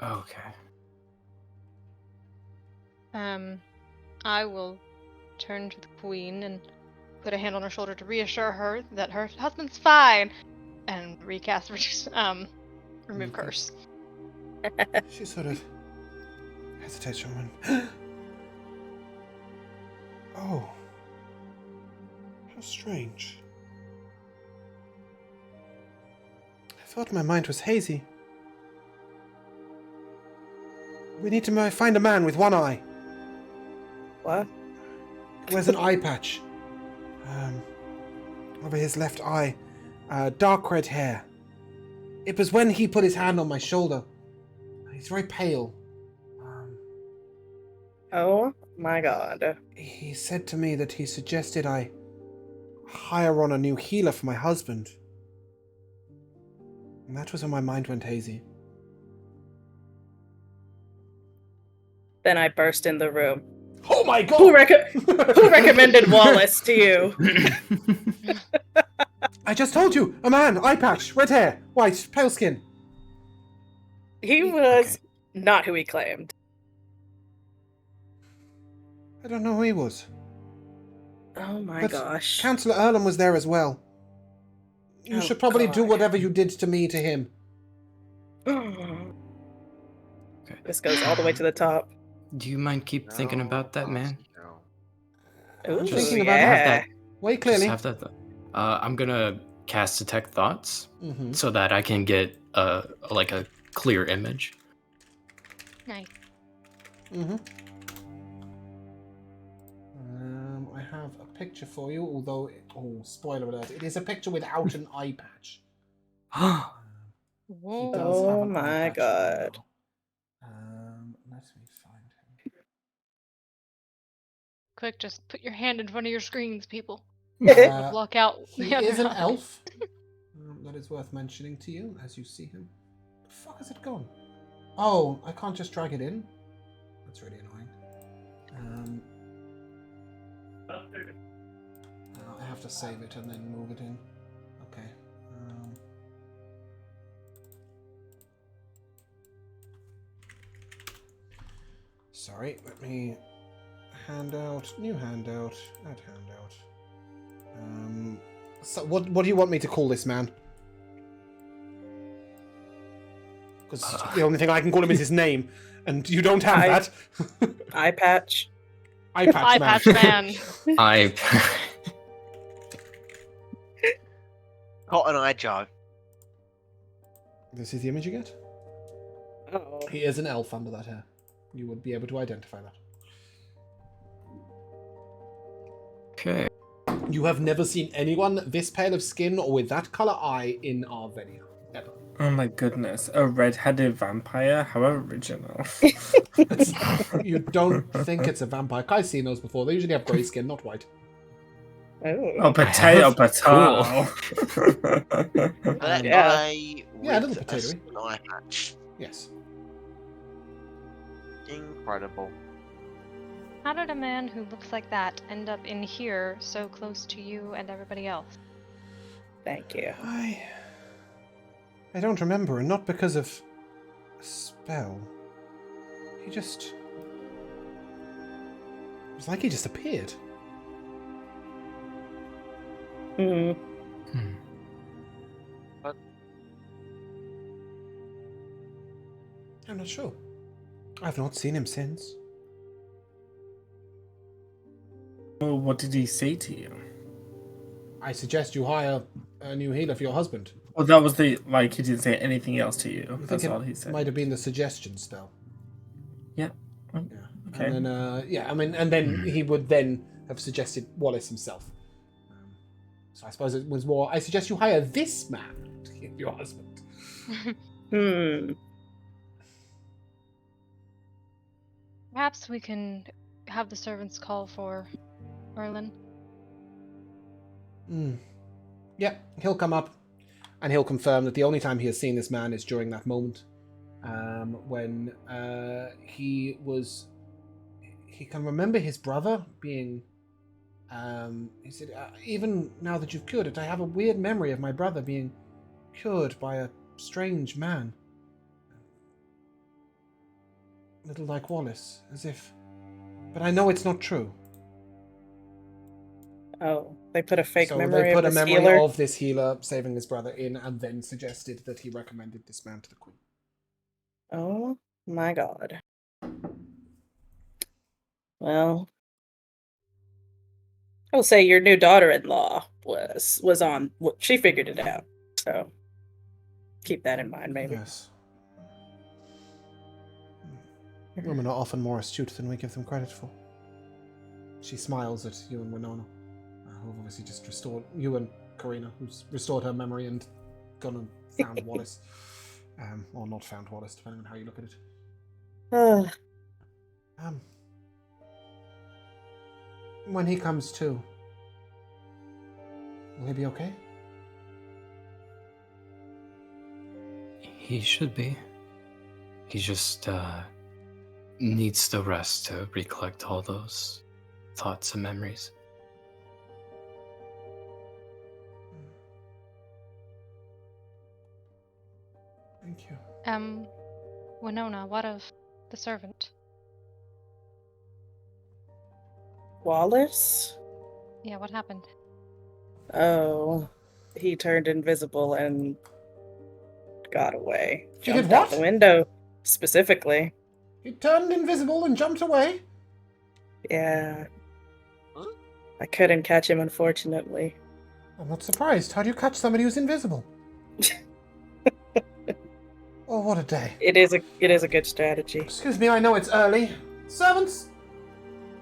Okay. I will turn to the queen and put a hand on her shoulder to reassure her that her husband's fine, and recast, remove curse. She sort of hesitates for a moment. Oh, how strange. I thought my mind was hazy. We need to find a man with one eye. What? Who has an eye patch. Over his left eye. Dark red hair. It was when he put his hand on my shoulder. He's very pale. Oh my god. He said to me that he suggested I hire on a new healer for my husband. And that was when my mind went hazy. Then I burst in the room. Oh my god! Who recommended Wallace to you? I just told you! A man, eye patch, red hair, white, pale skin. He was not who he claimed. I don't know who he was. Oh my But gosh. Councillor Earlham was there as well. You should probably do whatever you did to me to him. This goes all the way to the top. Do you mind keep thinking about that, man? Ooh, I'm Just thinking about yeah. that. Wait, clearly. Just have that. I'm gonna cast Detect Thoughts Mm-hmm. so that I can get a clear image. Nice. Mm-hmm. I have a picture for you, although, spoiler alert, it is a picture without an eye patch. He does have Oh an eye my patch god. now. Let me find him. Quick, just put your hand in front of your screens, people. Uh, Block out He the other is an eye. elf. That is worth mentioning to you as you see him. The fuck has it gone? Oh, I can't just drag it in. That's really annoying. I have to save it and then move it in. Okay. Sorry, let me handout, new handout, add handout. So what do you want me to call this man? Because the only thing I can call him is his name, and you don't have that. Eye patch. Eye patch Eye man. patch man. Got an eye jar. This is the image you get? Oh. He is an elf under that hair. You would be able to identify that. Okay. You have never seen anyone this pale of skin or with that colour eye in Arvenia. Ever. Oh my goodness, a red-headed vampire? How original. You don't think it's a vampire. I've seen those before. They usually have grey skin, not white. Oh, potato. An Yeah. eye Yeah, a little with a potatoey. skin eye patch. Yes. Incredible. How did a man who looks like that end up in here so close to you and everybody else? Thank you. I don't remember, and not because of a spell. He just... It was like he just appeared. Hmm. I'm not sure. I've not seen him since. Well, what did he say to you? I suggest you hire a new healer for your husband. Well, that was he didn't say anything else to you. I That's think all he said. might have been the suggestion spell. Yeah. Yeah. Okay. And then, and then he would then have suggested Wallace himself. So I suppose it was more, I suggest you hire this man to be your husband. Perhaps we can have the servants call for Merlin. Yeah, he'll come up and he'll confirm that the only time he has seen this man is during that moment when he can remember his brother being he said, even now that you've cured it, I have a weird memory of my brother being cured by a strange man. Little like Wallace, as if... But I know it's not true. Oh, they put a fake So memory they put of a this memory healer. of this healer saving his brother in, and then suggested that he recommended this man to the queen. Oh my god. Well, I'll say your new daughter-in-law was on. She figured it out. So keep that in mind, maybe. Yes. Women are often more astute than we give them credit for. She smiles at you and Winona, who've obviously just restored you and Karina, who's restored her memory and gone and found Wallace, or not found Wallace, depending on how you look at it. When he comes to, will he be okay? He should be. He just needs the rest to recollect all those thoughts and memories. Thank you. Winona, what of the servant? Wallace? Yeah, what happened? Oh, he turned invisible and got away. He did Jumped out what? the window, specifically. He turned invisible and jumped away? Yeah. Huh? I couldn't catch him, unfortunately. I'm not surprised. How do you catch somebody who's invisible? Oh, what a day. It is a good strategy. Excuse me, I know it's early. Servants,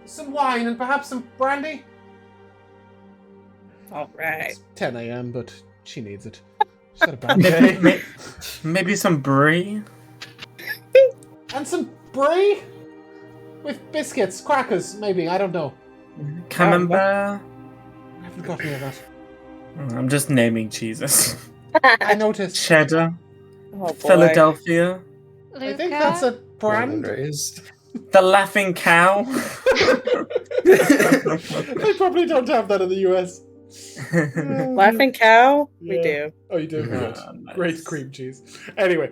some wine and perhaps some brandy? All right. It's 10 a.m., but she needs it. She's had a bad day. Maybe some brie? And some brie? With biscuits, crackers, maybe, I don't know. Camembert? I haven't got any of that. I'm just naming cheeses. I noticed. Cheddar. Oh boy. Philadelphia. Luca? I think that's a brand. Raised. The Laughing Cow. They probably don't have that in the US. Laughing cow? We Yeah. do. Oh, you do? Good. Nice. Great cream cheese. Anyway,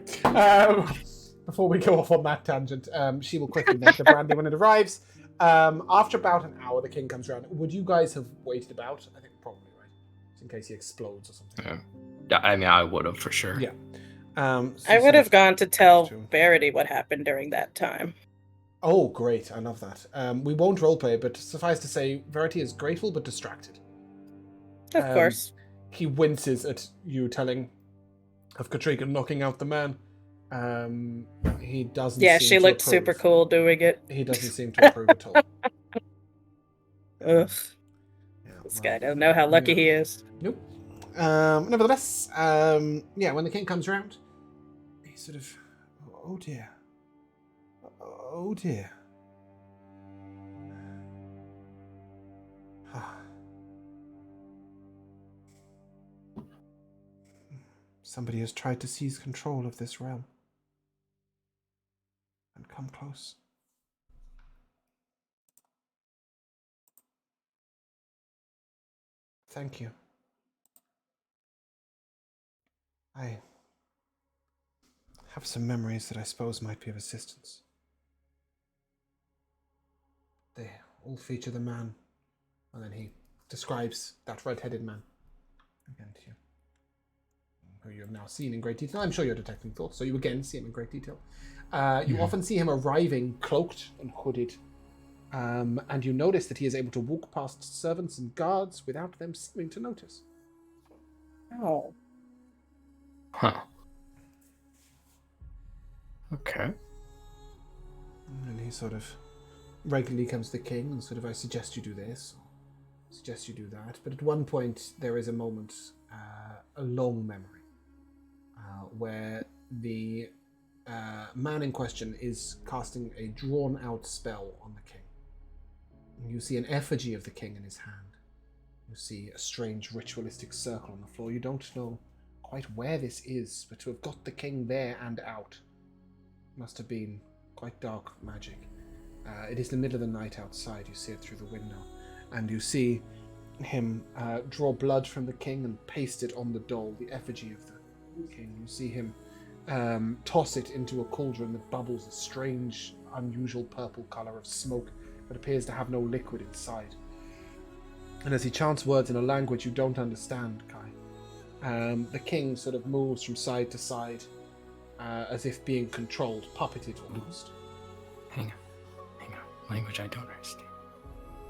before we go off on that tangent, she will quickly make the brandy when it arrives. After about an hour, the king comes around. Would you guys have waited about? I think probably, right? Just in case he explodes or something. Yeah, I mean, I would have for sure. Yeah. I would have gone to tell Verity what happened during that time. Oh, great. I love that. We won't roleplay, but suffice to say, Verity is grateful but distracted. Of course. He winces at you telling of Katrika knocking out the man. He doesn't Yeah, seem she to looked approve. super cool doing it. He doesn't seem to approve at all. Ugh. Yeah, This well, guy doesn't know how lucky he is. Nope. Nevertheless, yeah, when the king comes around, he sort of, oh dear. Oh dear. Somebody has tried to seize control of this realm. And come close. Thank you. I have some memories that I suppose might be of assistance. They all feature the man, and then he describes that red-headed man again to you, who you have now seen in great detail. I'm sure you're detecting thoughts, so you again see him in great detail. You often see him arriving cloaked and hooded, and you notice that he is able to walk past servants and guards without them seeming to notice. Oh. Huh. Okay. And he sort of regularly comes to the king and sort of, I suggest you do this, or suggest you do that. But at one point, there is a moment, a long memory, where the man in question is casting a drawn-out spell on the king. You see an effigy of the king in his hand. You see a strange ritualistic circle on the floor. You don't know quite where this is, but to have got the king there and out must have been quite dark magic. It is the middle of the night outside. You see it through the window, and you see him draw blood from the king and paste it on the doll, the effigy of King. You see him toss it into a cauldron that bubbles a strange, unusual purple color of smoke that appears to have no liquid inside. And as he chants words in a language you don't understand, Kai, the king sort of moves from side to side as if being controlled, puppeted almost. Hang on. Language I don't understand.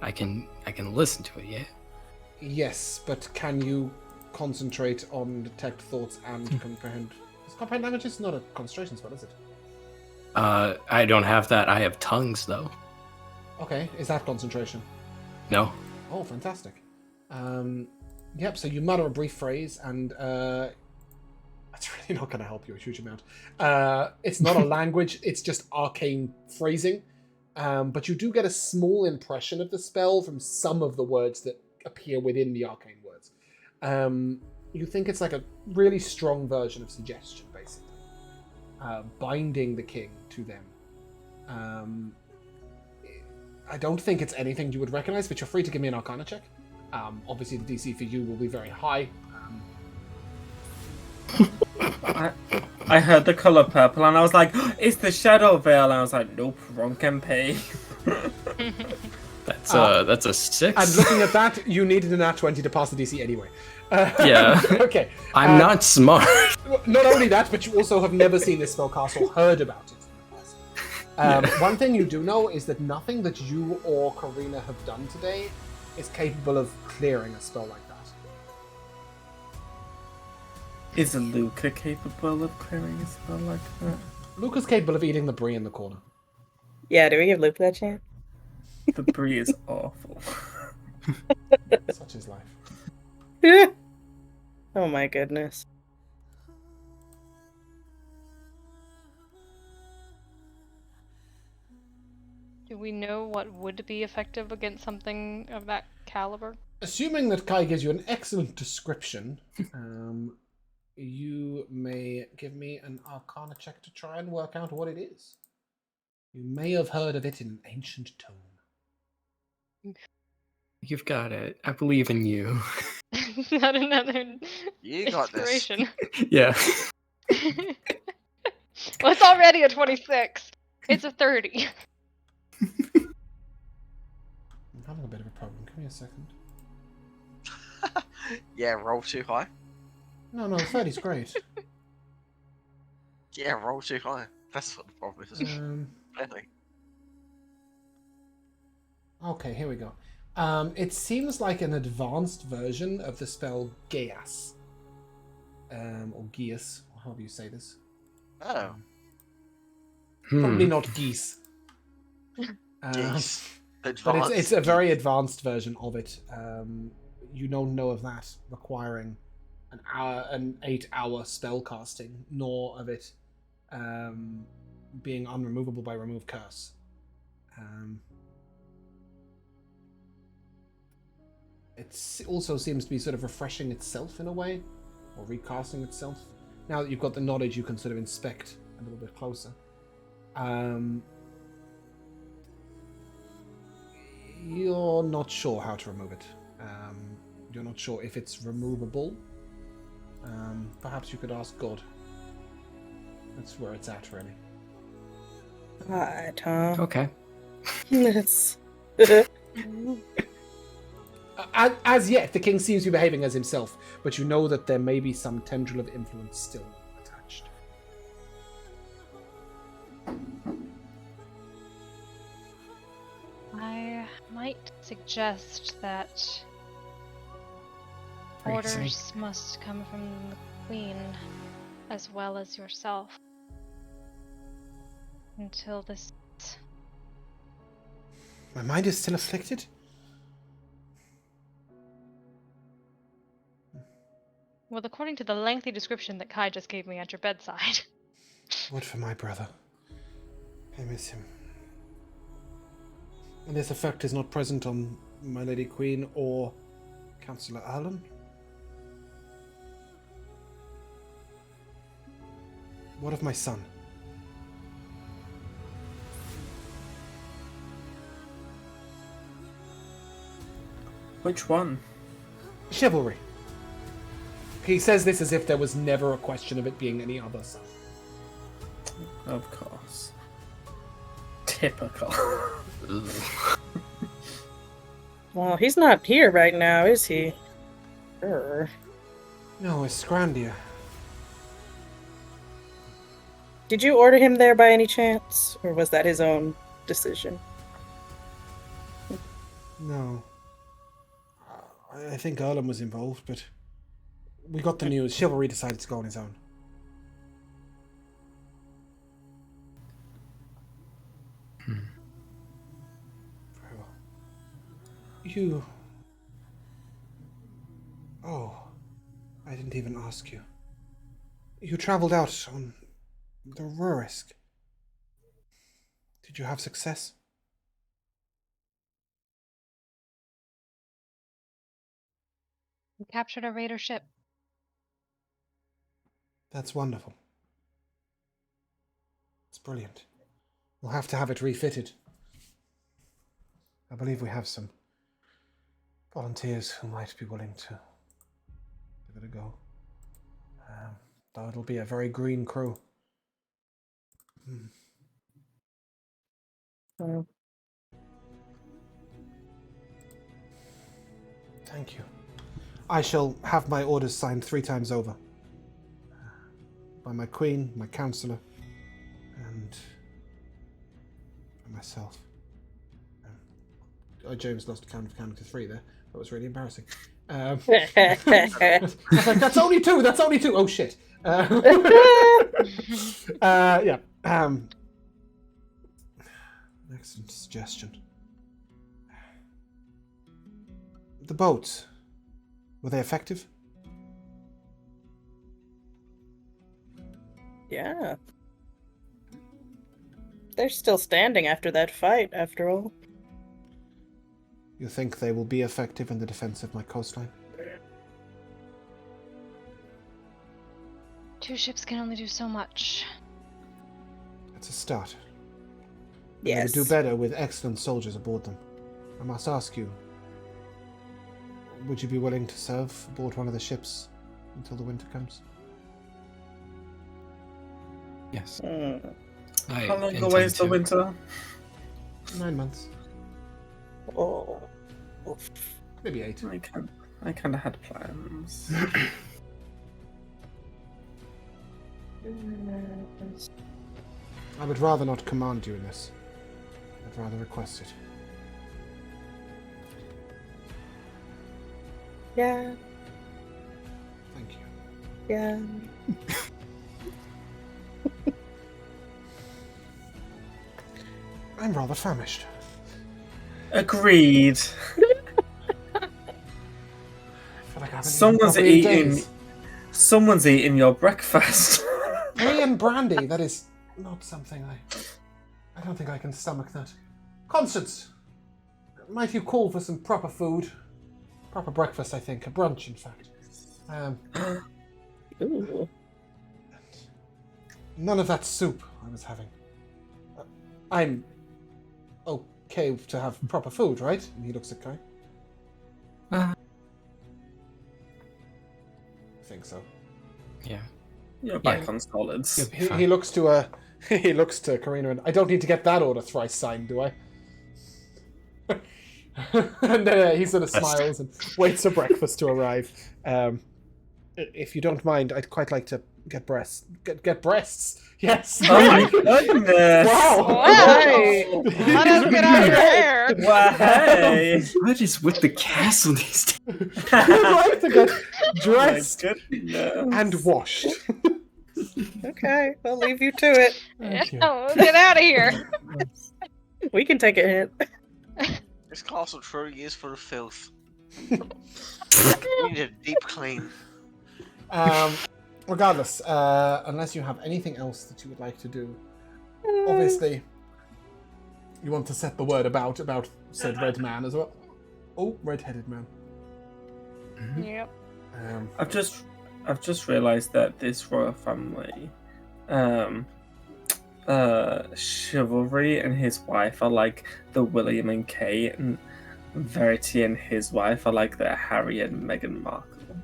I can listen to it, yeah? Yes, but can you concentrate on detect thoughts and comprehend? Is comprehend language is not a concentration spell, is it? I don't have that. I have tongues, though. Okay, is that concentration? No. Oh, fantastic. Yep, so you mutter a brief phrase, and it's really not going to help you a huge amount. It's not a language, it's just arcane phrasing. But you do get a small impression of the spell from some of the words that appear within the arcane words. You think it's like a really strong version of suggestion, basically. Binding the king to them. I don't think it's anything you would recognize, but you're free to give me an Arcana check. Obviously, the DC for you will be very high. I heard the color purple and I was like, it's the Shadow Veil. And I was like, nope, wrong campaign. That's a 6. And looking at that, you needed a nat 20 to pass the DC anyway. Yeah. Okay. I'm not smart. Not only that, but you also have never seen this spell cast or heard about it in the past. One thing you do know is that nothing that you or Karina have done today is capable of clearing a spell like that. Is Luca capable of clearing a spell like that? Luca's capable of eating the brie in the corner. Yeah, do we give Luke that chance? The brie is awful. Such is life. Oh my goodness. Do we know what would be effective against something of that caliber? Assuming that Kai gives you an excellent description, you may give me an Arcana check to try and work out what it is. You may have heard of it in an ancient tome. You've got it. I believe in you. Not another You got this. inspiration. Yeah. Well, it's already a 26. It's a 30. I'm having a bit of a problem. Give me a second. Yeah, roll too high. No, 30's great. Yeah, roll too high. That's what the problem is. Really. Okay, here we go. It seems like an advanced version of the spell Geas. Or Geas, or however you say this. Oh. Probably not geese. Geese. But it's a very advanced version of it. You don't know of that requiring an 8-hour spell casting, nor of it being unremovable by remove curse. It also seems to be sort of refreshing itself in a way, or recasting itself. Now that you've got the knowledge, you can sort of inspect a little bit closer. You're not sure how to remove it. You're not sure if it's removable. Perhaps you could ask God. That's where it's at, really. Alright, Tom. Okay. Let's... As yet, the king seems to be behaving as himself, but you know that there may be some tendril of influence still attached. I might suggest that What do you orders must come from the Queen as well as yourself. Until this... My mind is still afflicted? Well, according to the lengthy description that Kai just gave me at your bedside. Would for my brother. I miss him. And this effect is not present on my Lady Queen or Councillor Allen? What of my son? Which one? Chivalry. He says this as if there was never a question of it being any other. So. Of course. Typical. Well, he's not here right now, is he? Sure. No, it's Scrandia. Did you order him there by any chance? Or was that his own decision? No. I think Erlen was involved, but we got the news. Chivalry decided to go on his own. Very well. You... Oh, I didn't even ask you. You travelled out on the Rurisk. Did you have success? We captured a raider ship. That's wonderful. It's brilliant. We'll have to have it refitted. I believe we have some volunteers who might be willing to give it a go. Though it'll be a very green crew. Thank you. I shall have my orders signed 3 times over. By my queen, my counselor, and by myself. James lost count of counting to 3 there. That was really embarrassing. I was like, that's only 2! That's only 2! Oh shit. Yeah. Excellent suggestion. The boats. Were they effective? Yeah. They're still standing after that fight, after all. You think they will be effective in the defense of my coastline? 2 ships can only do so much. It's a start. Yes. They would do better with excellent soldiers aboard them. I must ask you, would you be willing to serve aboard one of the ships until the winter comes? Yes. How long away is the winter? 9 months. Oh. Maybe 8. I kind of had plans. I would rather not command you in this. I'd rather request it. Yeah. Thank you. Yeah. I'm rather famished. Agreed. I feel like I haven't Someone's eaten properly in eating. days. Someone's eating your breakfast. Me and brandy, that is not something I don't think I can stomach that. Constance, might you call for some proper food? Proper breakfast, I think. A brunch, in fact. Ooh. None of that soup I was having. I'm okay to have proper food, right? And he looks at Kai. I think so. Yeah. You're back on solids. He looks to he looks to Karina and I don't need to get that order thrice signed, do I? And he sort of smiles and waits for breakfast to arrive. If you don't mind, I'd quite like to get breasts. Get breasts. Yes. Oh my goodness! Wow. Wow. Let us get out of your hair. Wow, hey! What is with the castle these days? I'd like to get Oh my dressed goodness. and washed. Okay, I'll leave you to it. Thank you. Oh, get out of here. We can take a hit. This castle truly is full of filth. We need a deep clean. Regardless, unless you have anything else that you would like to do, obviously, you want to set the word about said red man as well. Oh, red-headed man. Yep. I've just realised that this royal family, Chivalry and his wife are like the William and Kate, and Verity and his wife are like the Harry and Meghan Markle.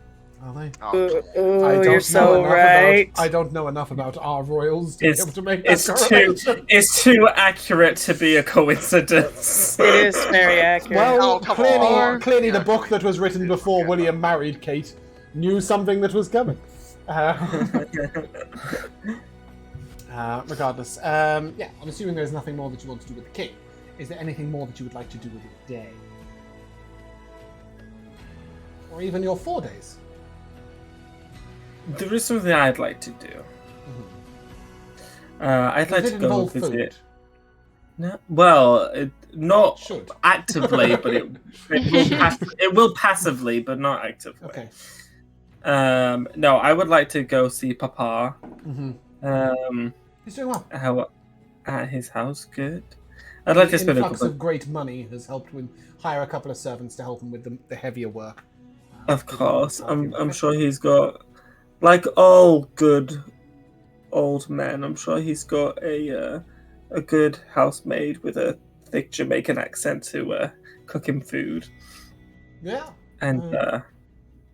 Are they? Oh, You're so right. I don't know enough about our royals to be able to make that It's correlation. it's too accurate to be a coincidence. It is very accurate. Well, Oh, come on. clearly the Yeah. book that was written before Okay. William married Kate knew something that was coming. Regardless, yeah, I'm assuming there's nothing more that you want to do with the king. Is there anything more that you would like to do with your day? Or even your 4 days? There is something I'd like to do. I'd like Does to it go involve visit. food? No, well, not Should. actively, but it will passively, but not actively. Okay. No, I would like to go see Papa. Mm-hmm. He's doing well. How at his house? Good. I'd like to The spend a influx couple. of great money has helped with hire a couple of servants to help him with the heavier work. Of course, I'm sure he's got, like all good old men. I'm sure he's got a good housemaid with a thick Jamaican accent to cook him food. Yeah. And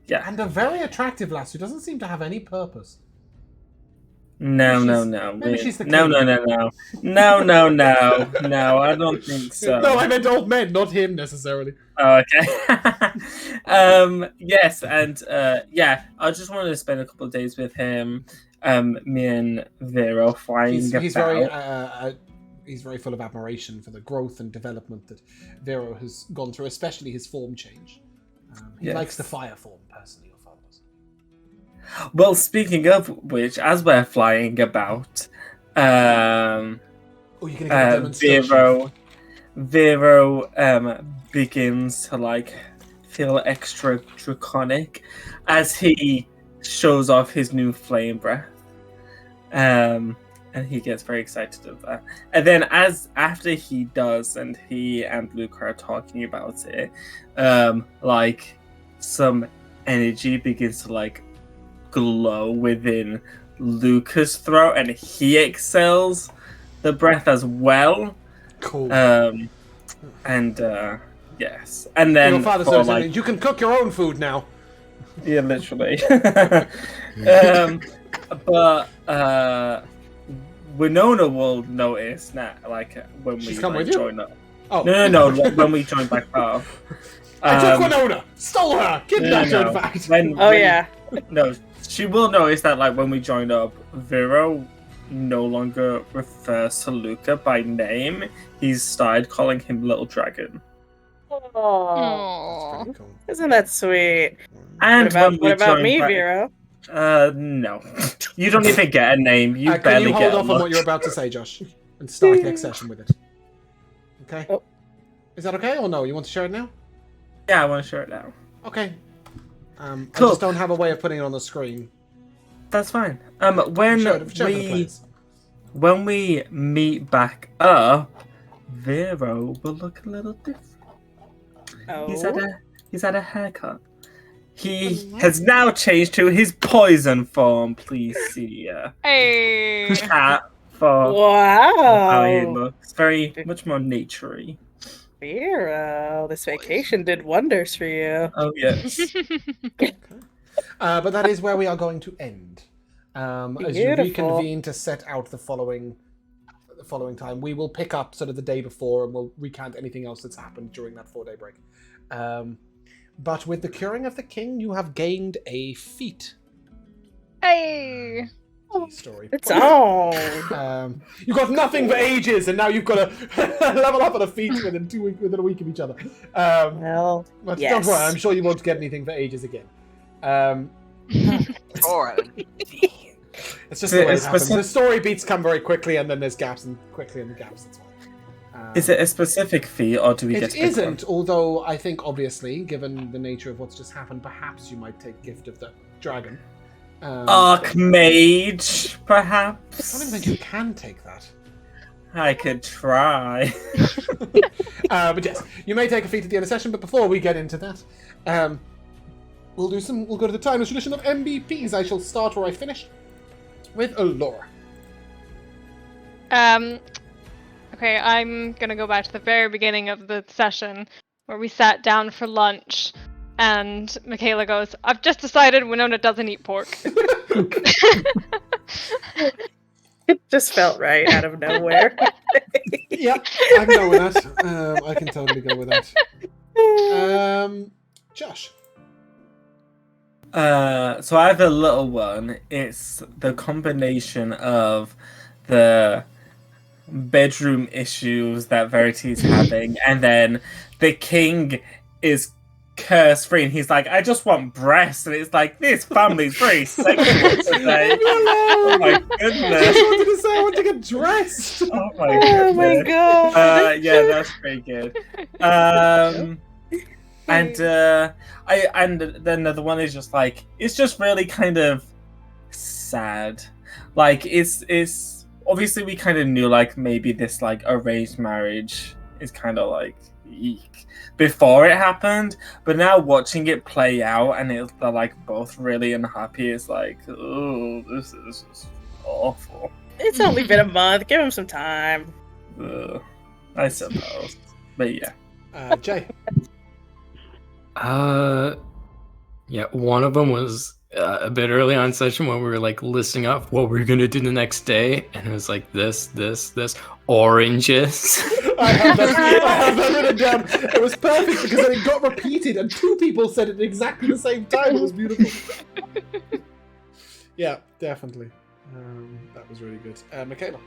yeah. And a very attractive lass who doesn't seem to have any purpose. No. Maybe she's the No. No, I don't think so. No, I meant old men, not him necessarily. Oh, okay. Yes, and yeah, I just wanted to spend a couple of days with him. Me and Vero flying He's about. he's very full of admiration for the growth and development that Vero has gone through, especially his form change. He Yes. likes the fire form, personally, your father does. Well, speaking of which, as we're flying about, Oh, you're gonna get a demonstration. Vero begins to like feel extra draconic as he shows off his new flame breath. And he gets very excited of that. And then after he does, and he and Luca are talking about it, like some energy begins to like glow within Luca's throat, and he exhales the breath as well. Cool. And yes, and then Your father for, says, you can cook your own food now. yeah, literally. But Winona will notice that, like, when She's we come like, with you? join up. Oh. No, like, when we join back up. I took Winona! Stole her! Kidnapped her, No. in fact! Yeah. No, she will notice that, like, when we join up, Vero no longer refers to Luca by name. He's started calling him Little Dragon. Oh, Aww. Pretty cool. isn't that sweet? And What about me, Vero? No. You don't even get a name. You Can barely you hold get a off on look. what you're about to say, Josh? And start next session with it. Okay? Oh. Is that okay, or no? You want to share it now? Yeah, I want to share it now. Okay. I Cool. just don't have a way of putting it on the screen. That's fine. Share it for the players. When we meet back up, Vero will look a little different. Oh. He's had a haircut. He has now changed to his poison form. Please see Hey. cat for how he Wow. looks. Very much more naturey. Vero, this vacation did wonders for you. Oh yes. But that is where we are going to end. As you Beautiful. reconvene to set out the following time, we will pick up sort of the day before and we'll recount anything else that's happened during that 4-day break. But with the curing of the king, you have gained a feat. Hey. Story. It's on. You got nothing for ages, and now you've got to level up on a feat within a week of each other. Well, But yes. don't worry, I'm sure you won't get anything for ages again. Alright. It's just the way it It's happens. specific- The story beats come very quickly, and then there's gaps, and quickly, and the gaps. That's fine. Is it a specific fee, or do we get It to pick one? isn't, although I think, obviously, given the nature of what's just happened, perhaps you might take Gift of the Dragon. Archmage, I perhaps. don't even think you can take that. I could try. But yes, you may take a feat at the end of the session, but before we get into that, we'll go to the timeless tradition of MVPs. I shall start where I finish with Laura. Okay, I'm gonna go back to the very beginning of the session where we sat down for lunch And Michaela goes, I've just decided Winona doesn't eat pork. It just felt right out of nowhere. Yep, I can go with that. I can totally go with that. Josh. So I have a little one. It's the combination of the bedroom issues that Verity's having, and then the king is curse free, and he's like, I just want breasts, and it's like, this family's very sexual today. Oh my goodness. I wanted to say I want to get dressed. Oh my goodness. Oh my god. Yeah, that's pretty good. And then the other one is just like, it's just really kind of sad. Like it's obviously we kind of knew like maybe this like arranged marriage is kind of like eek before it happened, but now watching it play out and they're like both really unhappy, it's like, oh, this is just awful. It's only been a month. Give him some time. I suppose, but yeah. Jay. Yeah, one of them was a bit early on session when we were like listing up what we were gonna do the next day, and it was like this, oranges. I have that written down. It was perfect because then it got repeated and 2 people said it at exactly the same time. It was beautiful. Yeah, definitely. That was really good. Michaela.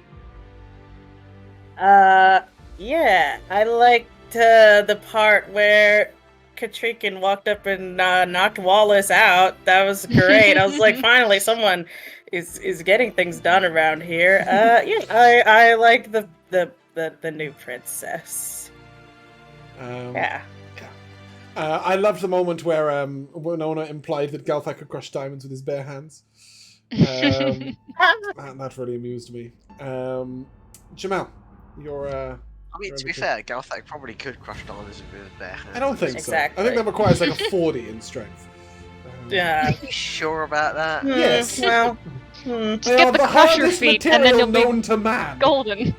Yeah, I liked the part where Katrikin walked up and knocked Wallace out. That was great. I was like, finally, someone is getting things done around here. Yeah, I like the new princess. Yeah. I loved the moment where Winona implied that Galthak could crush diamonds with his bare hands. And that really amused me. Jamal, you're I mean, to be fair, Galthak probably could crush diamonds with his bare hands. I don't think Exactly. so. I think that requires like a 40 in strength. Yeah. Are you sure about that? Yes. Well. They Get are the the crusher hardest feet, and then material you'll be known to man. Golden.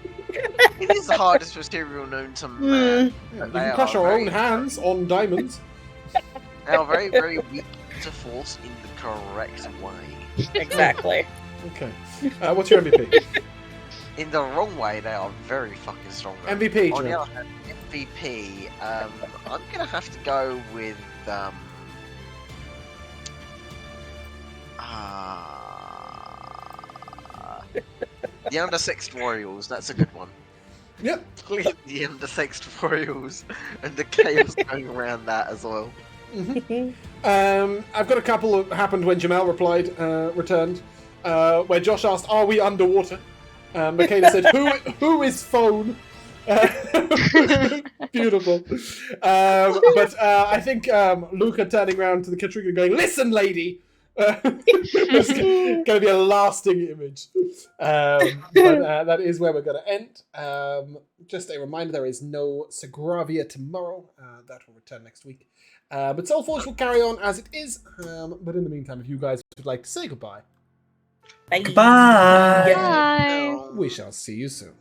It is the hardest material known to man. Yeah, you They can crush are our own very- hands on diamonds. They are very, very weak to force in the correct way. Exactly. Okay. What's your MVP? In the wrong way, they are very fucking strong. though. MVP, On the Jamal. other hand, MVP, I'm gonna have to go with the Undersexed Royals. That's a good one. Yep. Please, the Undersexed Royals and the chaos going around that as well. I've got a couple that happened when Jamal returned, where Josh asked, "Are we underwater?" Michaela said, "Who is phone?" Beautiful. But I think Luca turning around to the Katrina going, "Listen, lady." It's going to be a lasting image. But that is where we're going to end. Just a reminder, there is no Sagravia tomorrow. That will return next week. But Soulforged will carry on as it is. But in the meantime, if you guys would like to say goodbye, Bye. Goodbye. Bye. we shall see you soon.